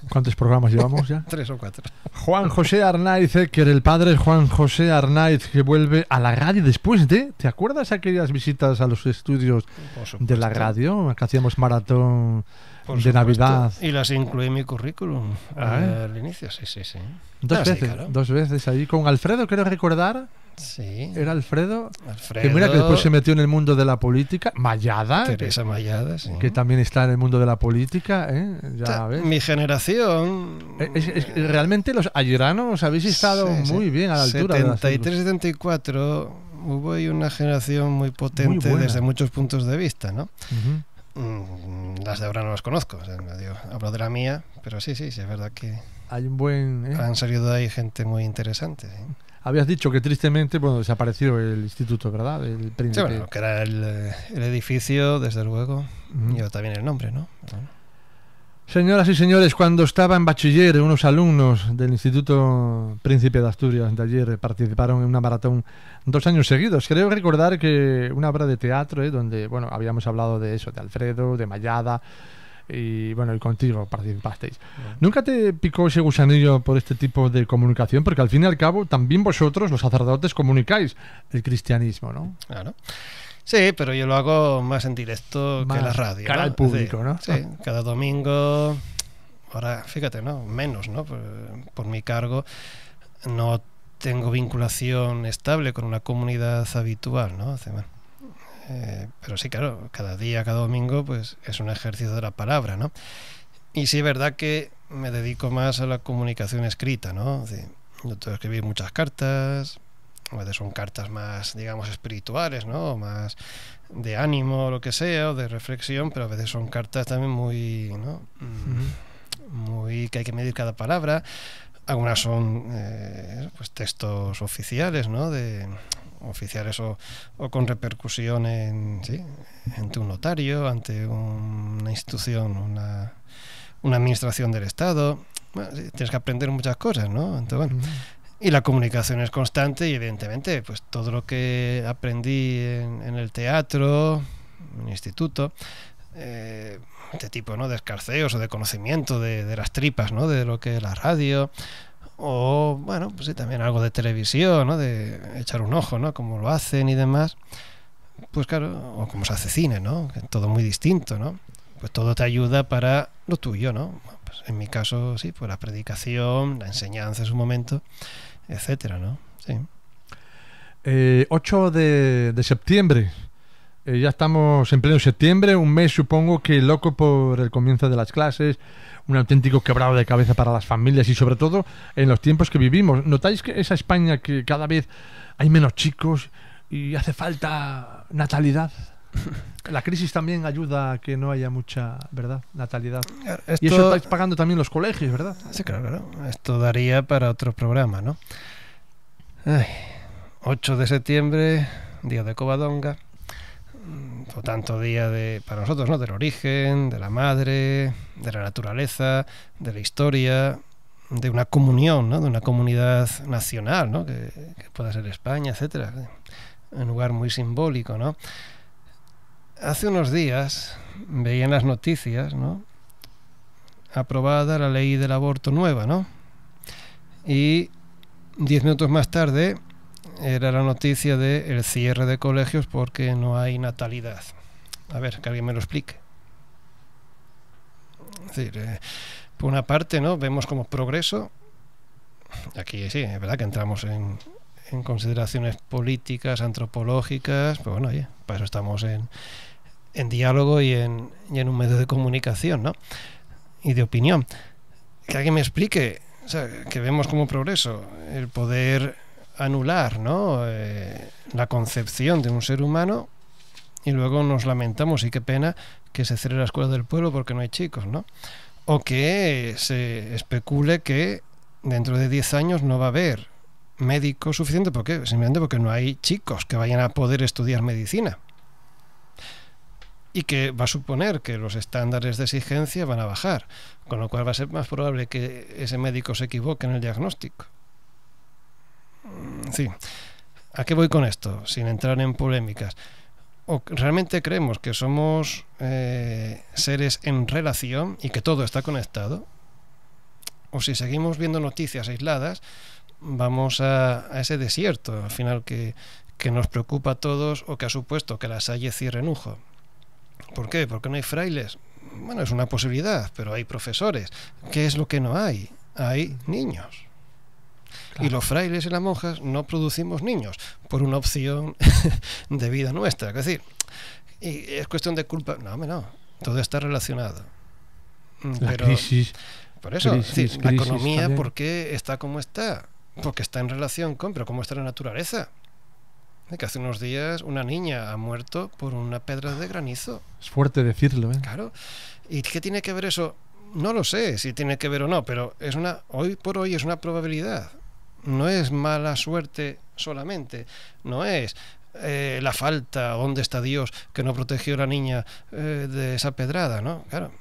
¿Cuántos programas llevamos ya? 3 o 4. Juan José Arnaiz, que era el padre Juan José Arnaiz, que vuelve a la radio después de... ¿Te acuerdas aquellas visitas a los estudios de la radio? Que hacíamos maratón de Navidad. Y las incluí en mi currículum al inicio, sí. Dos veces ahí con Alfredo, quiero recordar. Sí. ¿Era Alfredo? Alfredo. Que mira que después se metió en el mundo de la política. Mayada. Teresa Mayada, sí. Que también está en el mundo de la política, ¿eh? Ya ves. Mi generación. Realmente los ayeranos habéis estado muy bien a la altura. 73-74 hubo ahí una generación muy potente desde muchos puntos de vista, ¿no? Las de ahora no las conozco, o sea, hablo de la mía, pero sí, es verdad que hay un buen... han salido de ahí gente muy interesante. ¿Sí? Habías dicho que tristemente desapareció el instituto, ¿verdad? El Príncipe. Sí, bueno, que era el edificio, desde luego, y también el nombre, ¿no? Bueno. Señoras y señores, cuando estaba en bachiller, unos alumnos del Instituto Príncipe de Asturias de ayer participaron en una maratón 2 años seguidos. Creo recordar que una obra de teatro, donde habíamos hablado de eso, de Alfredo, de Mayada, y contigo participasteis. ¿Nunca te picó ese gusanillo por este tipo de comunicación? Porque al fin y al cabo, también vosotros, los sacerdotes, comunicáis el cristianismo, ¿no? Claro. Sí, pero yo lo hago más en directo que en la radio. Cara al público, ¿no? Sí, cada domingo. Ahora, fíjate, ¿no? Menos, ¿no? Por mi cargo no tengo vinculación estable con una comunidad habitual, ¿no? Pero sí, claro, cada día, cada domingo, pues es un ejercicio de la palabra, ¿no? Y sí es verdad que me dedico más a la comunicación escrita, ¿no? Yo tengo que escribir muchas cartas. A veces son cartas más, digamos, espirituales, ¿no? Más de ánimo, lo que sea, o de reflexión, pero a veces son cartas también muy, ¿no? Muy que hay que medir cada palabra. Algunas son pues textos oficiales, ¿no? Oficiales o con repercusión ante un notario, ante una institución, una administración del Estado. Bueno, sí, tienes que aprender muchas cosas, ¿no? Entonces, bueno. Y la comunicación es constante y evidentemente pues todo lo que aprendí en el teatro, en el instituto, de tipo, ¿no? De escarceos o de conocimiento de las tripas, ¿no? De lo que es la radio, o bueno, pues sí, también algo de televisión, ¿no? De echar un ojo, ¿no? Cómo lo hacen y demás, pues claro, o cómo se hace cine, ¿no? Que todo muy distinto, ¿no? Pues todo te ayuda para lo tuyo, ¿no? Pues en mi caso, sí, pues la predicación, la enseñanza en su momento, etcétera, ¿no? Sí. 8 de septiembre. Ya estamos en pleno septiembre, un mes supongo que loco por el comienzo de las clases, un auténtico quebrado de cabeza para las familias y sobre todo en los tiempos que vivimos. ¿Notáis que esa España que cada vez hay menos chicos y hace falta natalidad? La crisis también ayuda a que no haya mucha, ¿verdad? Natalidad. Y eso estáis pagando también los colegios, ¿verdad? Sí, claro. Esto daría para otro programa, ¿no? 8 de septiembre, día de Covadonga. Por tanto, día para nosotros, ¿no? Del origen, de la madre, de la naturaleza, de la historia, de una comunión, ¿no? De una comunidad nacional, ¿no? Que pueda ser España, etcétera. Un lugar muy simbólico, ¿no? Hace unos días veía en las noticias, ¿no? Aprobada la ley del aborto nueva, ¿no? Y 10 minutos más tarde era la noticia de el cierre de colegios porque no hay natalidad. A ver, que alguien me lo explique. Es decir, por una parte, ¿no? Vemos como progreso. Aquí sí, es verdad que entramos en consideraciones políticas, antropológicas, pero bueno, oye, para eso estamos en diálogo y en un medio de comunicación, ¿no? Y de opinión. Que alguien me explique, o sea, que vemos como progreso el poder anular, ¿no? La concepción de un ser humano y luego nos lamentamos, y qué pena que se cierre la escuela del pueblo porque no hay chicos, ¿no? O que se especule que dentro de 10 años no va a haber médicos suficientes, simplemente porque no hay chicos que vayan a poder estudiar medicina. Y que va a suponer que los estándares de exigencia van a bajar, con lo cual va a ser más probable que ese médico se equivoque en el diagnóstico. Sí. ¿A qué voy con esto? Sin entrar en polémicas. ¿O realmente creemos que somos seres en relación y que todo está conectado? O si seguimos viendo noticias aisladas, vamos a ese desierto, al final, que nos preocupa a todos, o que ha supuesto que la Salle cierre en Ujo. ¿Por qué? ¿Porque no hay frailes? Bueno, es una posibilidad, pero hay profesores. ¿Qué es lo que no hay? Hay niños. Y los frailes y las monjas no producimos niños por una opción de vida nuestra. Es decir, y es cuestión de culpa. No, hombre, no. Todo está relacionado. La crisis. Por eso, crisis, la economía, también. ¿por qué está como está? Porque está en relación con, pero ¿cómo está la naturaleza? Que hace unos días una niña ha muerto por una pedra de granizo. Es fuerte decirlo, ¿eh? Claro. ¿Y qué tiene que ver eso? No lo sé si tiene que ver o no, pero hoy por hoy es una probabilidad. No es mala suerte solamente, no es la falta, ¿dónde está Dios que no protegió a la niña de esa pedrada? ¿No? Claro,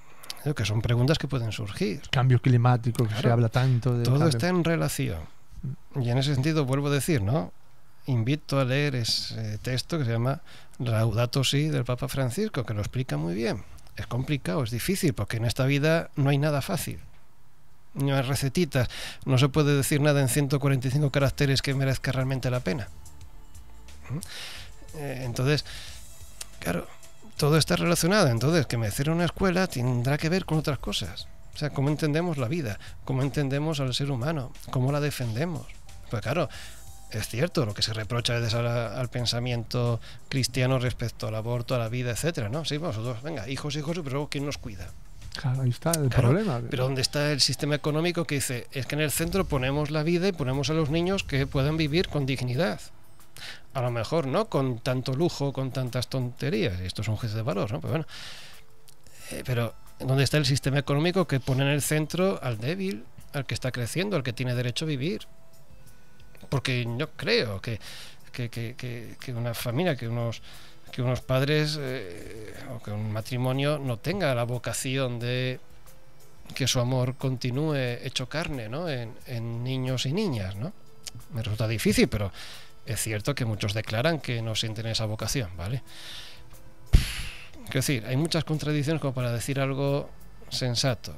creo que son preguntas que pueden surgir. Cambio climático, que se habla tanto de... Todo está en relación. Y en ese sentido vuelvo a decir, ¿no? Invito a leer ese texto que se llama Laudato Si del Papa Francisco, que lo explica muy bien. Es complicado, es difícil, porque en esta vida no hay nada fácil. No hay recetitas, no se puede decir nada en 145 caracteres que merezca realmente la pena. Entonces, claro, todo está relacionado. Entonces, que merecer una escuela tendrá que ver con otras cosas. O sea, cómo entendemos la vida, cómo entendemos al ser humano, cómo la defendemos. Pues claro, es cierto lo que se reprocha a veces al pensamiento cristiano respecto al aborto, a la vida, etcétera, ¿no? Sí, vosotros, venga, hijos, pero luego ¿quién nos cuida? Claro, ahí está el problema. Pero ¿dónde está el sistema económico que dice, es que en el centro ponemos la vida y ponemos a los niños que puedan vivir con dignidad? A lo mejor no con tanto lujo, con tantas tonterías, y esto es un juicio de valor, ¿no? Pero bueno, pero ¿dónde está el sistema económico que pone en el centro al débil, al que está creciendo, al que tiene derecho a vivir? Porque yo creo que una familia, que unos padres o que un matrimonio no tenga la vocación de que su amor continúe hecho carne, ¿no? en niños y niñas, ¿no? Me resulta difícil, pero es cierto que muchos declaran que no sienten esa vocación, ¿vale? Es decir, hay muchas contradicciones como para decir algo sensato.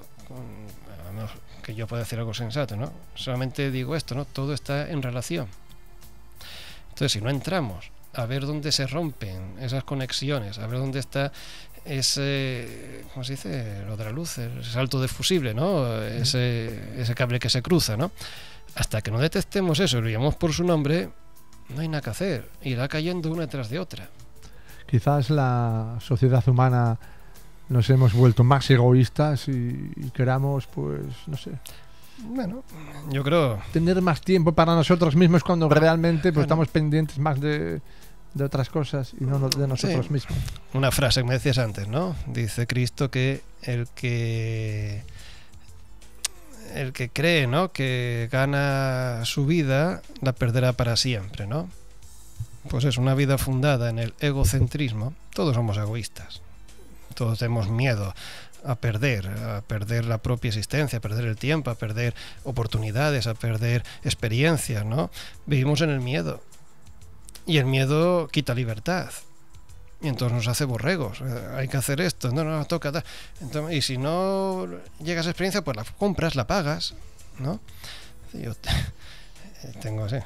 A menos que yo pueda decir algo sensato, ¿no? Solamente digo esto, ¿no? Todo está en relación. Entonces, si no entramos a ver dónde se rompen esas conexiones, a ver dónde está ese, ¿cómo se dice? Lo de la luz, el salto de fusible, ¿no? Ese cable que se cruza, ¿no? Hasta que no detectemos eso y lo llamamos por su nombre, no hay nada que hacer. Irá cayendo una tras de otra. Quizás la sociedad humana nos hemos vuelto más egoístas y queramos, pues, no sé, Bueno, yo creo... tener más tiempo para nosotros mismos cuando realmente pues, estamos pendientes más de otras cosas y no de nosotros mismos. Una frase que me decías antes, ¿no? Dice Cristo que el que cree, ¿no?, que gana su vida la perderá para siempre, ¿no? Pues es una vida fundada en el egocentrismo. Todos somos egoístas. Todos tenemos miedo a perder la propia existencia, a perder el tiempo, a perder oportunidades, a perder experiencias, ¿no? Vivimos en el miedo. Y el miedo quita libertad. Y entonces nos hace borregos. Hay que hacer esto, no toca tal. Entonces, y si no llega a esa experiencia, pues la compras, la pagas, ¿no? Yo tengo así,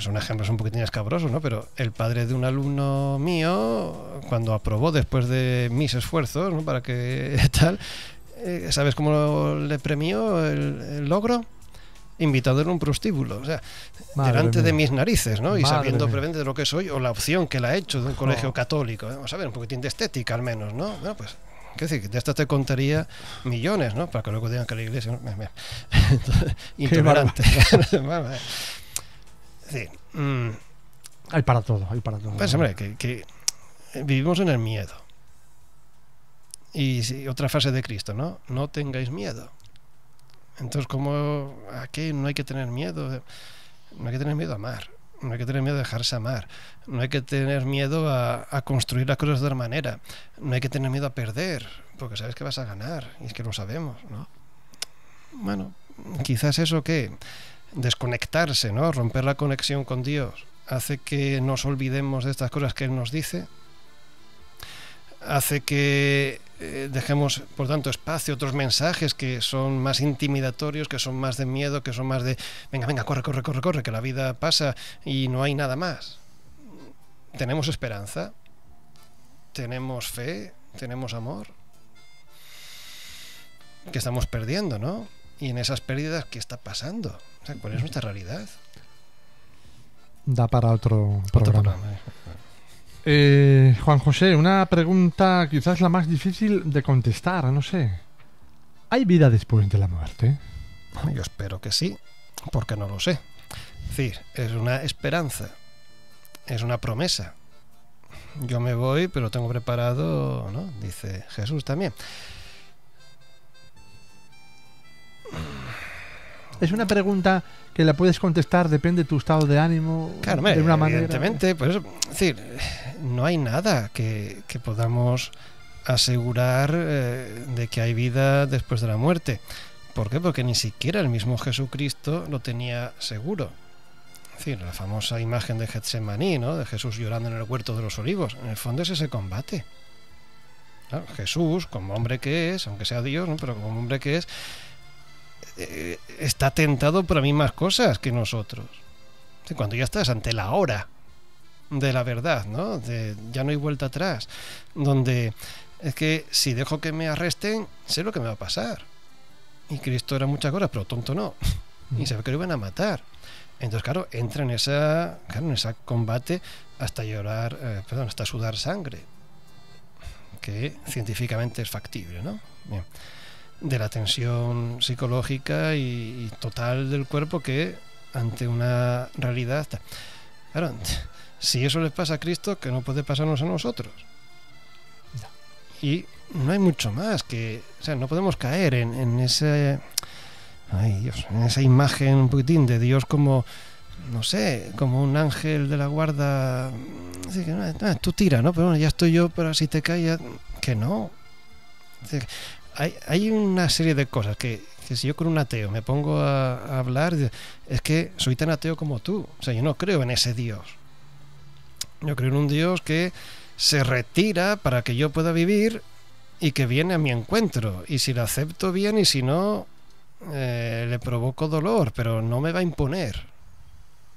son ejemplos un poquitín escabrosos, ¿no? Pero el padre de un alumno mío, cuando aprobó después de mis esfuerzos, ¿no?, para que tal, ¿sabes cómo le premió el logro? Invitado en un prostíbulo, o sea, delante de mis narices, ¿no? Y sabiendo previamente de lo que soy, o la opción que la ha hecho de un colegio católico, ¿eh? Vamos a ver, un poquitín de estética al menos, ¿no? Bueno, pues, ¿qué decir? De esta te contaría millones, ¿no? Para que luego digan que la iglesia, ¿no? Intolerante. Sí. Hay para todo, hay para todo. Pues, hombre, que vivimos en el miedo. Y sí, otra frase de Cristo, ¿no? No tengáis miedo. Entonces, ¿cómo? ¿A qué? No hay que tener miedo. No hay que tener miedo a amar. No hay que tener miedo a dejarse amar. No hay que tener miedo a construir las cosas de otra manera. No hay que tener miedo a perder, porque sabes que vas a ganar. Y es que lo sabemos, ¿no? Bueno, quizás eso que desconectarse, ¿no? Romper la conexión con Dios hace que nos olvidemos de estas cosas que Él nos dice. Hace que dejemos, por tanto, espacio a otros mensajes que son más intimidatorios, que son más de miedo, que son más de venga, corre, que la vida pasa y no hay nada más. Tenemos esperanza, tenemos fe, tenemos amor, que estamos perdiendo, ¿no? Y en esas pérdidas, ¿qué está pasando? O sea, ¿cuál es nuestra realidad? Da para otro Otro programa. Juan José, una pregunta quizás la más difícil de contestar, no sé. ¿Hay vida después de la muerte? Yo espero que sí, porque no lo sé. Es decir, es una esperanza, es una promesa. Yo me voy, pero tengo preparado, ¿no? Dice Jesús también. Es una pregunta que la puedes contestar, depende de tu estado de ánimo, Claro, de una manera. evidentemente, por eso, es decir, no hay nada que podamos asegurar de que hay vida después de la muerte. ¿Por qué? Porque ni siquiera el mismo Jesucristo lo tenía seguro. Es decir, la famosa imagen de Getsemaní, ¿no? De Jesús llorando en el huerto de los olivos. En el fondo es ese combate. Claro, Jesús, como hombre que es, aunque sea Dios, ¿no? Pero como hombre que es, está tentado por las mismas cosas que nosotros. Cuando ya estás ante la hora de la verdad, ¿no? Ya no hay vuelta atrás, donde es que si dejo que me arresten, sé lo que me va a pasar. Y Cristo era muchas cosas, pero tonto no. Y sabe que lo iban a matar. Entonces, claro, entra en ese combate hasta llorar, hasta sudar sangre, que científicamente es factible, ¿no? Bien. De la tensión psicológica y total del cuerpo que ante una realidad. Claro, si eso les pasa a Cristo, que no puede pasarnos a nosotros. Y no hay mucho más que, o sea, no podemos caer en ese, ay Dios, en esa imagen un poquitín de Dios como, no sé, como un ángel de la guarda. Así que, tú tira, ¿no? Pero bueno, ya estoy yo, pero si te cae, que no. Hay una serie de cosas que si yo con un ateo me pongo a hablar, es que soy tan ateo como tú. O sea, yo no creo en ese Dios. Yo creo en un Dios que se retira para que yo pueda vivir y que viene a mi encuentro. Y si lo acepto bien y si no, le provoco dolor, pero no me va a imponer.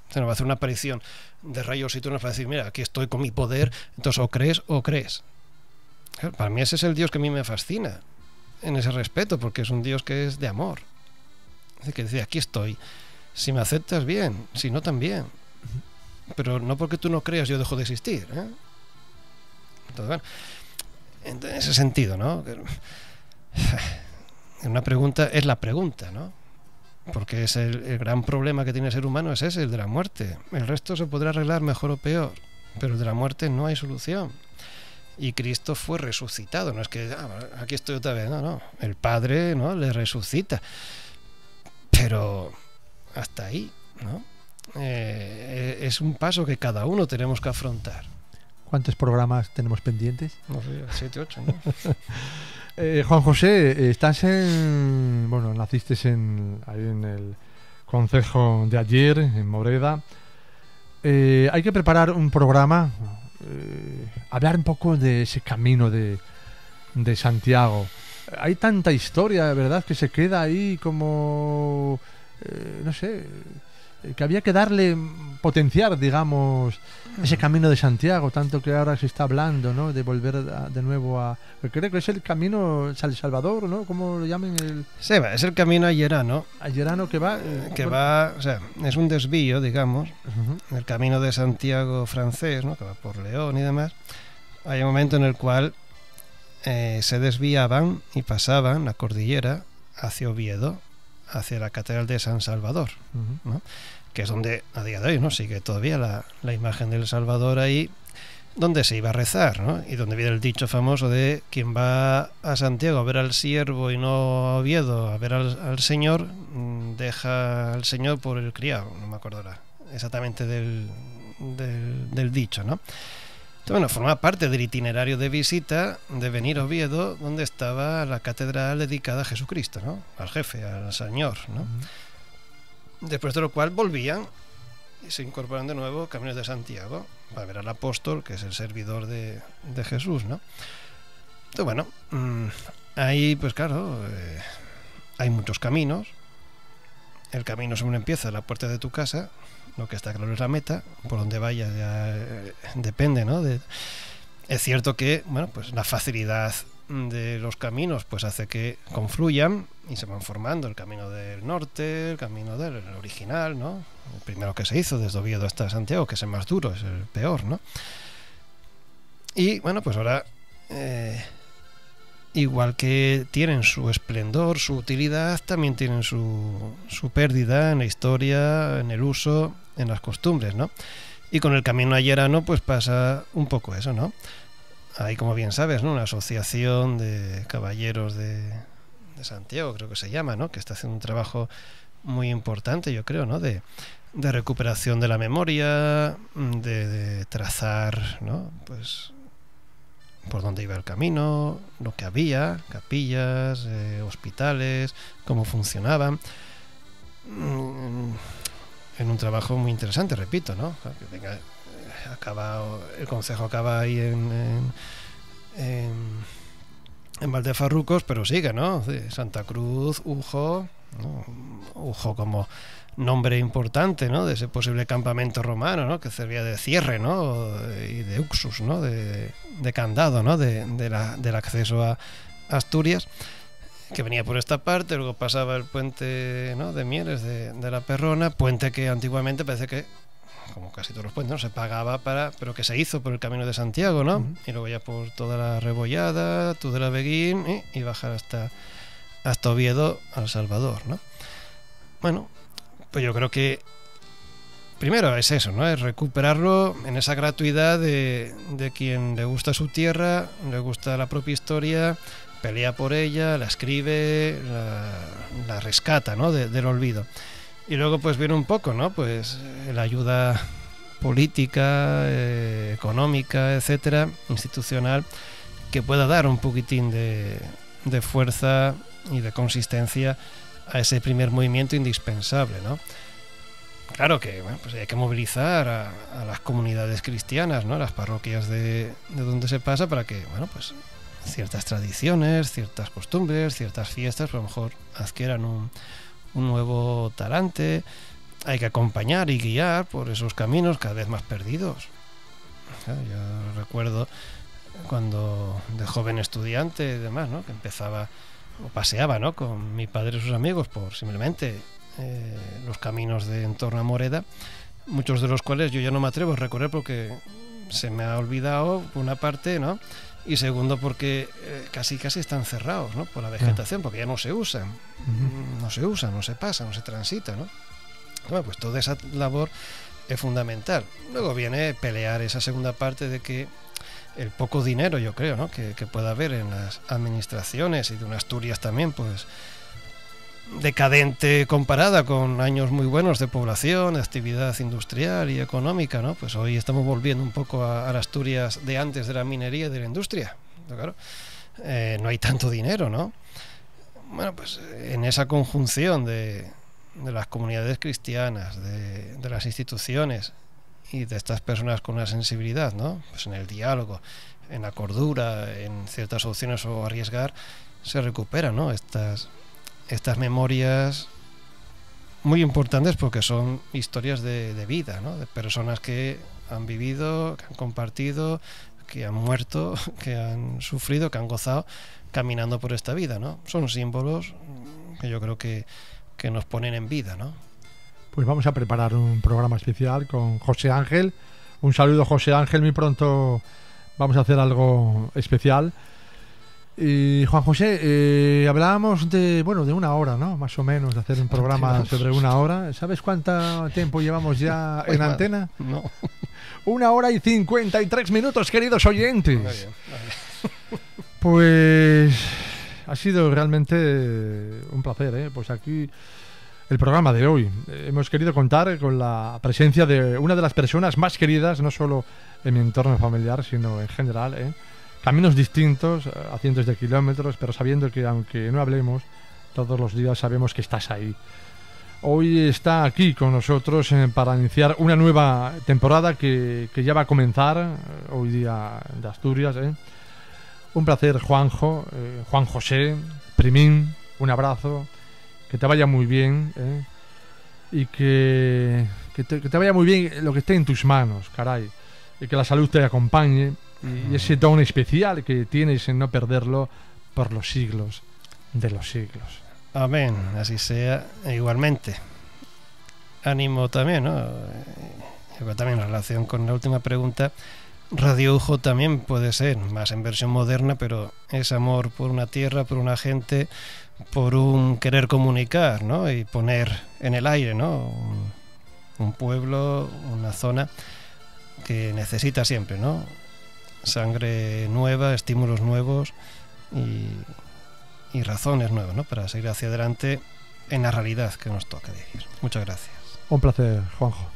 O sea, no va a hacer una aparición de rayos y truenos para decir, mira, aquí estoy con mi poder, entonces o crees o crees. Para mí ese es el Dios que a mí me fascina en ese respeto, porque es un Dios que es de amor. Es que dice, aquí estoy. Si me aceptas, bien. Si no, también. Pero no porque tú no creas yo dejo de existir, ¿eh? Entonces, bueno, en ese sentido, ¿no? Una pregunta es la pregunta, ¿no? Porque es el gran problema que tiene el ser humano es ese, el de la muerte. El resto se podrá arreglar mejor o peor, pero el de la muerte no hay solución. Y Cristo fue resucitado, no es que aquí estoy otra vez, no, el Padre, ¿no?, le resucita, pero hasta ahí, ¿no? Es un paso que cada uno tenemos que afrontar. ¿Cuántos programas tenemos pendientes? No sé, 7, 8, ¿no? Juan José, estás naciste ahí en el concejo de Ayer, en Moreda. Hay que preparar un programa, hablar un poco de ese camino de Santiago. Hay tanta historia, ¿verdad?, que se queda ahí como, no sé, que había que potenciar, digamos, ese camino de Santiago, tanto que ahora se está hablando, ¿no?, de volver de nuevo a... Creo que es el camino San Salvador, ¿no?, ¿cómo lo llaman? Sí, es el camino ayerano. Ayerano que va... o sea, es un desvío, digamos, del camino de Santiago francés, ¿no?, que va por León y demás. Hay un momento en el cual se desviaban y pasaban la cordillera hacia Oviedo, hacia la Catedral de San Salvador, ¿no?, que es donde a día de hoy, ¿no?, sigue todavía la imagen del Salvador ahí, donde se iba a rezar, ¿no?, y donde viene el dicho famoso de quien va a Santiago a ver al siervo y no a Oviedo a ver al Señor, deja al Señor por el criado, no me acuerdo ahora exactamente del dicho, ¿no? Entonces, bueno, forma parte del itinerario de visita de venir a Oviedo, donde estaba la catedral dedicada a Jesucristo, ¿no?, al jefe, al Señor, ¿no? Después de lo cual volvían y se incorporan de nuevo Caminos de Santiago para ver al apóstol, que es el servidor de Jesús, ¿no? Entonces, bueno, ahí, pues claro, hay muchos caminos. El camino según empieza a la puerta de tu casa, lo que está claro es la meta, por donde vayas ya depende, ¿no? Es cierto que, bueno, pues la facilidad de los caminos pues hace que confluyan y se van formando el camino del norte, el camino del original, ¿no? El primero que se hizo desde Oviedo hasta Santiago, que es el más duro, es el peor, ¿no? Y bueno, pues ahora igual que tienen su esplendor, su utilidad, también tienen su pérdida en la historia, en el uso, en las costumbres, ¿no? Y con el camino ayerano pues pasa un poco eso, ¿no? Hay, como bien sabes, ¿no?, una asociación de caballeros de Santiago, creo que se llama, ¿no?, que está haciendo un trabajo muy importante, yo creo, ¿no?, de recuperación de la memoria, de trazar, ¿no?, pues por dónde iba el camino, lo que había, capillas, hospitales, cómo funcionaban, en un trabajo muy interesante, repito, ¿no? El concejo acaba ahí en Valdefarrucos, pero sigue, ¿no? Santa Cruz, Ujo, ¿no? Ujo como nombre importante, ¿no?, de ese posible campamento romano, ¿no?, que servía de cierre, ¿no?, y de uxus, ¿no?, de candado, ¿no?, del acceso a Asturias, que venía por esta parte, luego pasaba el puente, ¿no?, de Mieres de la Perrona, puente que antiguamente parece que, como casi todos los puentes, ¿no?, se pagaba pero que se hizo por el Camino de Santiago, ¿no? Y luego ya por toda la Rebollada, Tudela Beguín, y bajar hasta Oviedo, al Salvador, ¿no? Bueno, pues yo creo que primero es eso, ¿no?, es recuperarlo en esa gratuidad de quien le gusta su tierra, le gusta la propia historia, pelea por ella, la escribe, la rescata, ¿no?, del olvido. Y luego pues viene un poco, ¿no?, pues la ayuda política, económica, etcétera, institucional, que pueda dar un poquitín de fuerza y de consistencia a ese primer movimiento indispensable, ¿no? Claro que, bueno, pues hay que movilizar a las comunidades cristianas, ¿no?, las parroquias de donde se pasa, para que, bueno, pues ciertas tradiciones, ciertas costumbres, ciertas fiestas, pues a lo mejor adquieran un nuevo talante. Hay que acompañar y guiar por esos caminos cada vez más perdidos. Yo recuerdo cuando de joven estudiante y demás, ¿no?, que empezaba o paseaba, ¿no?, con mi padre y sus amigos por simplemente los caminos de en torno a Moreda, muchos de los cuales yo ya no me atrevo a recorrer porque se me ha olvidado, por una parte, ¿no?, y segundo porque casi están cerrados, ¿no?, por la vegetación, porque ya no se usan, no se pasa, no se transita, ¿no? Bueno, pues toda esa labor es fundamental. Luego viene pelear esa segunda parte de que el poco dinero, yo creo, ¿no?, que pueda haber en las administraciones, y de una Asturias también, pues decadente comparada con años muy buenos de población, de actividad industrial y económica, ¿no? Pues hoy estamos volviendo un poco a las Asturias de antes de la minería y de la industria. Claro, no hay tanto dinero, ¿no? Bueno, pues en esa conjunción de las comunidades cristianas, de las instituciones y de estas personas con una sensibilidad, ¿no?, pues en el diálogo, en la cordura, en ciertas opciones o arriesgar, se recuperan, ¿no?, estas memorias muy importantes, porque son historias de vida, ¿no?, de personas que han vivido, que han compartido, que han muerto, que han sufrido, que han gozado caminando por esta vida, ¿no? Son símbolos que yo creo que nos ponen en vida, ¿no? Pues vamos a preparar un programa especial con José Ángel. Un saludo, José Ángel, muy pronto vamos a hacer algo especial. Y Juan José, hablábamos de una hora, ¿no?, más o menos, de hacer un programa sobre una hora. ¿Sabes cuánto tiempo llevamos ya en antena? No. 1 hora y 53 minutos, queridos oyentes. Muy bien. Pues ha sido realmente un placer, ¿eh? Pues aquí el programa de hoy. Hemos querido contar con la presencia de una de las personas más queridas, no solo en mi entorno familiar, sino en general, ¿eh? Caminos distintos, a cientos de kilómetros, pero sabiendo que aunque no hablemos, todos los días sabemos que estás ahí. Hoy está aquí con nosotros para iniciar una nueva temporada que ya va a comenzar hoy día de Asturias, ¿eh? Un placer, Juanjo, Juan José, Primín, un abrazo, que te vaya muy bien, ¿eh? Y que te vaya muy bien lo que esté en tus manos, caray, y que la salud te acompañe y ese don especial que tienes en no perderlo por los siglos de los siglos. Amén, así sea. Igualmente, ánimo también, ¿no? También en relación con la última pregunta, Radio UJO también puede ser, más en versión moderna, pero es amor por una tierra, por una gente, por un querer comunicar, ¿no? Y poner en el aire, ¿no? Un pueblo, una zona que necesita siempre, ¿no? Sangre nueva, estímulos nuevos y razones nuevas, ¿no? Para seguir hacia adelante en la realidad que nos toca vivir. Muchas gracias. Un placer, Juanjo.